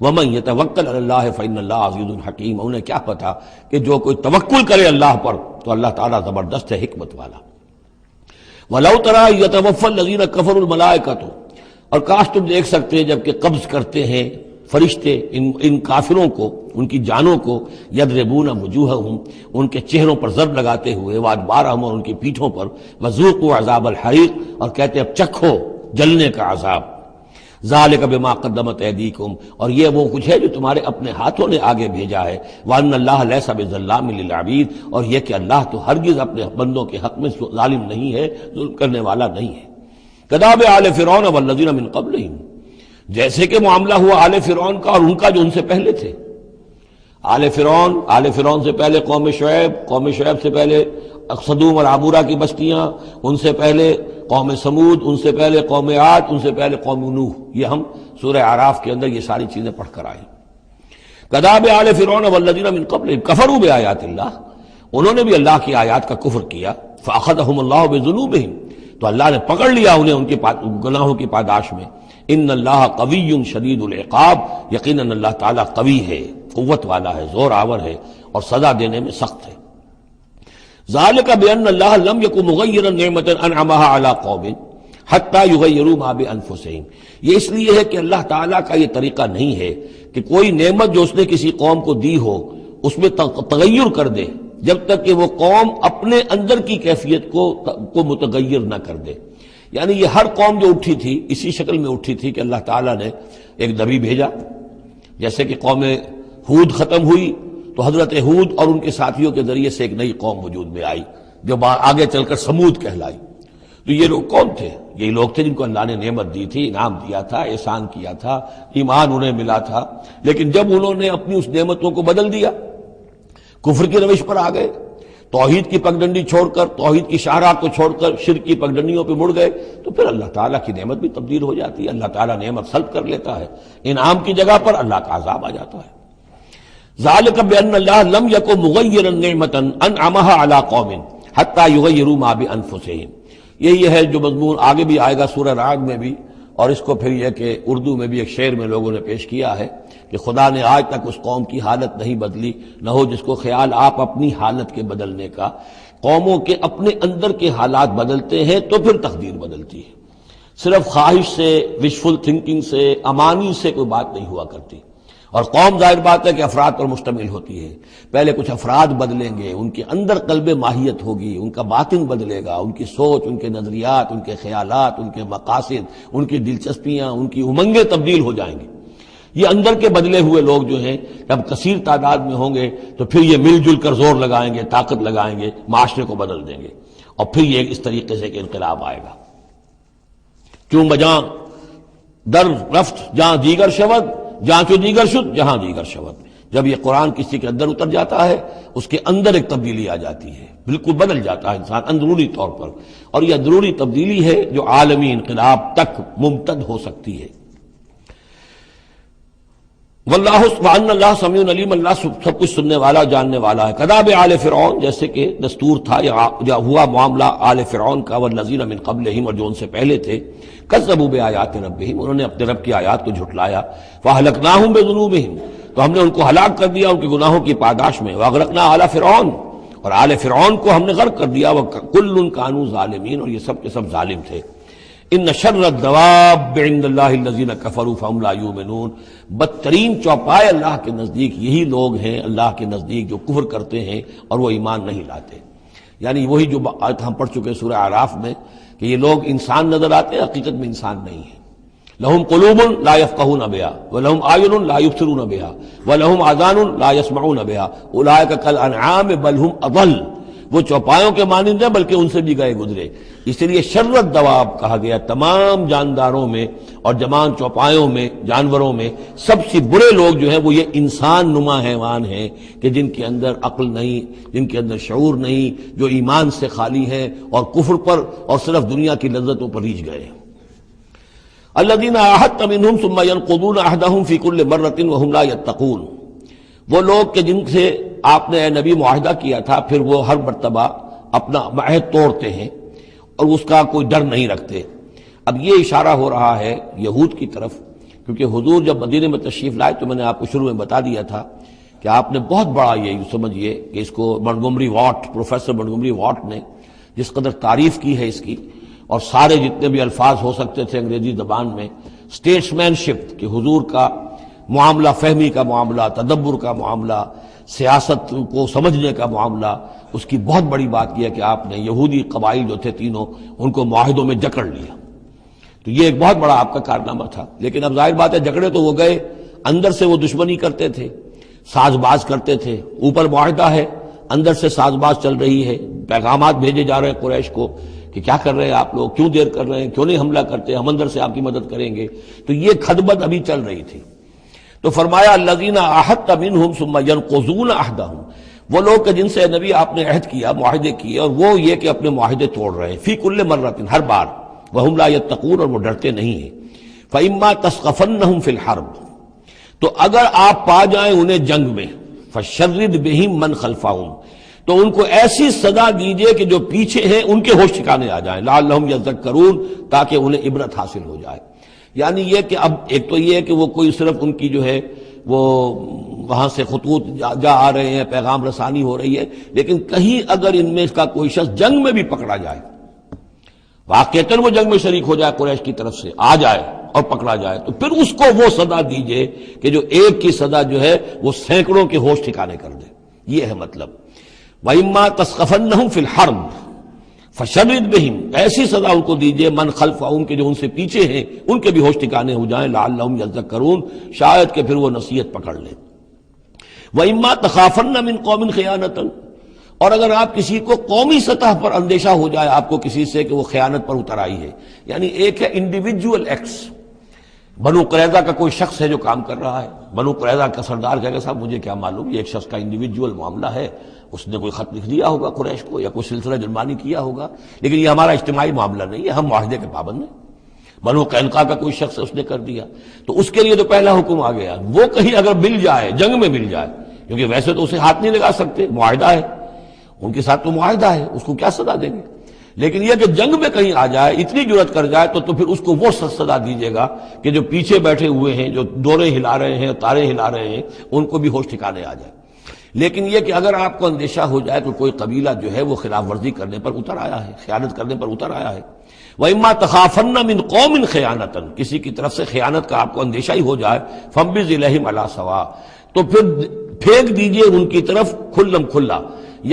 ومن یتوکل علی اللہ فإن اللہ عزیز حکیم، انہیں کیا پتا کہ جو کوئی توکل کرے اللہ پر تو اللہ تعالیٰ زبردست ہے، حکمت والا. وَلَوْ تَرَىٰ يَتَوَفَّى الَّذِينَ كَفَرُوا الْمَلَائِكَةُ، اور کاش تم دیکھ سکتے جب کہ قبض کرتے ہیں فرشتے ان کافروں کو، ان کی جانوں کو. یضربون وجوہہم، ان کے چہروں پر ضرب لگاتے ہوئے، وادبارہم، اور ان کی پیٹھوں پر. وذوقوا عذاب الحریق، اور کہتے اب چکھو جلنے کا عذاب. ذالک بما قدمت ایدیکم، اور یہ وہ کچھ ہے جو تمہارے اپنے ہاتھوں نے آگے بھیجا ہے. وان اللہ لیس بظلام للعبید، اور یہ کہ اللہ تو ہرگز اپنے بندوں کے حق میں ظالم نہیں ہے، ظلم کرنے والا نہیں ہے. کداب آل فرعون والذین من قبلہم، جیسے کہ معاملہ ہوا آل فرعون کا اور ان کا جو ان سے پہلے تھے. آل فرعون سے پہلے قوم شعیب سے پہلے صدوم اور عمورہ کی بستیاں، ان سے پہلے قوم سمود، ان سے پہلے قوم عاد، ان سے پہلے قوم نوح. یہ ہم سورہ اعراف کے اندر یہ ساری چیزیں پڑھ کر آئے. کذاب آل فرعون والذین من قبلہم کفروا بآیات اللہ، انہوں نے بھی اللہ کی آیات کا کفر کیا. فأخذہم اللہ بذنوبہم، تو اللہ نے پکڑ لیا انہیں ان کے گناہوں کی پاداش میں. ان اللہ قوی شدید العقاب، یقیناً اللہ تعالیٰ قوی ہے، قوت والا ہے، زور آور ہے اور سزا دینے میں سخت ہے. ذالک بأن اللہ لم یکن مغیرا نعمۃ انعمها علی قوم حتی یغیروا ما بانفسہم، یہ اس لیے ہے کہ اللہ تعالیٰ کا یہ طریقہ نہیں ہے کہ کوئی نعمت جو اس نے کسی قوم کو دی ہو اس میں تغیر کر دے جب تک کہ وہ قوم اپنے اندر کی کیفیت کو متغیر نہ کر دے. یعنی یہ ہر قوم جو اٹھی تھی اسی شکل میں اٹھی تھی کہ اللہ تعالیٰ نے ایک نبی بھیجا. جیسے کہ قوم ہود ختم ہوئی تو حضرت ہود اور ان کے ساتھیوں کے ذریعے سے ایک نئی قوم وجود میں آئی جو آگے چل کر سمود کہلائی. تو یہ لوگ کون تھے؟ یہ لوگ تھے جن کو اللہ نے نعمت دی تھی، انعام دیا تھا، احسان کیا تھا، ایمان انہیں ملا تھا. لیکن جب انہوں نے اپنی اس نعمتوں کو بدل دیا، کفر کی روش پر آ گئے، توحید کی پگڈنڈی چھوڑ کر، توحید کی شاہراہ کو چھوڑ کر شرک کی پگڈنڈیوں پہ مڑ گئے، تو پھر اللہ تعالیٰ کی نعمت بھی تبدیل ہو جاتی ہے. اللہ تعالیٰ نعمت سلب کر لیتا ہے، انعام کی جگہ پر اللہ کا عذاب آ جاتا ہے. ذالک بأن اللہ لم یکن مغیرا نعمۃ انعمها علی قوم حتی یغیروا ما بانفسہم. یہی ہے جو مضمون آگے بھی آئے گا سورہ رعد میں بھی، اور اس کو پھر یہ کہ اردو میں بھی ایک شعر میں لوگوں نے پیش کیا ہے کہ خدا نے آج تک اس قوم کی حالت نہیں بدلی، نہ ہو جس کو خیال آپ اپنی حالت کے بدلنے کا. قوموں کے اپنے اندر کے حالات بدلتے ہیں تو پھر تقدیر بدلتی ہے. صرف خواہش سے، وشفل تھنکنگ سے، امانی سے کوئی بات نہیں ہوا کرتی. اور قوم ظاہر بات ہے کہ افراد پر مشتمل ہوتی ہے. پہلے کچھ افراد بدلیں گے، ان کے اندر قلب ماہیت ہوگی، ان کا باطن بدلے گا، ان کی سوچ، ان کے نظریات، ان کے خیالات، ان کے مقاصد، ان کی دلچسپیاں، ان کی امنگیں تبدیل ہو جائیں گی. یہ اندر کے بدلے ہوئے لوگ جو ہیں جب کثیر تعداد میں ہوں گے تو پھر یہ مل جل کر زور لگائیں گے، طاقت لگائیں گے، معاشرے کو بدل دیں گے. اور پھر یہ اس طریقے سے کہ انقلاب آئے گا. چون بجاں در رفت جہاں دیگر شود، جہاں چو دیگر شد جہاں دیگر شود. جب یہ قرآن کسی کے اندر اتر جاتا ہے اس کے اندر ایک تبدیلی آ جاتی ہے، بالکل بدل جاتا ہے انسان اندرونی طور پر. اور یہ اندرونی تبدیلی ہے جو عالمی انقلاب تک ممتد ہو سکتی ہے. واللہ سبحان اللہ سمیع علیم، اللہ سب کچھ سننے والا جاننے والا ہے. کذاب آل فرعون، جیسے کہ دستور تھا یا ہوا معاملہ آل فرعون کا، والذین من قبلہم، اور جو ان سے پہلے تھے. کذبوا بآیات ربہم، انہوں نے اپنے رب کی آیات کو جھٹلایا. فاہلکناہم بذنوبہم، تو ہم نے ان کو ہلاک کر دیا ان کے گناہوں کی پاداش میں. واغرقنا آل فرعون، اور آل فرعون کو ہم نے غرق کر دیا. وکل کانوا ظالمین، اور یہ سب کے سب ظالم تھے. ان شر الدواب عند اللہ الذین کفروا فهم لا یؤمنون، بدترین چوپائے اللہ کے نزدیک یہی لوگ ہیں اللہ کے نزدیک جو کفر کرتے ہیں اور وہ ایمان نہیں لاتے. یعنی وہی جو آیت ہم پڑھ چکے سورہ اعراف میں کہ یہ لوگ انسان نظر آتے ہیں، حقیقت میں انسان نہیں ہیں. لہم قلوب لا یفقہون بہا ولہم اعین لا یبصرون بہا ولہم آذان لا یسمعون بہا اولئک کالانعام بل ہم اضل. وہ چوپایوں کے مانند ہیں بلکہ ان سے بھی گئے گزرے. اس لیے شر الدواب کہا گیا. تمام جانداروں میں اور جمان چوپایوں میں، جانوروں میں سب سے برے لوگ جو ہیں وہ یہ انسان نما حیوان ہیں کہ جن کے اندر عقل نہیں، جن کے اندر شعور نہیں، جو ایمان سے خالی ہیں اور کفر پر اور صرف دنیا کی لذتوں پر ریجھ گئے. الذین عاہدت منہم ثم ینقضون عہدہم فی کل مرۃ وہم لا یتقون، وہ لوگ کہ جن سے آپ نے اے نبی معاہدہ کیا تھا پھر وہ ہر مرتبہ اپنا عہد توڑتے ہیں اور اس کا کوئی ڈر نہیں رکھتے. اب یہ اشارہ ہو رہا ہے یہود کی طرف، کیونکہ حضور جب مدینے میں تشریف لائے تو میں نے آپ کو شروع میں بتا دیا تھا کہ آپ نے بہت بڑا یہ سمجھیے کہ اس کو Montgomery what, professor Montgomery what نے جس قدر تعریف کی ہے اس کی، اور سارے جتنے بھی الفاظ ہو سکتے تھے انگریزی زبان میں، اسٹیٹس مین شپ کہ حضور کا معاملہ، فہمی کا معاملہ، تدبر کا معاملہ، سیاست کو سمجھنے کا معاملہ، اس کی بہت بڑی بات یہ ہے کہ آپ نے یہودی قبائل جو تھے تینوں ان کو معاہدوں میں جکڑ لیا. تو یہ ایک بہت بڑا آپ کا کارنامہ تھا. لیکن اب ظاہر بات ہے جکڑے تو وہ گئے، اندر سے وہ دشمنی کرتے تھے، ساز باز کرتے تھے. اوپر معاہدہ ہے، اندر سے ساز باز چل رہی ہے، پیغامات بھیجے جا رہے ہیں قریش کو کہ کیا کر رہے ہیں آپ لوگ، کیوں دیر کر رہے ہیں، کیوں نہیں حملہ کرتے، ہم اندر سے آپ کی مدد کریں گے. تو یہ خدمت ابھی چل رہی تھی. تو فرمایا الذین عاہدت منہم ثم ینقضون عہدہم، وہ لوگ کہ جن سے نبی آپ نے عہد کیا، معاہدے کیے، اور وہ یہ کہ اپنے معاہدے توڑ رہے ہیں، فی کل مرۃ، ہر بار، وہم لا یتقون، اور وہ ڈرتے نہیں ہیں۔ فإما تثقفنہم فی الحرب، تو اگر آپ پا جائیں انہیں جنگ میں، فشرد بہم من خلفہم، تو ان کو ایسی سزا دیجئے کہ جو پیچھے ہیں ان کے ہوش ٹھکانے آ جائیں، لعلہم یذکرون، تاکہ انہیں عبرت حاصل ہو جائے۔ یعنی یہ کہ اب ایک تو یہ ہے کہ وہ کوئی صرف ان کی جو ہے وہ وہاں سے خطوط جا آ رہے ہیں، پیغام رسانی ہو رہی ہے، لیکن کہیں اگر ان میں کا کوئی شخص جنگ میں بھی پکڑا جائے، واقعتاً وہ جنگ میں شریک ہو جائے، قریش کی طرف سے آ جائے اور پکڑا جائے، تو پھر اس کو وہ سزا دیجئے کہ جو ایک کی سزا جو ہے وہ سینکڑوں کے ہوش ٹھکانے کر دے۔ یہ ہے مطلب وَإِمَّا تَثْقَفَنَّهُمْ فِي الْحَرْبِ فَشَرِّدْ بِهِمْ، ایسی سزا ان کو دیجئے من خلفہم کے جو ان سے پیچھے ہیں ان کے بھی ہوش ٹھکانے ہو جائیں، لعلہم یذکرون، شاید کہ پھر وہ نصیحت پکڑ لیں۔ وَإِمَّا تَخَافَنَّ مِنْ قَوْمٍ خِيَانَةً، اور اگر آپ کسی کو قومی سطح پر اندیشہ ہو جائے آپ کو کسی سے کہ وہ خیانت پر اتر آئی ہے، یعنی ایک ہے انڈیویجول ایکٹس، بنو قریظہ کا کوئی شخص ہے جو کام کر رہا ہے، بنو قریظہ کا سردار کہے گا صاحب مجھے کیا معلوم، یہ ایک شخص کا انڈیویجول معاملہ ہے، اس نے کوئی خط لکھ دیا ہوگا قریش کو یا کوئی سلسلہ جرمانی کیا ہوگا، لیکن یہ ہمارا اجتماعی معاملہ نہیں ہے، ہم معاہدے کے پابند ہیں۔ بنو قینقاع کا کوئی شخص اس نے کر دیا، تو اس کے لیے تو پہلا حکم آ گیا، وہ کہیں اگر مل جائے، جنگ میں مل جائے، کیونکہ ویسے تو اسے ہاتھ نہیں لگا سکتے، معاہدہ ہے ان کے ساتھ، تو معاہدہ ہے، اس کو کیا سزا دیں گے، لیکن یہ کہ جنگ میں کہیں آ جائے، اتنی جرأت کر جائے تو پھر اس کو وہ سزا دیجیے گا کہ جو پیچھے بیٹھے ہوئے ہیں، جو ڈورے ہلا رہے ہیں، تارے ہلا رہے ہیں، ان کو بھی ہوش ٹھکانے آ جائے۔ لیکن یہ کہ اگر آپ کو اندیشہ ہو جائے کہ کوئی قبیلہ جو ہے وہ خلاف ورزی کرنے پر اتر آیا ہے، خیانت کرنے پر اتر آیا ہے، وَإِمَّا تَخَافَنَّ مِنْ قَوْمٍ خِيَانَةً، کسی کی طرف سے خیانت کا آپ کو اندیشہ ہی ہو جائے، فَانبِذْ إِلَيْهِمْ عَلَىٰ سَوَاءٍ، تو پھر پھینک دیجئے ان کی طرف کھلم کھلا،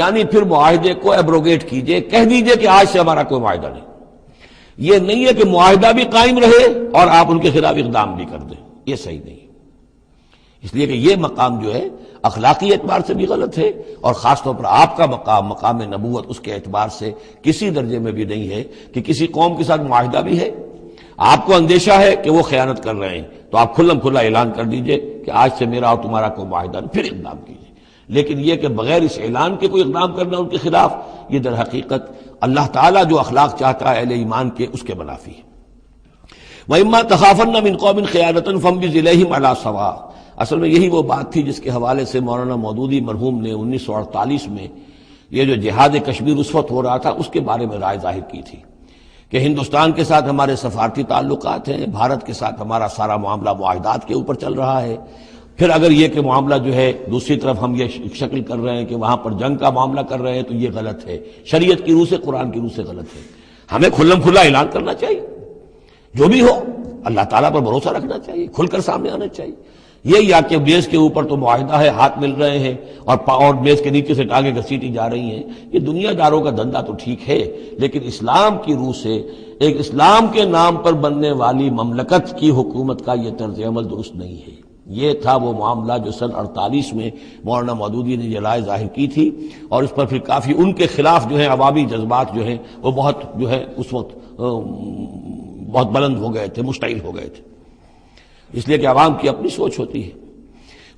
یعنی پھر معاہدے کو ایبروگیٹ کیجئے، کہہ دیجئے کہ آج سے ہمارا کوئی معاہدہ نہیں۔ یہ نہیں ہے کہ معاہدہ بھی قائم رہے اور آپ ان کے خلاف اقدام بھی کر دیں، یہ صحیح نہیں، اس لیے کہ یہ مقام جو ہے اخلاقی اعتبار سے بھی غلط ہے، اور خاص طور پر آپ کا مقام، مقام نبوت، اس کے اعتبار سے کسی درجے میں بھی نہیں ہے کہ کسی قوم کے ساتھ معاہدہ بھی ہے، آپ کو اندیشہ ہے کہ وہ خیانت کر رہے ہیں، تو آپ کھلم کھلا اعلان کر دیجئے کہ آج سے میرا اور تمہارا کوئی معاہدہ نہیں، پھر اقدام کیجئے۔ لیکن یہ کہ بغیر اس اعلان کے کوئی اقدام کرنا ان کے خلاف، یہ در حقیقت اللہ تعالیٰ جو اخلاق چاہتا ہے اہل ایمان کے، اس کے منافی ہے۔ وَإِمَّا تَخَافَنَّ مِنْ قَوْمٍ خِيَانَةً فَانبِذْ إِلَيْهِمْ عَلَىٰ سَوَاءٍ، اصل میں یہی وہ بات تھی جس کے حوالے سے مولانا مودودی مرحوم نے 1948 میں یہ جو جہاد کشمیر اس وقت ہو رہا تھا اس کے بارے میں رائے ظاہر کی تھی کہ ہندوستان کے ساتھ ہمارے سفارتی تعلقات ہیں، بھارت کے ساتھ ہمارا سارا معاملہ معاہدات کے اوپر چل رہا ہے، پھر اگر یہ کہ معاملہ جو ہے دوسری طرف ہم یہ شکل کر رہے ہیں کہ وہاں پر جنگ کا معاملہ کر رہے ہیں، تو یہ غلط ہے، شریعت کی روح سے، قرآن کی روح سے غلط ہے۔ ہمیں کھلم کھلا اعلان کرنا چاہیے، جو بھی ہو اللہ تعالیٰ پر بھروسہ رکھنا چاہیے، کھل کر سامنے آنا چاہیے۔ یہ یا کہ میز کے اوپر تو معاہدہ ہے، ہاتھ مل رہے ہیں اور میز کے نیچے سے ٹانگیں گھسیٹی جا رہی ہیں، یہ دنیا داروں کا دھندا تو ٹھیک ہے، لیکن اسلام کی روح سے ایک اسلام کے نام پر بننے والی مملکت کی حکومت کا یہ طرز عمل درست نہیں ہے۔ یہ تھا وہ معاملہ جو سن 48 میں مولانا مودودی نے یہ رائے ظاہر کی تھی، اور اس پر پھر کافی ان کے خلاف جو ہیں عوامی جذبات جو ہیں وہ بہت جو ہے اس وقت بہت بلند ہو گئے تھے، مشتعل ہو گئے تھے، اس لیے کہ عوام کی اپنی سوچ ہوتی ہے۔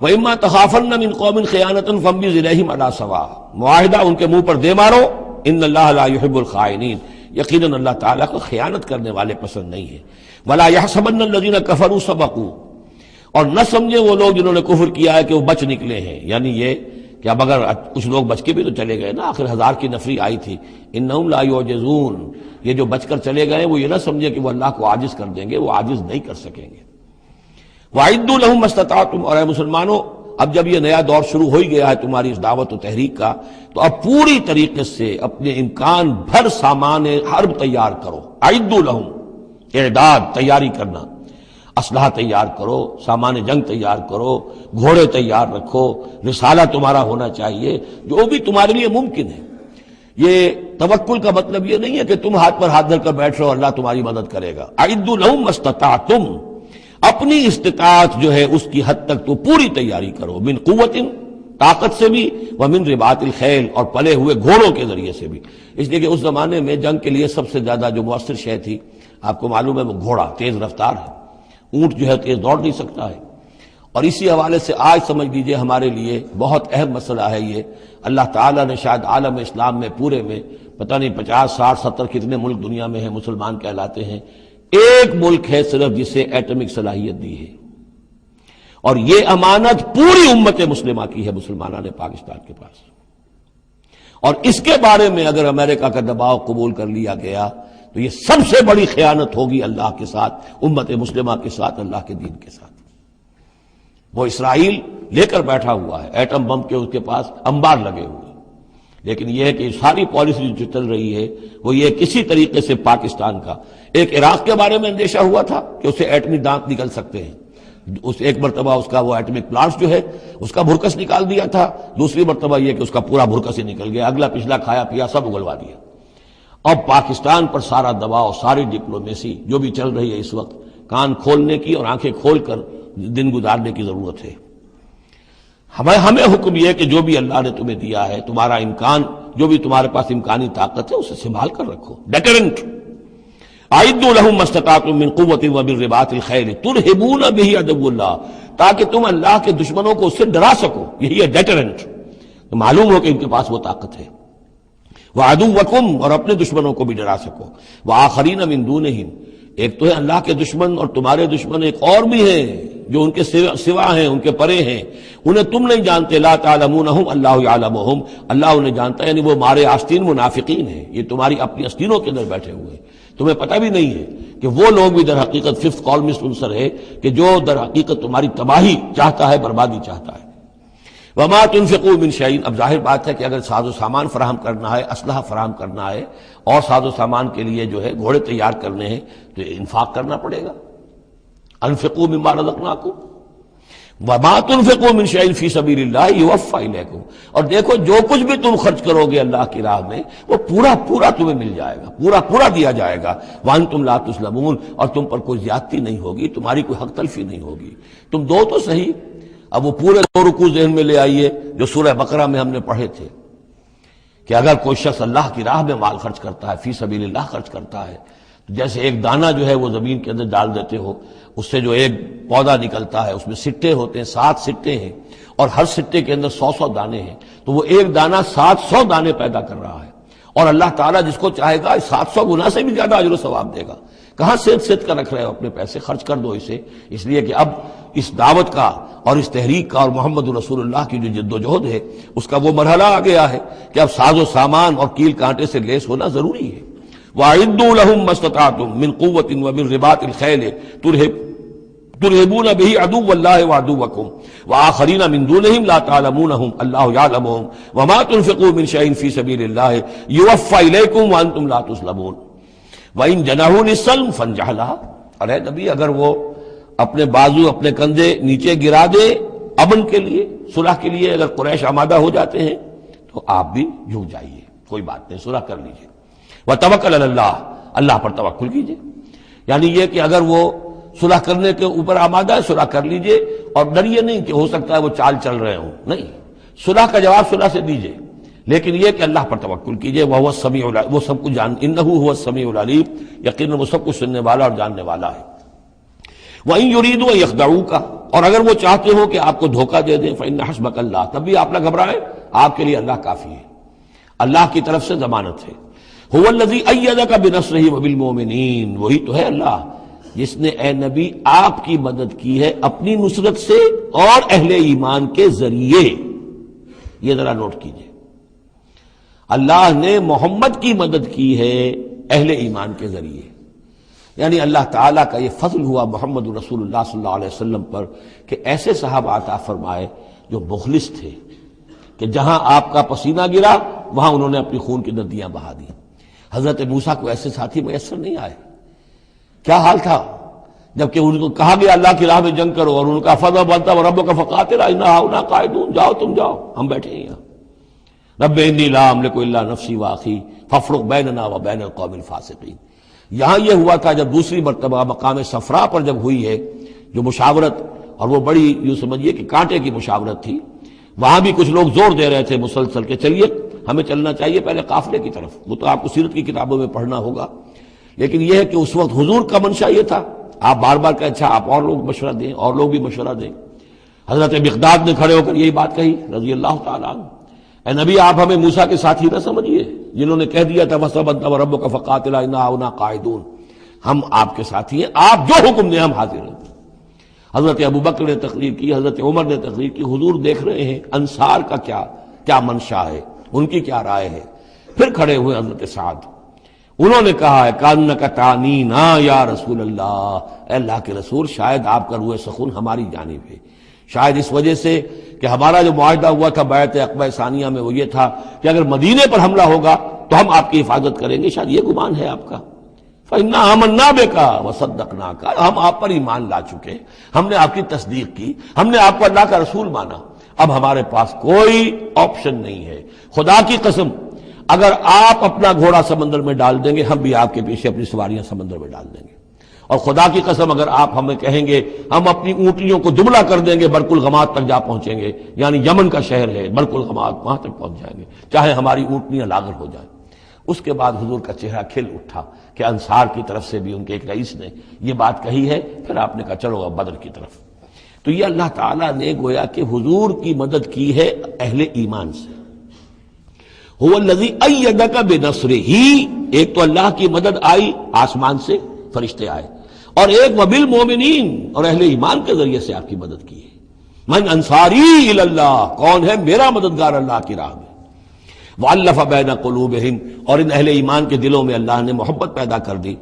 وَإِمَّا تَخَافَنَّ مِنْ قَوْمٍ خِيَانَةً فَانبِذْ إِلَيْهِمْ عَلَىٰ سَوَاءٍ، معاہدہ ان کے منہ پر دے مارو، إِنَّ اللَّهَ لَا يُحِبُّ الْخَائِنِينَ، یقیناً اللہ تعالیٰ کو خیانت کرنے والے پسند نہیں ہے۔ وَلَا يَحْسَبَنَّ الَّذِينَ كَفَرُوا سَبَقُوا، اور نہ سمجھے وہ لوگ جنہوں نے کفر کیا ہے کہ وہ بچ نکلے ہیں، یعنی یہ کہ اب اگر کچھ لوگ بچ کے بھی تو چلے گئے نا، آخر 1000 کی نفری آئی تھی، انہم لا یعجزون، یہ جو بچ کر چلے گئے وہ یہ نہ سمجھے کہ وہ اللہ کو عاجز کر دیں گے، وہ عاجز نہیں کر سکیں گے۔ وَأَعِدُّوا لَهُم مَّا اسْتَطَعْتُمْ، اور اے مسلمانوں اب جب یہ نیا دور شروع ہو ہی گیا ہے تمہاری اس دعوت و تحریک کا، تو اب پوری طریقے سے اپنے امکان بھر سامان حرب تیار کرو۔ اعدوا لہم، اعداد، تیاری کرنا، اسلحہ تیار کرو، سامان جنگ تیار کرو، گھوڑے تیار رکھو، رسالہ تمہارا ہونا چاہیے، جو بھی تمہارے لیے ممکن ہے۔ یہ توکل کا مطلب یہ نہیں ہے کہ تم ہاتھ پر ہاتھ دھر کر بیٹھ رہو اللہ تمہاری مدد کرے گا۔ اعدوا لہم ما استطعتم، اپنی استطاعت جو ہے اس کی حد تک تو پوری تیاری کرو، من قوت، طاقت سے بھی، ومن رباط الخیل، اور پلے ہوئے گھوڑوں کے ذریعے سے بھی، اس لیے کہ اس زمانے میں جنگ کے لیے سب سے زیادہ جو مؤثر شے تھی آپ کو معلوم ہے وہ گھوڑا، تیز رفتار ہے، اونٹ جو ہے تیز دوڑ نہیں سکتا ہے، اور اسی حوالے سے آج سمجھ لیجئے ہمارے لیے بہت اہم مسئلہ ہے یہ. اللہ تعالیٰ نے شاید عالم اسلام میں پورے میں پتہ نہیں 50 60 70 کتنے ملک دنیا میں ہیں مسلمان کہلاتے ہیں، ایک ملک ہے صرف جسے ایٹمک صلاحیت دی ہے، اور یہ امانت پوری امت مسلمہ کی ہے مسلمانان پاکستان کے پاس. اور اس کے بارے میں اگر امریکہ کا دباؤ قبول کر لیا گیا تو یہ سب سے بڑی خیانت ہوگی اللہ کے ساتھ، امت مسلمہ کے ساتھ، اللہ کے دین کے ساتھ. وہ اسرائیل لے کر بیٹھا ہوا ہے ایٹم بم کے، اس کے پاس انبار لگے ہوئے، لیکن یہ ہے کہ ساری پالیسی جو چل رہی ہے وہ یہ کسی طریقے سے پاکستان کا. ایک عراق کے بارے میں اندیشہ ہوا تھا کہ اسے ایٹمی دانت نکل سکتے ہیں، اس ایک مرتبہ اس کا وہ ایٹمک پلانٹ جو ہے اس کا بھرکس نکال دیا تھا، دوسری مرتبہ یہ کہ اس کا پورا بھرکس ہی نکل گیا، اگلا پچھلا کھایا پیا سب اگلوا دیا. اب پاکستان پر سارا دباؤ، ساری ڈپلومیسی جو بھی چل رہی ہے اس وقت، کان کھولنے کی اور آنکھیں کھول کر دن گزارنے کی ضرورت ہے. ہمیں حکم یہ ہے کہ جو بھی اللہ نے تمہیں دیا ہے، تمہارا امکان، جو بھی تمہارے پاس امکانی طاقت ہے اسے سنبھال کر رکھو. ڈیٹرنٹ اعدوا لهم ما استطعتم من قوة ومن رباط الخيل ترهبون به عدو اللہ، تاکہ تم اللہ کے دشمنوں کو اس سے ڈرا سکو. یہی ہے ڈیٹرنٹ. تو معلوم ہو کہ ان کے پاس وہ طاقت ہے. وعدوکم، اور اپنے دشمنوں کو بھی ڈرا سکو. وآخرین من دونہم، ایک تو ہے اللہ کے دشمن اور تمہارے دشمن ایک اور بھی ہیں جو ان کے سوا ہیں، ان کے پرے ہیں، انہیں تم نہیں جانتے. لا تعلمونہم اللہ یعلمہم، اللہ انہیں جانتا ہے، یعنی وہ مارے آستین منافقین ہیں، یہ تمہاری اپنی آستینوں کے اندر بیٹھے ہوئے ہیں، تمہیں پتہ بھی نہیں ہے کہ وہ لوگ بھی در حقیقت ففتھ کالمسٹ عنصر ہے کہ جو در حقیقت تمہاری تباہی چاہتا ہے، بربادی چاہتا ہے. وما تنفقوا من شيء، اب ظاہر بات ہے کہ اگر ساز و سامان فراہم کرنا ہے، اسلحہ فراہم کرنا ہے، اور ساز و سامان کے لیے جو ہے گھوڑے تیار کرنے ہیں تو انفاق کرنا پڑے گا. انفقوا مما رزقناکم وما تنفقوا من شيء في سبيل الله يوفى اليكم، اور دیکھو جو کچھ بھی تم خرچ کرو گے اللہ کی راہ میں وہ پورا پورا تمہیں مل جائے گا، پورا پورا دیا جائے گا. وانتم لا تظلمون، اور تم پر کوئی زیادتی نہیں ہوگی، تمہاری کوئی حق تلفی نہیں ہوگی. تم دو تو صحیح. اب وہ پورے 2 رکوع ذہن میں لے آئیے جو سورہ بقرہ میں ہم نے پڑھے تھے کہ اگر کوئی شخص اللہ کی راہ میں مال خرچ کرتا ہے، فی سبیل اللہ خرچ کرتا ہے، تو جیسے ایک دانہ جو ہے وہ زمین کے اندر ڈال دیتے ہو، اس سے جو ایک پودا نکلتا ہے اس میں سٹے ہوتے ہیں، 7 سٹے ہیں، اور ہر سٹے کے اندر 100 دانے ہیں، تو وہ ایک دانہ 700 دانے پیدا کر رہا ہے. اور اللہ تعالیٰ جس کو چاہے گا 700 گنا سے بھی زیادہ اجر و ثواب دے گا. کہاں سیت کر رکھ رہے ہو اپنے پیسے؟ خرچ کر دو اسے. اس لیے کہ اب اس دعوت کا اور اس تحریک کا اور محمد رسول اللہ کی جو جد و جہد ہے اس کا وہ مرحلہ آ گیا ہے کہ اب ساز و سامان اور کیل کانٹے سے لیس ہونا ضروری ہے. وَأَعِدُّوا لَهُم مَّا اسْتَطَعْتُم مِّن قُوَّةٍ وَمِن رِّبَاطِ الْخَيْلِ تُرْهِبُونَ بِهِ عَدُوَّ اللَّهِ وَعَدُوَّكُمْ وَآخَرِينَ مِن دُونِهِمْ لَا تَعْلَمُونَهُمْ اللَّهُ يَعْلَمُهُمْ وَمَا تُنفِقُوا مِن شَيْءٍ فِي سَبِيلِ اللَّهِ يُوَفَّى إِلَيْكُمْ وَأَنتُمْ لَا تُظْلَمُونَ وَإِن جَنَحُوا لِلسَّلْمِ فَانجَحْ لَهَا. ارے نبی اگر وہ اپنے بازو اپنے کندھے نیچے گرا دے امن کے لیے، صلح کے لیے، اگر قریش آمادہ ہو جاتے ہیں تو آپ بھی جھک جائیے، کوئی بات نہیں، صلح کر لیجیے. وَتَوَكَّلْ عَلَى اللَّهِ، اللہ پر توکل کیجیے. یعنی یہ کہ اگر وہ صلح کرنے کے اوپر آمادہ ہے صلح کر لیجیے، اور ڈریے نہیں کہ ہو سکتا ہے وہ چال چل رہے ہوں، نہیں، صلح کا جواب صلح سے دیجیے، لیکن یہ کہ اللہ پر توکل کیجیے. وَهُوَ السَّمِيعُ الْعَلِيمُ، وہ سب کچھ إِنَّهُ هُوَ السَّمِيعُ الْعَلِيمُ، یقیناً وہ سب کچھ سننے والا اور جاننے والا ہے. وَإِن يُرِيدُوا أَن يَخْدَعُوكَ، اور اگر وہ چاہتے ہو کہ آپ کو دھوکہ دے دیں، فَإِنَّ حَسْبَكَ اللَّهُ، تب بھی آپ نہ گھبرائیں، آپ کے لیے اللہ کافی ہے، اللہ کی طرف سے ضمانت ہے. هُوَ الَّذِي أَيَّدَكَ بِنَصْرِهِ وَبِالْمُؤْمِنِينَ، وہی تو ہے اللہ جس نے اے نبی آپ کی مدد کی ہے اپنی نصرت سے اور اہل ایمان کے ذریعے. یہ ذرا نوٹ کیجئے، اللہ نے محمد کی مدد کی ہے اہل ایمان کے ذریعے. یعنی اللہ تعالیٰ کا یہ فضل ہوا محمد رسول اللہ صلی اللہ علیہ وسلم پر کہ ایسے صحابہ عطا فرمائے جو مخلص تھے، کہ جہاں آپ کا پسینہ گرا وہاں انہوں نے اپنی خون کی ندیاں بہا دی. حضرت موسیٰ کو ایسے ساتھی میسر نہیں آئے. کیا حال تھا جبکہ ان کو کہا گیا اللہ کی راہ میں جنگ کرو، اور ان کا فضل بنتا ربک فقاتل انا ہاؤنا قاعدون، جاؤ تم جاؤ، ہم بیٹھے ہیں یہاں. رب انی لا املک الا نفسی واخی فافرق بیننا وبین القوم الفاسقین. یہاں یہ ہوا تھا جب دوسری مرتبہ مقام صفرا پر جب ہوئی ہے جو مشاورت، اور وہ بڑی یوں سمجھیے کہ کانٹے کی مشاورت تھی، وہاں بھی کچھ لوگ زور دے رہے تھے مسلسل کہ چلیے ہمیں چلنا چاہیے پہلے قافلے کی طرف. وہ تو آپ کو سیرت کی کتابوں میں پڑھنا ہوگا، لیکن یہ ہے کہ اس وقت حضور کا منشا یہ تھا. آپ بار بار کہ اچھا آپ اور لوگ مشورہ دیں، اور لوگ بھی مشورہ دیں. حضرت مقداد نے کھڑے ہو کر یہی بات کہی رضی اللہ تعالیٰ عنہ، اے نبی آپ ہمیں موسیٰ کے ساتھی نہ سمجھیے جنہوں نے کہہ دیا تھا وَسَبْ أَنْتَ وَرَبُّكَ فَقَاتِلَا إِنَّا هُنَا قَاعِدُونَ، ہم آپ کے ساتھی ہیں، آپ جو حکم دیں ہم حاضر ہیں۔ حضرت ابوبکر نے تقریر کی، حضرت عمر نے تقریر کی، حضور دیکھ رہے ہیں انصار کا کیا منشا ہے، ان کی کیا رائے ہے۔ پھر کھڑے ہوئے حضرت سعد، انہوں نے کہا ہے کانک تعنینا یا رسول اللہ، اے اللہ کے رسول شاید آپ کا روح سخن ہماری جانب ہے، شاید اس وجہ سے کہ ہمارا جو معاہدہ ہوا تھا بیعت عقبہ ثانیہ میں وہ یہ تھا کہ اگر مدینے پر حملہ ہوگا تو ہم آپ کی حفاظت کریں گے، شاید یہ گمان ہے آپ کا۔ فَإِنَّا آمَنَّا بِكَ وَصَدَّقْنَاكَ، ہم آپ پر ایمان لا چکے، ہم نے آپ کی تصدیق کی، ہم نے آپ کو اللہ کا رسول مانا، اب ہمارے پاس کوئی آپشن نہیں ہے۔ خدا کی قسم اگر آپ اپنا گھوڑا سمندر میں ڈال دیں گے ہم بھی آپ کے پیچھے اپنی سواریاں سمندر میں ڈال دیں گے، اور خدا کی قسم اگر آپ ہمیں کہیں گے ہم اپنی اونٹنیوں کو دبلا کر دیں گے، برق الغماد تک جا پہنچیں گے، یعنی یمن کا شہر ہے برق الغماد، وہاں تک پہنچ جائیں گے چاہے ہماری اونٹنیاں لاغر ہو جائیں۔ اس کے بعد حضور کا چہرہ کھل اٹھا کہ انصار کی طرف سے بھی ان کے ایک رئیس نے یہ بات کہی ہے، پھر آپ نے کہا چلو اب بدر کی طرف۔ تو یہ اللہ تعالیٰ نے گویا کہ حضور کی مدد کی ہے اہل ایمان سے۔ هو الذی ایدک بنصرہ، ایک تو اللہ کی مدد آئی آسمان سے، فرشتے آئے، اور ایک وبالمؤمنین، اور اہل ایمان کے ذریعے سے آپ کی مدد کی ہے۔ من انصاری الی اللہ، کون ہے میرا مددگار اللہ کی راہ میں۔ وَأَلَّفَ بَيْنَ قُلُوبِهِمْ، اور ان اہل ایمان کے دلوں میں اللہ نے محبت پیدا کر دی۔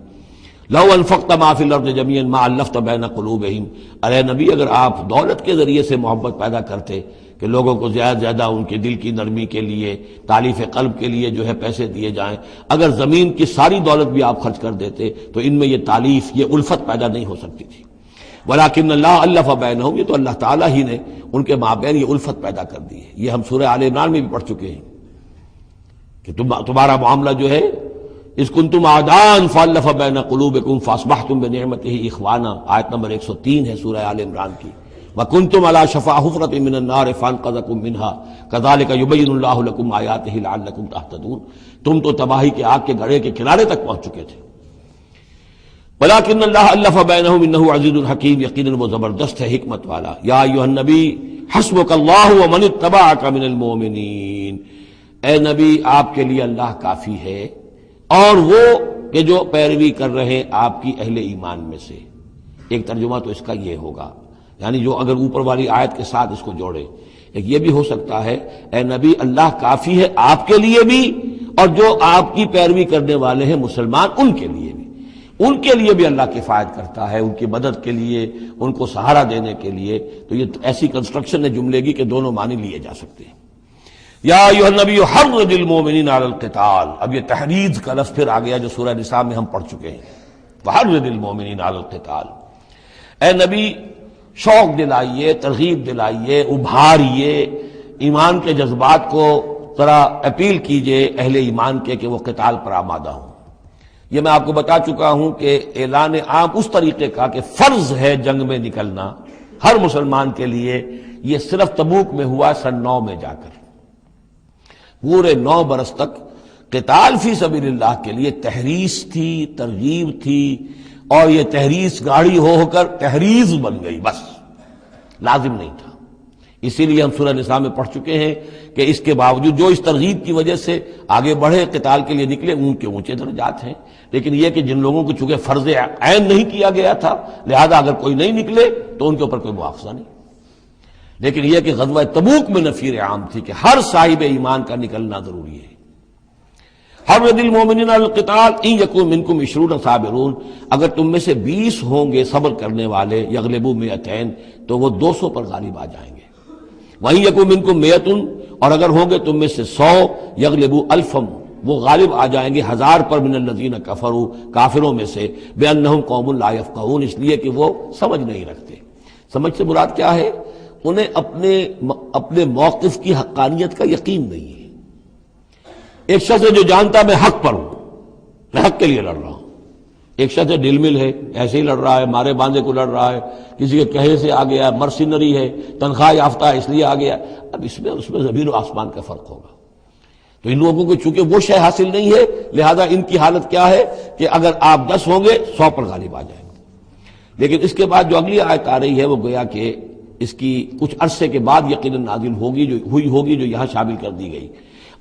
لَوْ أَنفَقْتَ مَا فِي الْأَرْضِ جَمِيعًا مَا أَلَّفْتَ بَيْنَ قُلُوبِهِمْ، ارے نبی اگر آپ دولت کے ذریعے سے محبت پیدا کرتے کہ لوگوں کو زیادہ زیادہ ان کے دل کی نرمی کے لیے، تالیف قلب کے لیے جو ہے پیسے دیے جائیں، اگر زمین کی ساری دولت بھی آپ خرچ کر دیتے تو ان میں یہ تالیف، یہ الفت پیدا نہیں ہو سکتی تھی۔ وَلَٰكِنَّ اللَّهَ أَلَّفَ بَيْنَهُمْ، یہ تو اللہ تعالیٰ ہی نے ان کے مابین یہ الفت پیدا کر دی ہے۔ یہ ہم سورہ آل عمران میں بھی پڑھ چکے ہیں کہ تمہارا معاملہ جو ہے اذ کنتم اعداء فالف بین قلوبکم فاصبحتم بنعمتہ اخوانا، آیت نمبر 103 ہے سورہ آل عمران کی۔ وکنتم علی شفا حفرۃ من النار فانقذکم منها کذالک یبین اللہ لکم آیاتہ لعلکم تہتدون، تم تو تباہی کے آگ کے گڑھے کے کنارے تک پہنچ چکے تھے۔ ولکن اللہ الف بینہم انہ عزیز حکیم، یقیناً وہ زبردست ہے حکمت والا۔ یا ایھا النبی حسبک اللہ ومن اتبعک من المؤمنین، اے نبی آپ کے لیے اللہ کافی ہے اور وہ کہ جو پیروی کر رہے ہیں آپ کی اہل ایمان میں سے۔ ایک ترجمہ تو اس کا یہ ہوگا، یعنی جو اگر اوپر والی آیت کے ساتھ اس کو جوڑے، ایک یہ بھی ہو سکتا ہے اے نبی اللہ کافی ہے آپ کے لیے بھی، اور جو آپ کی پیروی کرنے والے ہیں مسلمان ان کے لیے بھی، ان کے لیے بھی اللہ کفایت کرتا ہے، ان کی مدد کے لیے، ان کو سہارا دینے کے لیے۔ تو یہ ایسی کنسٹرکشن ہے جملے کی کہ دونوں معنی لیے جا سکتے ہیں۔ یا ایھا النبی حرض المؤمنین علی القتال، اب یہ تحریض کا لفظ پھر آ گیا جو سورہ نساء میں ہم پڑھ چکے ہیں۔ وحرض المؤمنین علی القتال، اے نبی شوق دلائیے، ترغیب دلائیے، ابھاریے، ایمان کے جذبات کو ذرا اپیل کیجئے اہل ایمان کے کہ وہ قتال پر آمادہ ہوں۔ یہ میں آپ کو بتا چکا ہوں کہ اعلان عام اس طریقے کا کہ فرض ہے جنگ میں نکلنا ہر مسلمان کے لیے، یہ صرف تبوک میں ہوا سن 9 میں جا کر۔ پورے 9 برس تک قتال فی سبیل اللہ کے لیے تحریض تھی، ترغیب تھی، اور یہ تحریض گاڑی ہو کر تحریض بن گئی، بس لازم نہیں تھا۔ اسی لیے ہم سورہ نساء میں پڑھ چکے ہیں کہ اس کے باوجود جو اس ترغیب کی وجہ سے آگے بڑھے قتال کے لیے نکلے ان کے اونچے درجات ہیں، لیکن یہ کہ جن لوگوں کو چونکہ فرض عین نہیں کیا گیا تھا لہذا اگر کوئی نہیں نکلے تو ان کے اوپر کوئی مواخذہ نہیں۔ لیکن یہ کہ غزوہ تبوک میں نفیر عام تھی کہ ہر صاحب ایمان کا نکلنا ضروری ہے۔ حرض المؤمنین علی القتال ان یکن منکم 20 صابرون، اگر تم میں سے 20 ہوں گے صبر کرنے والے، یغلبوا 200 تو وہ 200 پر غالب آ جائیں گے۔ وَإِن یکن منکم 100، اور اگر ہوں گے تم میں سے 100، یغلبوا 1000، وہ غالب آ جائیں گے 1000 پر، من الذین کفروا، کافروں میں سے، بأنہم قوم لا یفقہون، اس لیے کہ وہ سمجھ نہیں رکھتے۔ سمجھ سے مراد کیا ہے؟ انہیں اپنے موقف کی حقانیت کا یقین نہیں ہے۔ ایک شخص ہے جو جانتا میں حق پر ہوں، میں حق کے لیے لڑ رہا ہوں، ایک شخص ہے ڈل مل ہے، ایسے ہی لڑ رہا ہے، مارے باندھے کو لڑ رہا ہے، کسی کے کہے سے آ گیا، مرسینری ہے، تنخواہ یافتہ ہے اس لیے آ گیا۔ اب اس میں زمین و آسمان کا فرق ہوگا۔ تو ان لوگوں کو چونکہ وہ شے حاصل نہیں ہے لہذا ان کی حالت کیا ہے کہ اگر آپ 10 ہوں گے 100 پر غالب آ جائیں گے۔ لیکن اس کے بعد جو اگلی آیت آ رہی ہے وہ گویا کہ اس کی کچھ عرصے کے بعد یقیناً نازل ہوگی جو یہاں شامل کر دی گئی۔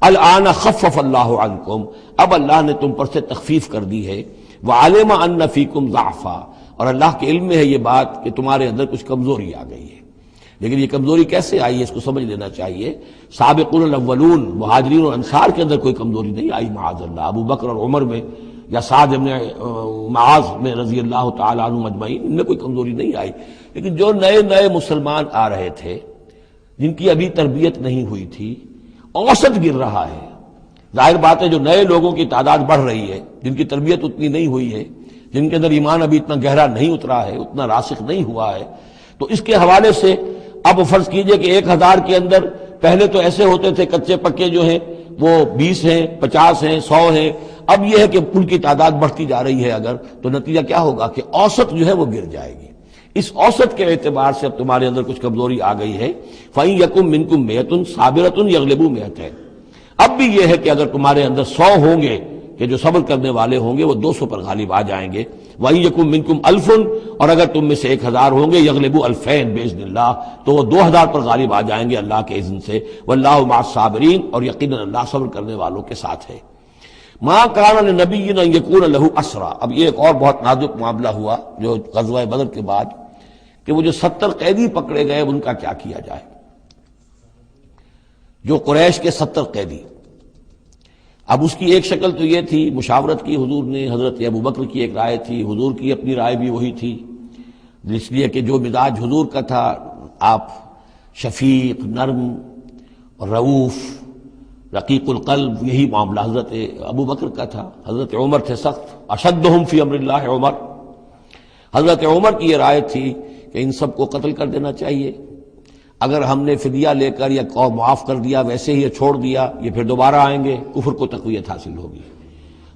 الآن خفف اللہ عنکم، اب اللہ نے تم پر سے تخفیف کر دی ہے، وعلم ان فیکم ضعفا، اور اللہ کے علم میں ہے یہ بات کہ تمہارے اندر کچھ کمزوری آ گئی ہے۔ لیکن یہ کمزوری کیسے آئی ہے اس کو سمجھ لینا چاہیے۔ سابقون الاولون مہاجرین اور انصار کے اندر کوئی کمزوری نہیں آئی معاذ اللہ، ابو بکر اور عمر میں یا سعد بن معاذ میں رضی اللہ تعالیٰ عنہ مجمعین، ان میں کوئی کمزوری نہیں آئی۔ لیکن جو نئے مسلمان آ رہے تھے، جن کی ابھی تربیت نہیں ہوئی تھی، اوسط گر رہا ہے۔ ظاہر بات ہے جو نئے لوگوں کی تعداد بڑھ رہی ہے، جن کی تربیت اتنی نہیں ہوئی ہے، جن کے اندر ایمان ابھی اتنا گہرا نہیں اترا ہے، اتنا راسخ نہیں ہوا ہے، تو اس کے حوالے سے اب فرض کیجئے کہ 1000 کے اندر پہلے تو ایسے ہوتے تھے کچے پکے جو ہیں وہ 20 ہیں، 50 ہیں، 100 ہیں، اب یہ ہے کہ ان کی تعداد بڑھتی جا رہی ہے اگر، تو نتیجہ کیا ہوگا کہ اوسط جو ہے وہ گر جائے گی۔ اس اوسط کے اعتبار سے اب تمہارے اندر کچھ کمزوری آ گئی ہے۔ فَإِن يَكُن مِّنكُم مِّئَةٌ صَابِرَةٌ يَغْلِبُوا مِئَتَيْنِ، اب بھی یہ ہے کہ اگر تمہارے اندر 100 ہوں گے کہ جو صبر کرنے والے ہوں گے وہ 200 پر غالب آ جائیں گے۔ وَإِن يَكُن مِّنكُمْ أَلْفٌ، اور اگر تم میں سے 1000 ہوں گے يَغْلِبُوا أَلْفَيْنِ بِإِذْنِ اللَّهِ، تو وہ 2000 پر غالب آ جائیں گے اللہ کے اذن سے۔ وَاللَّهُ مَعَ الصَّابِرِينَ، اور یقیناً اللہ صبر کرنے والوں کے ساتھ ہے۔ مَا كَانَ لِنَبِيٍّ أَن يَكُونَ لَهُ أَسْرَىٰ، اب یہ ایک اور بہت نازک معاملہ ہوا جو غزوہ بدر کے بعد، کہ وہ جو 70 قیدی پکڑے گئے ان کا کیا کیا جائے۔ جو قریش کے 70 قیدی، اب اس کی ایک شکل تو یہ تھی، مشاورت کی حضور نے، حضرت ابو بکر کی ایک رائے تھی، حضور کی اپنی رائے بھی وہی تھی، اس لیے کہ جو مزاج حضور کا تھا، آپ شفیق، نرم، رؤوف، رقیق القلب، یہی معاملہ حضرت ابو بکر کا تھا۔ حضرت عمر تھے سخت، اشدہم فی امر اللہ عمر، حضرت عمر کی یہ رائے تھی کہ ان سب کو قتل کر دینا چاہیے، اگر ہم نے فدیہ لے کر یا قوم معاف کر دیا، ویسے ہی چھوڑ دیا، یہ پھر دوبارہ آئیں گے، کفر کو تقویت حاصل ہوگی۔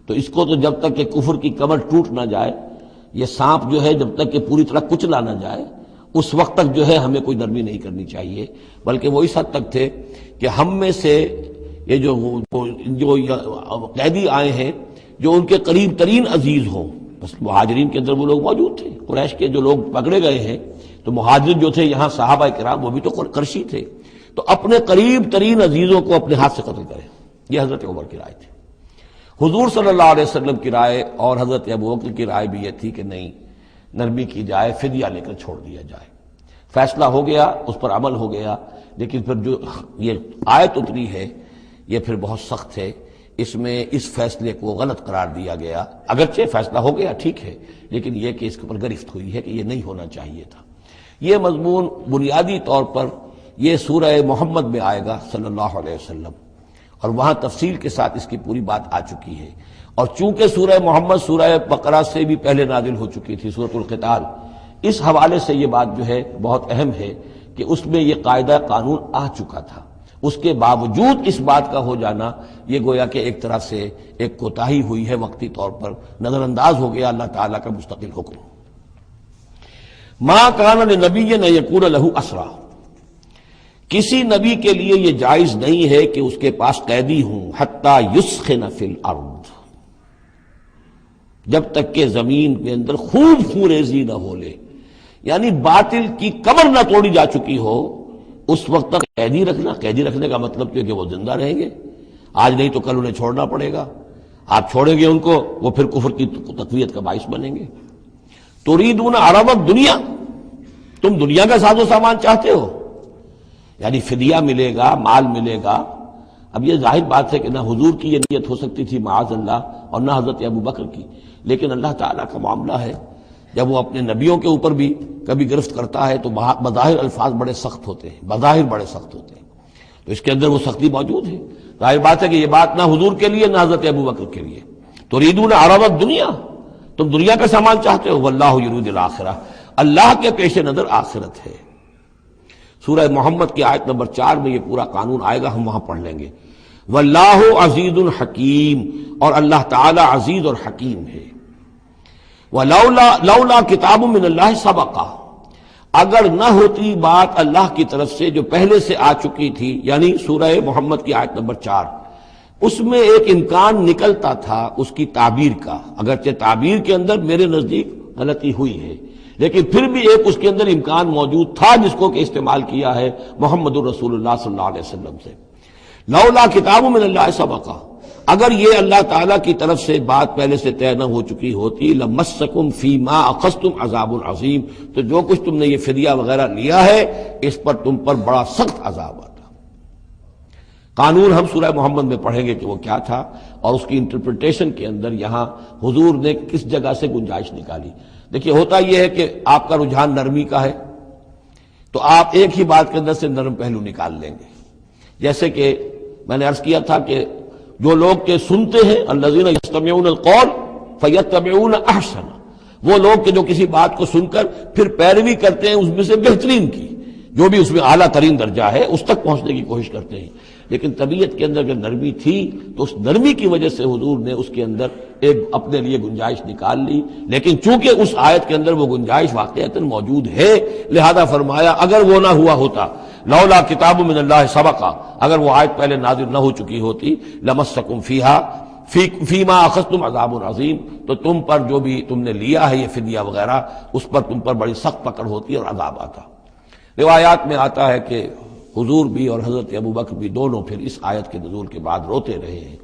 تو اس کو تو جب تک کہ کفر کی کمر ٹوٹ نہ جائے، یہ سانپ جو ہے جب تک کہ پوری طرح کچلا نہ جائے، اس وقت تک جو ہے ہمیں کوئی نرمی نہیں کرنی چاہیے، بلکہ وہ اس حد تک تھے کہ ہم میں سے یہ جو قیدی آئے ہیں جو ان کے قریب ترین عزیز ہوں، بس مہاجرین کے اندر وہ لوگ موجود تھے، قریش کے جو لوگ پکڑے گئے ہیں، تو مہاجر جو تھے یہاں صحابہ کرام وہ بھی تو قرشی تھے، تو اپنے قریب ترین عزیزوں کو اپنے ہاتھ سے قتل کریں، یہ حضرت عمر کی رائے تھی۔ حضور صلی اللہ علیہ وسلم کی رائے اور حضرت ابو بکر کی رائے بھی یہ تھی کہ نہیں، نرمی کی جائے، فدیہ لے کر چھوڑ دیا جائے۔ فیصلہ ہو گیا، اس پر عمل ہو گیا، لیکن پھر جو یہ آیت اتری ہے یہ پھر بہت سخت ہے، اس میں اس فیصلے کو غلط قرار دیا گیا، اگرچہ فیصلہ ہو گیا ٹھیک ہے، لیکن یہ کہ اس کے اوپر گرفت ہوئی ہے کہ یہ نہیں ہونا چاہیے تھا۔ یہ مضمون بنیادی طور پر یہ سورہ محمد میں آئے گا صلی اللہ علیہ وسلم، اور وہاں تفصیل کے ساتھ اس کی پوری بات آ چکی ہے، اور چونکہ سورہ محمد سورہ بقرہ سے بھی پہلے نازل ہو چکی تھی، سورۃ القتال، اس حوالے سے یہ بات جو ہے بہت اہم ہے کہ اس میں یہ قاعدہ قانون آ چکا تھا، اس کے باوجود اس بات کا ہو جانا یہ گویا کہ ایک طرح سے ایک کوتاہی ہوئی ہے، وقتی طور پر نظر انداز ہو گیا اللہ تعالیٰ کا مستقل حکم۔ ما کان لنبی ان یکون لہ اسریٰ، کسی نبی کے لیے یہ جائز نہیں ہے کہ اس کے پاس قیدی ہوں، حتی یسخن فی الارض، جب تک کہ زمین کے اندر خوب خوریزی نہ ہو لے، یعنی باطل کی کمر نہ توڑی جا چکی ہو، اس وقت تک قیدی رکھنا۔ قیدی رکھنے کا مطلب یہ کہ وہ زندہ رہیں گے، آج نہیں تو کل انہیں چھوڑنا پڑے گا، آپ چھوڑیں گے ان کو، وہ پھر کفر کی تقویت کا باعث بنیں گے۔ تريدون عرض الدنیا، تم دنیا کا ساز و سامان چاہتے ہو، یعنی فدیہ ملے گا، مال ملے گا۔ اب یہ ظاہر بات ہے کہ نہ حضور کی یہ نیت ہو سکتی تھی معاذ اللہ، اور نہ حضرت ابو بکر کی، لیکن اللہ تعالیٰ کا معاملہ ہے، جب وہ اپنے نبیوں کے اوپر بھی کبھی گرفت کرتا ہے تو بظاہر الفاظ بڑے سخت ہوتے ہیں، بظاہر بڑے سخت ہوتے ہیں، تو اس کے اندر وہ سختی موجود ہے۔ ظاہر بات ہے کہ یہ بات نہ حضور کے لیے نہ حضرت ابو بکر کے لیے۔ تريدون عرض الدنیا، تم دنیا کا سامان چاہتے ہو، واللہ یرید الآخرہ، اللہ کے پیش نظر آخرت ہے۔ سورہ محمد کی آیت نمبر 4 میں یہ پورا قانون آئے گا، ہم وہاں پڑھ لیں گے۔ واللہ عزیز الحکیم، اور اللہ تعالی عزیز اور حکیم ہے۔ لولا کتاب من اللہ سبقہ، اگر نہ ہوتی بات اللہ کی طرف سے جو پہلے سے آ چکی تھی، یعنی سورہ محمد کی آیت نمبر 4، اس میں ایک امکان نکلتا تھا اس کی تعبیر کا، اگرچہ تعبیر کے اندر میرے نزدیک غلطی ہوئی ہے، لیکن پھر بھی ایک اس کے اندر امکان موجود تھا جس کو کہ استعمال کیا ہے محمد الرسول اللہ صلی اللہ علیہ وسلم سے. لولا کتاب من اللہ سبقا، اگر یہ اللہ تعالیٰ کی طرف سے بات پہلے سے طے نہ ہو چکی ہوتی، لمسکم فیما اخذتم عذاب عظیم، تو جو کچھ تم نے یہ فدیہ وغیرہ لیا ہے اس پر تم پر بڑا سخت عذاب آتا. قانون ہم سورہ محمد میں پڑھیں گے کہ وہ کیا تھا، اور اس کی انٹرپریٹیشن کے اندر یہاں حضور نے کس جگہ سے گنجائش نکالی. دیکھیے ہوتا یہ ہے کہ آپ کا رجحان نرمی کا ہے تو آپ ایک ہی بات کے اندر سے نرم پہلو نکال لیں گے. جیسے کہ میں نے عرض کیا تھا کہ جو لوگ کے سنتے ہیں الذین یستمعون القول فیتبعون احسن، وہ لوگ کہ جو کسی بات کو سن کر پھر پیروی کرتے ہیں اس میں سے بہترین کی، جو بھی اس میں اعلیٰ ترین درجہ ہے اس تک پہنچنے کی کوشش کرتے ہیں. لیکن طبیعت کے اندر اگر نرمی تھی تو اس نرمی کی وجہ سے حضور نے اس کے اندر ایک اپنے لیے گنجائش نکال لی. لیکن چونکہ اس آیت کے اندر وہ گنجائش واقعتاً موجود ہے، لہذا فرمایا اگر وہ نہ ہوا ہوتا، لولا کتاب من اللہ سبقا، اگر وہ آیت پہلے نازل نہ ہو چکی ہوتی، لمسکم فیما اخذتم عذاب عظیم، تو تم پر جو بھی تم نے لیا ہے یہ فدیہ وغیرہ اس پر تم پر بڑی سخت پکڑ ہوتی اور عذاب آتا. روایات میں آتا ہے کہ حضور بھی اور حضرت ابوبکر بھی دونوں پھر اس آیت کے نزول کے بعد روتے رہے ہیں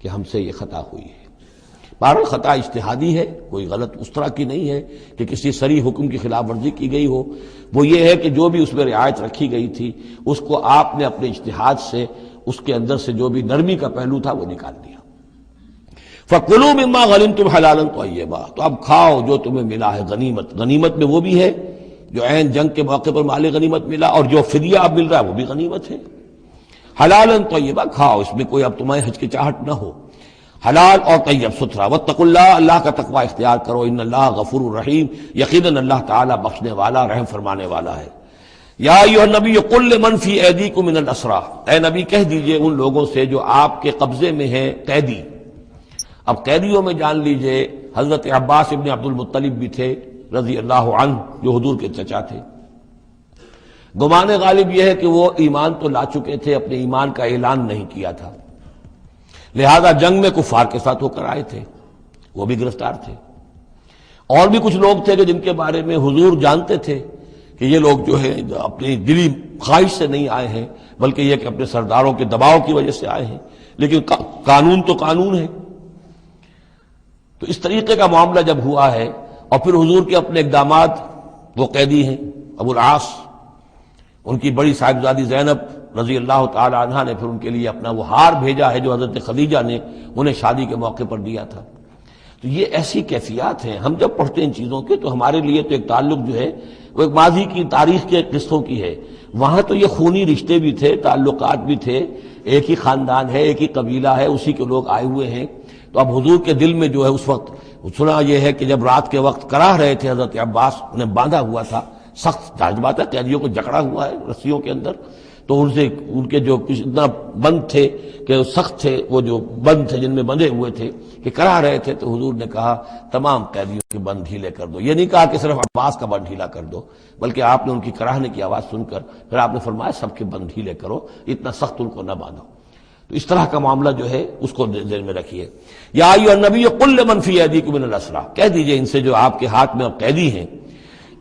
کہ ہم سے یہ خطا ہوئی ہے. بہرحال خطا اجتہادی ہے، کوئی غلط اس طرح کی نہیں ہے کہ کسی صریح حکم کی خلاف ورزی کی گئی ہو. وہ یہ ہے کہ جو بھی اس میں رعایت رکھی گئی تھی اس کو آپ نے اپنے اجتہاد سے اس کے اندر سے جو بھی نرمی کا پہلو تھا وہ نکال دیا. فَكُلُوا مِمَّا غَنِمْتُمْ حَلَالًا طَيِّبًا، تو اب کھاؤ جو تمہیں ملا ہے غنیمت. غنیمت میں وہ بھی ہے جو عین جنگ کے موقع پر مال غنیمت ملا، اور جو فدیہ اب مل رہا ہے وہ بھی غنیمت ہے. حلالا طیبا، کھاؤ اس میں کوئی اب تمہیں ہچکچاہٹ نہ ہو، حلال اور طیب ستھرا. واتقوا اللہ، اللہ کا تقوی اختیار کرو. ان اللہ غفور الرحیم، یقیناً اللہ تعالیٰ بخشنے والا رحم فرمانے والا ہے. یا ایھا النبی قل لمن فی ایدیکم من الاسریٰ، اے نبی کہہ دیجئے ان لوگوں سے جو آپ کے قبضے میں ہیں قیدی. اب قیدیوں میں جان لیجئے حضرت عباس ابن عبد المطلب بھی تھے رضی اللہ عنہ، جو حضور کے چچا تھے. گمان غالب یہ ہے کہ وہ ایمان تو لا چکے تھے، اپنے ایمان کا اعلان نہیں کیا تھا، لہذا جنگ میں کفار کے ساتھ ہو کر آئے تھے، وہ بھی گرفتار تھے. اور بھی کچھ لوگ تھے کہ جن کے بارے میں حضور جانتے تھے کہ یہ لوگ جو ہے اپنی دلی خواہش سے نہیں آئے ہیں، بلکہ یہ کہ اپنے سرداروں کے دباؤ کی وجہ سے آئے ہیں. لیکن قانون تو قانون ہے. تو اس طریقے کا معاملہ جب ہوا ہے، اور پھر حضور کے اپنے اقدامات، وہ قیدی ہیں ابو العاص، ان کی بڑی صاحبزادی زینب رضی اللہ تعالی عنہا نے پھر ان کے لیے اپنا وہ ہار بھیجا ہے جو حضرت خدیجہ نے انہیں شادی کے موقع پر دیا تھا. تو یہ ایسی کیفیات ہیں. ہم جب پڑھتے ہیں ان چیزوں کے تو ہمارے لیے تو ایک تعلق جو ہے وہ ایک ماضی کی تاریخ کے قصوں کی ہے. وہاں تو یہ خونی رشتے بھی تھے، تعلقات بھی تھے، ایک ہی خاندان ہے، ایک ہی قبیلہ ہے، اسی کے لوگ آئے ہوئے ہیں. تو اب حضور کے دل میں جو ہے اس وقت سنا یہ ہے کہ جب رات کے وقت کراہ رہے تھے حضرت عباس، انہیں باندھا ہوا تھا، سخت ظاہر بات ہے قیدیوں کو جکڑا ہوا ہے رسیوں کے اندر، تو ان سے ان کے جو کچھ اتنا بند تھے کہ سخت تھے، وہ جو بند تھے جن میں بندھے ہوئے تھے کہ کراہ رہے تھے، تو حضور نے کہا تمام قیدیوں کے بند ڈھیلے کر دو. یہ نہیں کہا کہ صرف عباس کا بند ڈھیلا کر دو، بلکہ آپ نے ان کی کراہنے کی آواز سن کر پھر آپ نے فرمایا سب کے بند ڈھیلے کرو، اتنا سخت ان کو نہ باندھو. تو اس طرح کا معاملہ جو ہے اس کو ذہن میں رکھیے. یا ایھا النبی قل لمن فی ایدیکم من الاسریٰ، کہہ دیجئے ان سے جو آپ کے ہاتھ میں اب قیدی ہیں،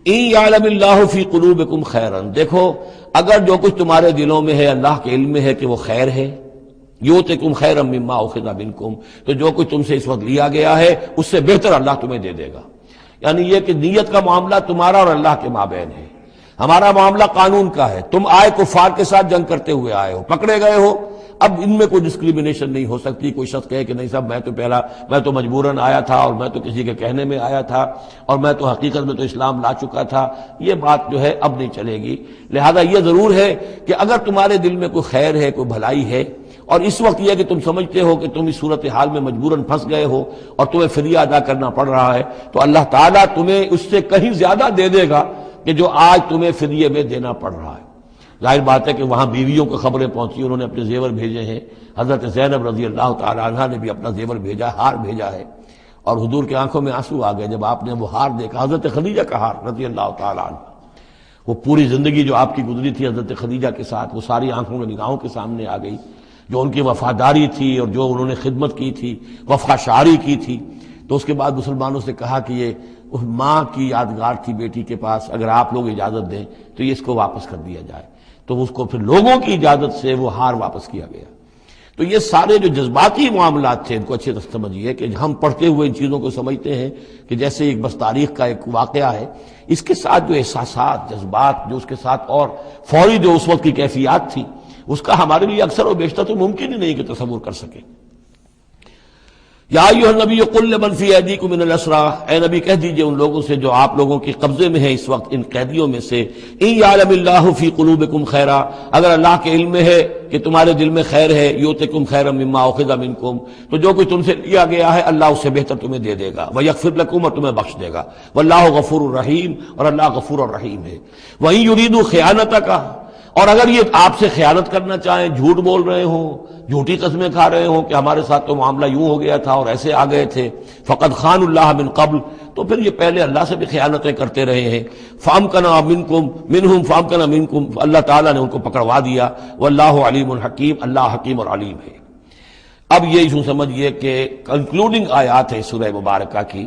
ان یعلم اللہ فی قلوبکم خیرا، دیکھو اگر جو کچھ تمہارے دلوں میں ہے اللہ کے علم میں ہے کہ وہ خیر ہے، یؤتکم خیرا مما اخذ منکم، تو جو کچھ تم سے اس وقت لیا گیا ہے اس سے بہتر اللہ تمہیں دے دے گا. یعنی یہ کہ نیت کا معاملہ تمہارا اور اللہ کے مابین ہے. ہمارا معاملہ قانون کا ہے. تم آئے کفار کے ساتھ جنگ کرتے ہوئے آئے ہو، پکڑے گئے ہو، اب ان میں کوئی ڈسکریمنیشن نہیں ہو سکتی. کوئی شخص کہے کہ نہیں صاحب میں تو مجبوراً آیا تھا، اور میں تو کسی کے کہنے میں آیا تھا، اور میں تو حقیقت میں تو اسلام لا چکا تھا، یہ بات جو ہے اب نہیں چلے گی. لہذا یہ ضرور ہے کہ اگر تمہارے دل میں کوئی خیر ہے، کوئی بھلائی ہے، اور اس وقت یہ کہ تم سمجھتے ہو کہ تم اس صورتحال میں مجبوراً پھنس گئے ہو اور تمہیں فدیہ ادا کرنا پڑ رہا ہے، تو اللہ تعالیٰ تمہیں اس سے کہیں زیادہ دے دے گا کہ جو آج تمہیں فدیے میں دینا پڑ رہا ہے. ظاہر بات ہے کہ وہاں بیویوں کو خبریں پہنچی، انہوں نے اپنے زیور بھیجے ہیں. حضرت زینب رضی اللہ تعالی عنہا نے بھی اپنا زیور بھیجا، ہار بھیجا ہے، اور حضور کے آنکھوں میں آنسو آ گئے جب آپ نے وہ ہار دیکھا. حضرت خدیجہ کا ہار رضی اللہ تعالی عنہ، وہ پوری زندگی جو آپ کی گزری تھی حضرت خدیجہ کے ساتھ، وہ ساری آنکھوں میں نگاہوں کے سامنے آ گئی. جو ان کی وفاداری تھی اور جو انہوں نے خدمت کی تھی، وفا شعاری کی تھی. تو اس کے بعد مسلمانوں سے کہا کہ یہ ماں کی یادگار تھی بیٹی کے پاس، اگر آپ لوگ اجازت دیں تو یہ اس کو واپس کر دیا جائے، تو اس کو پھر لوگوں کی اجازت سے وہ ہار واپس کیا گیا۔ تو یہ سارے جو جذباتی معاملات تھے ان کو اچھے طرح سمجھیے کہ ہم پڑھتے ہوئے ان چیزوں کو سمجھتے ہیں کہ جیسے ایک بس تاریخ کا ایک واقعہ ہے، اس کے ساتھ جو احساسات، جذبات، جو اس کے ساتھ اور فوری جو اس وقت کی کیفیات تھی، اس کا ہمارے لیے اکثر و بیشتر تو ممکن ہی نہیں کہ تصور کر سکیں۔ یا ایھا النبی قل لمن فی ایدیکم من الاسریٰ، اے نبی کہہ دیجئے ان لوگوں سے جو آپ لوگوں کے قبضے میں ہیں اس وقت ان قیدیوں میں سے، ان یعلم اللہ فی قلوبکم خیرا، اگر اللہ کے علم میں ہے کہ تمہارے دل میں خیر ہے، یؤتکم خیرا مما اخذ منکم، تو جو کچھ تم سے لیا گیا ہے اللہ اس سے بہتر تمہیں دے دے گا، ویغفر لکم، اور تمہیں بخش دے گا، واللہ غفور الرحیم، اور اللہ غفور الرحیم ہے۔ وَإِن يُرِيدُوا خِيَانَتَكَ، اور اگر یہ آپ سے خیانت کرنا چاہیں، جھوٹ بول رہے ہوں، جھوٹی قسمیں کھا رہے ہوں کہ ہمارے ساتھ تو معاملہ یوں ہو گیا تھا اور ایسے آ گئے تھے، فقد خان اللہ من قبل، تو پھر یہ پہلے اللہ سے بھی خیانتیں کرتے رہے ہیں، فامکنا منکم منہم فامکنا منکم، اللہ تعالیٰ نے ان کو پکڑوا دیا، واللہ علیم الحکیم، اللہ حکیم اور علیم ہے۔ اب یہ یوں سمجھیے کہ کنکلوڈنگ آیات ہے سورہ مبارکہ کی،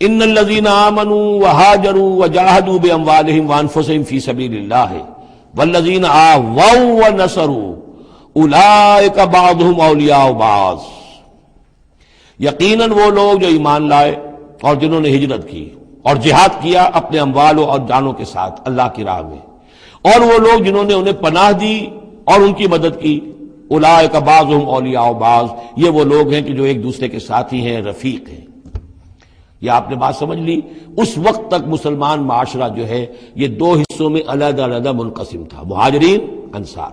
ان الذین آمنوا وہاجروا وجاہدوا باموالہم وانفسہم فی سبیل اللہ والذین آووا ونصروا اولئک بعضهم اولیاء بعض، یقیناً وہ لوگ جو ایمان لائے اور جنہوں نے ہجرت کی اور جہاد کیا اپنے اموالوں اور جانوں کے ساتھ اللہ کی راہ میں، اور وہ لوگ جنہوں نے انہیں پناہ دی اور ان کی مدد کی، اولئک بعضهم اولیاء بعض، یہ وہ لوگ ہیں کہ جو ایک دوسرے کے ساتھی ہیں، رفیق ہیں۔ یہ آپ نے بات سمجھ لی۔ اس وقت تک مسلمان معاشرہ جو ہے یہ دو حصوں میں علیحدہ علیحدہ منقسم تھا، مہاجرین، انصار۔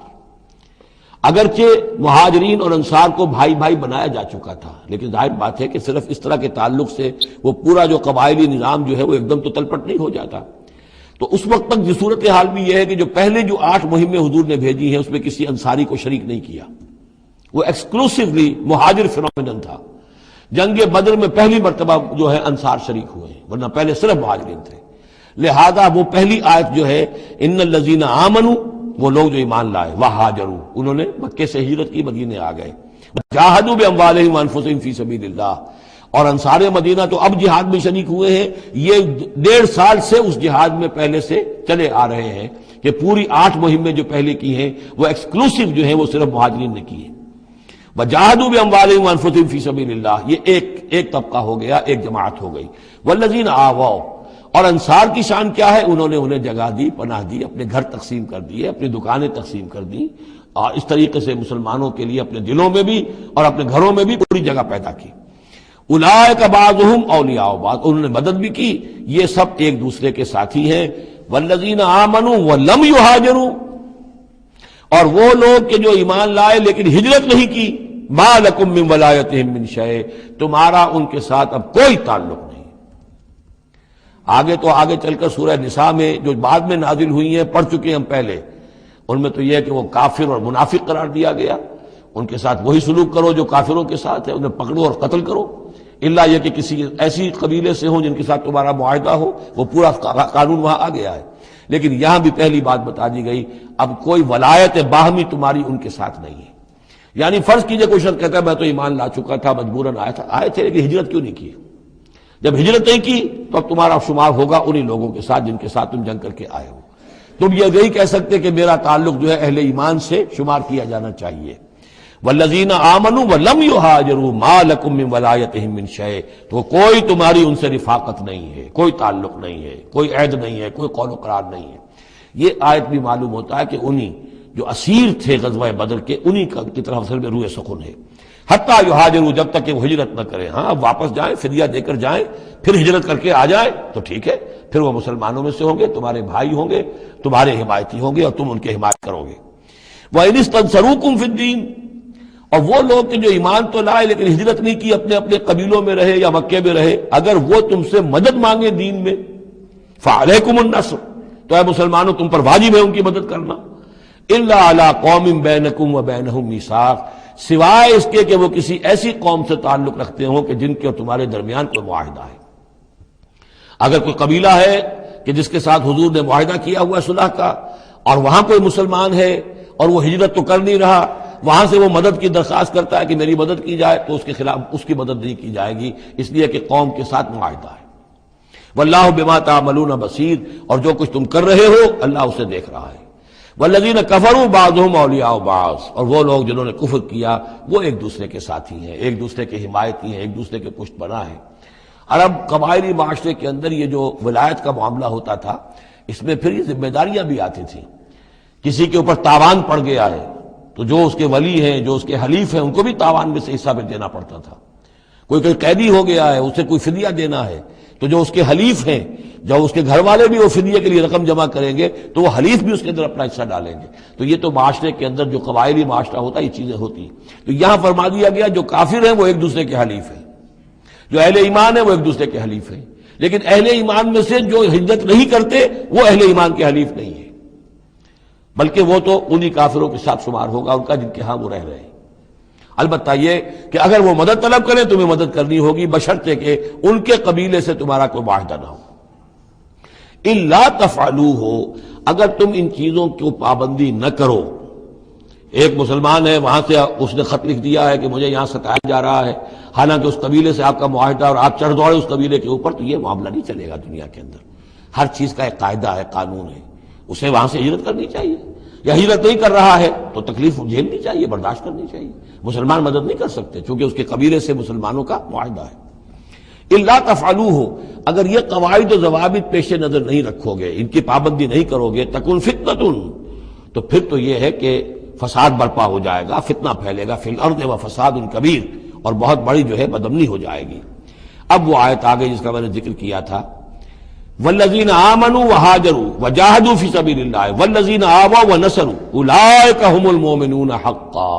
اگرچہ مہاجرین اور انصار کو بھائی بھائی بنایا جا چکا تھا، لیکن ظاہر بات ہے کہ صرف اس طرح کے تعلق سے وہ پورا جو قبائلی نظام جو ہے وہ ایک دم تو تلپٹ نہیں ہو جاتا۔ تو اس وقت تک جو صورتحال بھی یہ ہے کہ جو پہلے جو 8 مہمیں حضور نے بھیجی ہیں اس میں کسی انصاری کو شریک نہیں کیا، وہ ایکسکلوسیولی مہاجر فینومینن تھا۔ جنگ بدر میں پہلی مرتبہ جو ہے انصار شریک ہوئے ہیں، ورنہ پہلے صرف مہاجرین تھے۔ لہذا وہ پہلی آیت جو ہے ان الذین آمنوا، وہ لوگ جو ایمان لائے، وہاجروا، انہوں نے مکے سے ہجرت کی، مدینے آ گئے، جاہدوا باموالہم وانفسہم فی سبیل اللہ، اور انصار مدینہ تو اب جہاد میں شریک ہوئے ہیں، یہ 1.5 سال سے اس جہاد میں پہلے سے چلے آ رہے ہیں کہ پوری 8 مہمیں جو پہلے کی ہیں وہ ایکسکلوسیو جو ہیں وہ صرف مہاجرین نے کی ہیں۔ وجاہدوا باموالہم وانفسہم فی سبیل اللہ، یہ ایک طبقہ ہو گیا، ایک جماعت ہو گئی۔ والذین آووا، اور انصار کی شان کیا ہے؟ انہوں نے انہیں جگہ دی، پناہ دی، اپنے گھر تقسیم کر دیے، اپنی دکانیں تقسیم کر دی، اور اس طریقے سے مسلمانوں کے لیے اپنے دلوں میں بھی اور اپنے گھروں میں بھی پوری جگہ پیدا کی۔ اولئک بعضهم اولیاء بعض، انہوں نے مدد بھی کی، یہ سب ایک دوسرے کے ساتھی ہیں۔ والذین آمنوا ولم یہاجروا، اور وہ لوگ کہ جو ایمان لائے لیکن ہجرت نہیں کی، ما لکم من ولایتہم من شیء، تمہارا ان کے ساتھ اب کوئی تعلق نہیں۔ آگے چل کر سورہ نساء میں جو بعد میں نازل ہوئی ہیں، پڑھ چکے ہم پہلے، ان میں تو یہ ہے کہ وہ کافر اور منافق قرار دیا گیا، ان کے ساتھ وہی سلوک کرو جو کافروں کے ساتھ ہے، انہیں پکڑو اور قتل کرو، الا یہ کہ کسی ایسی قبیلے سے ہوں جن کے ساتھ تمہارا معاہدہ ہو، وہ پورا قانون وہاں آ گیا ہے۔ لیکن یہاں بھی پہلی بات بتا دی گئی، اب کوئی ولایت باہمی تمہاری ان کے ساتھ نہیں ہے۔ یعنی فرض کیجئے کوئی شخص کہتا ہے میں تو ایمان لا چکا تھا، مجبوراً آئے تھے لیکن ہجرت کیوں نہیں کی؟ جب ہجرت نہیں کی تو اب تمہارا شمار ہوگا انہی لوگوں کے ساتھ جن کے ساتھ تم جنگ کر کے آئے ہو۔ تم یہ نہیں کہہ سکتے کہ میرا تعلق جو ہے اہل ایمان سے شمار کیا جانا چاہیے۔ والذین آمنوا ولم یہاجروا ما لکم من ولایتہم من شیء، تو کوئی تمہاری ان سے رفاقت نہیں ہے، کوئی تعلق نہیں ہے، کوئی عہد نہیں ہے، کوئی قول و قرار نہیں ہے۔ یہ آیت بھی معلوم ہوتا ہے کہ انہی جو اسیر تھے غزوہ بدر کے، انہی کی طرف اصل میں روح سخن ہے۔ حتیٰ یہاجروا، جب تک کہ وہ ہجرت نہ کریں، ہاں واپس جائیں، فدیہ دے کر جائیں، پھر ہجرت کر کے آ جائیں تو ٹھیک ہے، پھر وہ مسلمانوں میں سے ہوں گے، تمہارے بھائی ہوں گے، تمہارے حمایتی ہوں گے اور تم ان کے حمایت کرو گے۔ وَإِنِ اسْتَنصَرُوكُمْ فِي الدِّينِ، اور وہ لوگ کہ جو ایمان تو لائے لیکن ہجرت نہیں کی، اپنے اپنے قبیلوں میں رہے یا مکے میں رہے، اگر وہ تم سے مدد مانگے دین میں، فَعَلَيْكُمُ النَّصْرُ، تو اے مسلمانوں تم پر واجب ہے ان کی مدد کرنا، إِلَّا عَلَىٰ قَوْمٍ بَيْنَكُمْ وَبَيْنَهُمْ مِيثَاقٌ، سوائے اس کے کہ وہ کسی ایسی قوم سے تعلق رکھتے ہوں کہ جن کے اور تمہارے درمیان کوئی معاہدہ ہے۔ اگر کوئی قبیلہ ہے کہ جس کے ساتھ حضور نے معاہدہ کیا ہوا ہے صلح کا، اور وہاں کوئی مسلمان ہے اور وہ ہجرت تو کر نہیں رہا، وہاں سے وہ مدد کی درخواست کرتا ہے کہ میری مدد کی جائے، تو اس کے خلاف اس کی مدد نہیں کی جائے گی، اس لیے کہ قوم کے ساتھ معاہدہ ہے۔ واللہ بما تعملون بصیر، اور جو کچھ تم کر رہے ہو اللہ اسے دیکھ رہا ہے۔ والذین کفروا بعضهم اولیاء بعض، اور وہ لوگ جنہوں نے کفر کیا وہ ایک دوسرے کے ساتھی ہیں، ایک دوسرے کے حمایتی ہیں، ایک دوسرے کے پشت پناہ ہیں۔ عرب قبائلی معاشرے کے اندر یہ جو ولایت کا معاملہ ہوتا تھا، اس میں پھر یہ ذمہ داریاں بھی آتی تھیں۔ کسی کے اوپر تاوان پڑ گیا ہے تو جو اس کے ولی ہیں، جو اس کے حلیف ہیں، ان کو بھی تاوان میں سے حصہ بھی دینا پڑتا تھا۔ کوئی قیدی ہو گیا ہے، اسے کوئی فدیہ دینا ہے تو جو اس کے حلیف ہیں، جو اس کے گھر والے بھی وہ فدیے کے لیے رقم جمع کریں گے تو وہ حلیف بھی اس کے اندر اپنا حصہ ڈالیں گے۔ تو یہ تو معاشرے کے اندر جو قبائلی معاشرہ ہوتا ہے یہ چیزیں ہوتی ہیں۔ تو یہاں فرما دیا گیا جو کافر ہیں وہ ایک دوسرے کے حلیف ہیں، جو اہل ایمان ہیں وہ ایک دوسرے کے حلیف ہیں، لیکن اہل ایمان میں سے جو ہجرت نہیں کرتے وہ اہل ایمان کے حلیف نہیں ہیں، بلکہ وہ تو انہی کافروں کے ساتھ شمار ہوگا ان کا جن کے ہاں وہ رہ رہے ہیں۔ البتہ یہ کہ اگر وہ مدد طلب کریں تمہیں مدد کرنی ہوگی، بشرطے کہ ان کے قبیلے سے تمہارا کوئی معاہدہ نہ ہو۔ الا تفعلوہ، اگر تم ان چیزوں کی پابندی نہ کرو۔ ایک مسلمان ہے، وہاں سے اس نے خط لکھ دیا ہے کہ مجھے یہاں ستایا جا رہا ہے، حالانکہ اس قبیلے سے آپ کا معاہدہ اور آپ چڑھ دوڑے اس قبیلے کے اوپر، تو یہ معاملہ نہیں چلے گا دنیا کے اندر۔ ہر چیز کا ایک قاعدہ ہے، قانون ہے، اسے وہاں سے ہجرت کرنی چاہیے، یا ہجرت نہیں کر رہا ہے تو تکلیف جھیلنی چاہیے، برداشت کرنی چاہیے۔ مسلمان مدد نہیں کر سکتے چونکہ اس کے قبیلے سے مسلمانوں کا معاہدہ ہے۔ الا تفعلوہ، اگر یہ قواعد و ضوابط پیش نظر نہیں رکھو گے، ان کی پابندی نہیں کرو گے، تکن فتنۃ، تو پھر تو یہ ہے کہ فساد برپا ہو جائے گا، فتنہ پھیلے گا، فی الارض و فساد کبیر، اور بہت بڑی جو ہے بدامنی ہو جائے گی۔ اب وہ آیت آگے جس کا میں نے ذکر کیا تھا، والذین آمنوا وہاجروا وجاہدوا فی سبیل اللہ والذین آووا ونصروا اولئک هم المؤمنون حقا۔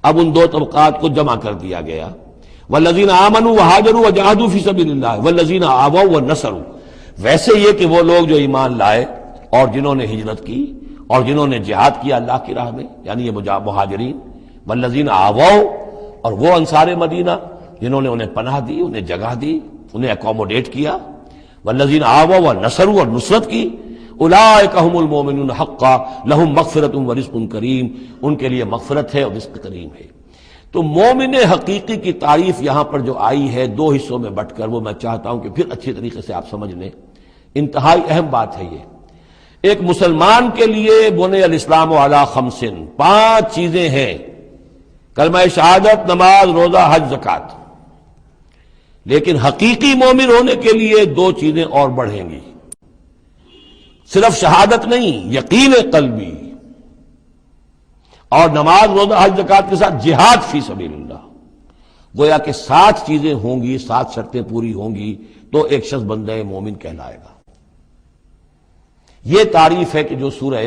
اب ان دو طبقات کو جمع کر دیا گیا، والذین آمنوا وہاجروا وجاہدوا فی سبیل اللہ والذین آووا ونصروا۔ ویسے یہ کہ وہ لوگ جو ایمان لائے اور جنہوں نے ہجرت کی اور جنہوں نے جہاد کیا اللہ کی راہ میں، یعنی یہ مہاجرین، والذین آووا، اور وہ انصار مدینہ جنہوں نے انہیں پناہ دی، انہیں جگہ دی، انہیں اکوموڈیٹ کیا، والذین آووا ونصروا، اور نصرت کی، اولئک هم المؤمنون حقا لهم مغفرۃ ورزق کریم، ان کے لیے مغفرت ہے اور رزق کریم ہے۔ تو مومن حقیقی کی تعریف یہاں پر جو آئی ہے دو حصوں میں بٹ کر، وہ میں چاہتا ہوں کہ پھر اچھی طریقے سے آپ سمجھ لیں، انتہائی اہم بات ہے یہ۔ ایک مسلمان کے لیے بنی الاسلام علی خمس، 5 چیزیں ہیں، کلمہ شہادت، نماز، روزہ، حج، زکوٰۃ۔ لیکن حقیقی مومن ہونے کے لیے 2 چیزیں اور بڑھیں گی، صرف شہادت نہیں، یقین قلبی، اور نماز، روزہ، حج، زکوٰۃ کے ساتھ جہاد فی سبیل اللہ۔ گویا کہ 7 چیزیں ہوں گی، 7 شرطیں پوری ہوں گی تو ایک شخص بندہ مومن کہلائے گا۔ یہ تعریف ہے کہ جو سورہ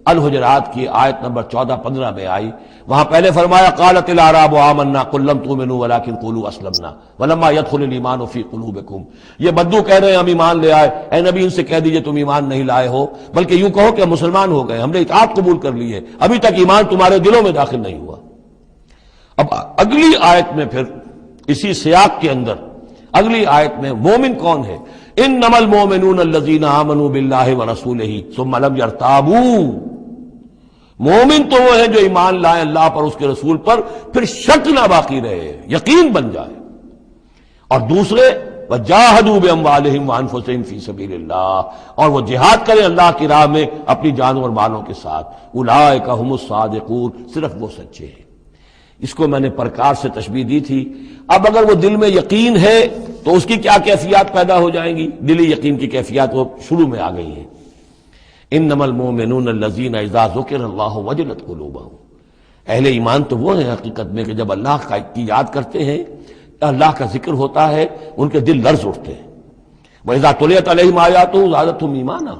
الحجرات کی آیت نمبر 14-15 میں آئی، وہاں پہلے فرمایا قالت الاعراب آمنا قل لم تؤمنوا ولکن قولوا اسلمنا ولما يدخل الايمان في قلوبكم۔ یہ بدو کہہ رہے ہیں ہم ایمان لے آئے، اے نبی ان سے کہہ دیجئے تم ایمان نہیں لائے ہو، بلکہ یوں کہو کہ ہم مسلمان ہو گئے، ہم نے اطاعت قبول کر لی ہے، ابھی تک ایمان تمہارے دلوں میں داخل نہیں ہوا۔ اب اگلی آیت میں پھر اسی سیاق کے اندر اگلی آیت میں مومن کون ہے؟ انما المؤمنون الذين آمنوا بالله ورسوله ثم لم يرتابوا۔ مومن تو وہ ہیں جو ایمان لائیں اللہ پر، اس کے رسول پر، پھر شک نہ باقی رہے، یقین بن جائے۔ اور دوسرے وجاہدوا باموالہم وانفسہم فی سبیل اللہ، اور وہ جہاد کریں اللہ کی راہ میں اپنی جانوں اور مالوں کے ساتھ، اولئک هم الصادقون، صرف وہ سچے ہیں۔ اس کو میں نے پرکار سے تشبیہ دی تھی۔ اب اگر وہ دل میں یقین ہے تو اس کی کیا کیفیات پیدا ہو جائیں گی؟ دلی یقین کی کیفیات وہ شروع میں آ گئی ہیں۔ انما المؤمنون الذین اذا ذکر اللہ وجلت قلوبہم۔ اہل ایمان تو وہ ہیں حقیقت میں کہ جب اللہ کی یاد کرتے ہیں، اللہ کا ذکر ہوتا ہے، ان کے دل لرز اٹھتے ہیں۔ وَإِذَا تُلِيَتْ عَلَيْهِمْ آيَاتُهُ زَادَتْهُمْ ایمانا،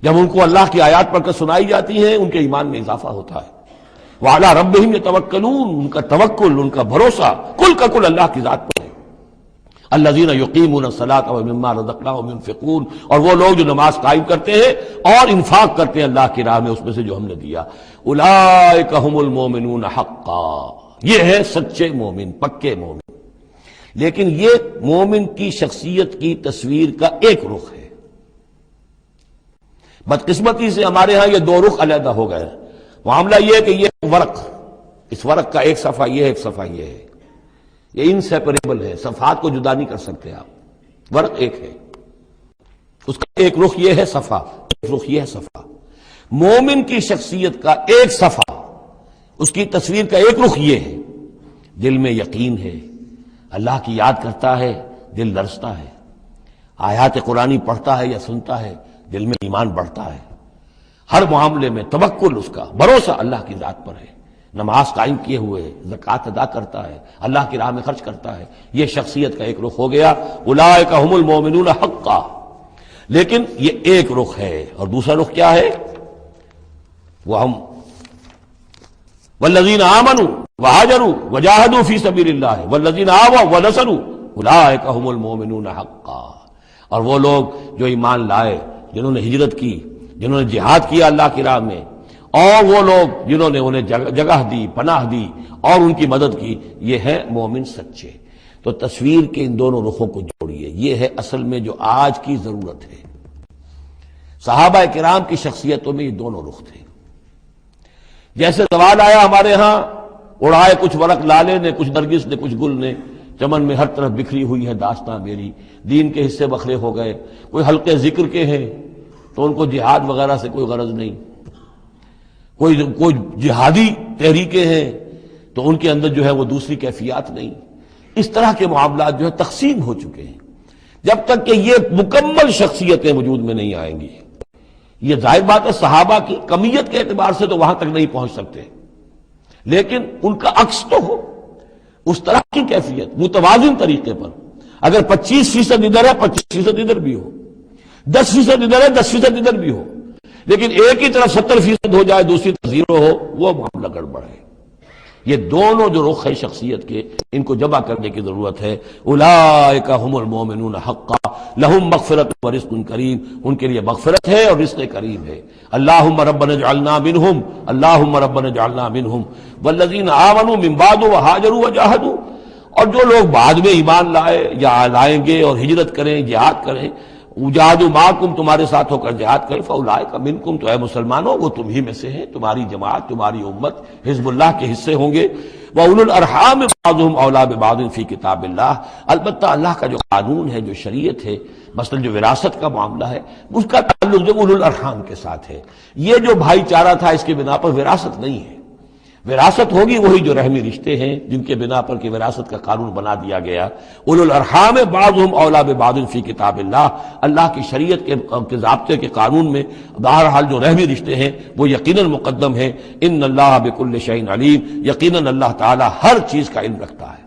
جب ان کو اللہ کی آیات پڑھ کر سنائی جاتی ہیں ان کے ایمان میں اضافہ ہوتا ہے۔ وَعَلَىٰ رَبِّهِمْ يَتَوَكَّلُونَ، ان کا توکل، ان کا بھروسہ کل کا کل اللہ کی ذات پر ہے۔ الذین یقیمون الصلاۃ ومما رزقناہم ينفقون، اور وہ لوگ جو نماز قائم کرتے ہیں اور انفاق کرتے ہیں اللہ کی راہ میں اس میں سے جو ہم نے دیا۔ اولئک هم المؤمنون حقا، یہ ہے سچے مومن، پکے مومن۔ لیکن یہ مومن کی شخصیت کی تصویر کا ایک رخ ہے۔ بدقسمتی سے ہمارے ہاں یہ 2 رخ علیحدہ ہو گئے۔ معاملہ یہ ہے کہ یہ ورق، اس ورق کا ایک صفحہ یہ ہے، ایک صفحہ یہ ہے، یہ انسیپریبل ہے، صفحات کو جدا نہیں کر سکتے آپ، ورق ایک ہے، اس کا ایک رخ یہ ہے صفحہ، ایک رخ یہ ہے صفحہ۔ مومن کی شخصیت کا ایک صفحہ، اس کی تصویر کا ایک رخ یہ ہے، دل میں یقین ہے، اللہ کی یاد کرتا ہے، دل لرزتا ہے، آیات قرآنی پڑھتا ہے یا سنتا ہے، دل میں ایمان بڑھتا ہے، ہر معاملے میں توکل، اس کا بھروسہ اللہ کی ذات پر ہے، نماز قائم کیے ہوئے ہے، زکوٰۃ ادا کرتا ہے، اللہ کی راہ میں خرچ کرتا ہے، یہ شخصیت کا ایک رخ ہو گیا، اولئک هم المؤمنون حقا۔ لیکن یہ ایک رخ ہے، اور دوسرا رخ کیا ہے؟ وہ ہم والذین آمنوا وہاجروا وجاہدوا فی سبیل اللہ والذین آووا ونصروا اولئک هم المؤمنون حقا۔ اور وہ لوگ جو ایمان لائے، جنہوں نے ہجرت کی، جنہوں نے جہاد کیا اللہ کی راہ میں، اور وہ لوگ جنہوں نے انہیں جگہ دی، پناہ دی اور ان کی مدد کی، یہ ہیں مومن سچے۔ تو تصویر کے ان دونوں رخوں کو جوڑیے، یہ ہے اصل میں جو آج کی ضرورت ہے۔ صحابہ کرام کی شخصیتوں میں یہ دونوں رخ تھے۔ جیسے سوال آیا ہمارے ہاں، اڑائے کچھ ورق لالے نے، کچھ نرگس نے، کچھ گل نے، چمن میں ہر طرف بکھری ہوئی ہے داستاں میری، دین کے حصے بکھرے ہو گئے، کوئی حلقے ذکر کے ہیں تو ان کو جہاد وغیرہ سے کوئی غرض نہیں، کوئی جہادی تحریکیں ہیں تو ان کے اندر جو ہے وہ دوسری کیفیات نہیں۔ اس طرح کے معاملات جو ہے تقسیم ہو چکے ہیں۔ جب تک کہ یہ مکمل شخصیتیں وجود میں نہیں آئیں گی، یہ ظاہر بات ہے صحابہ کی کمیت کے اعتبار سے تو وہاں تک نہیں پہنچ سکتے، لیکن ان کا عکس تو ہو، اس طرح کی کیفیت متوازن طریقے پر۔ اگر 25% ادھر ہے 25% ادھر بھی ہو، 10% ادھر ہے 10% ادھر بھی ہو، لیکن ایک ہی طرف 70% ہو جائے، دوسری طرف 0 ہو، وہ معاملہ گڑبڑ ہے۔ یہ دونوں جو رخ ہے شخصیت کے، ان کو جمع کرنے کی ضرورت ہے۔ اولئک هم المؤمنون حقا لهم مغفرۃ ورزق کریم، ان کے لیے مغفرت ہے اور رزق کریم ہے۔ اللہم ربنا اجعلنا منہم، اللہم ربنا اجعلنا منہم والذین آمنوا من بعد وہاجروا وجاہدوا، اور جو لوگ بعد میں ایمان لائے یا لائیں گے اور ہجرت کریں، جہاد کریں، وجاہدوا معکم، تمہارے ساتھ ہو کر جہاد کریں، فاولئک منکم، تو اے مسلمانوں وہ تم ہی میں سے ہیں، تمہاری جماعت، تمہاری امت حزب اللہ کے حصے ہوں گے۔ وَأُولُو الْأَرْحَامِ بَعْضُهُمْ أَوْلَىٰ بِبَعْضٍ فِي کتاب اللہ، البتہ اللہ کا جو قانون ہے، جو شریعت ہے، مثلا جو وراثت کا معاملہ ہے، اس کا تعلق جو اولو الارحام کے ساتھ ہے۔ یہ جو بھائی چارہ تھا اس کے بنا پر وراثت نہیں ہے، وراثت ہوگی وہی جو رحمی رشتے ہیں جن کے بنا پر کہ وراثت کا قانون بنا دیا گیا۔ اولو الارحام بعضهم اولیٰ ببعض فی کتاب اللہ، اللہ کی شریعت کے ضابطے کے قانون میں بہرحال جو رحمی رشتے ہیں وہ یقیناً مقدم ہیں۔ ان اللہ بکل شیء علیم، یقیناً اللہ تعالی ہر چیز کا علم رکھتا ہے۔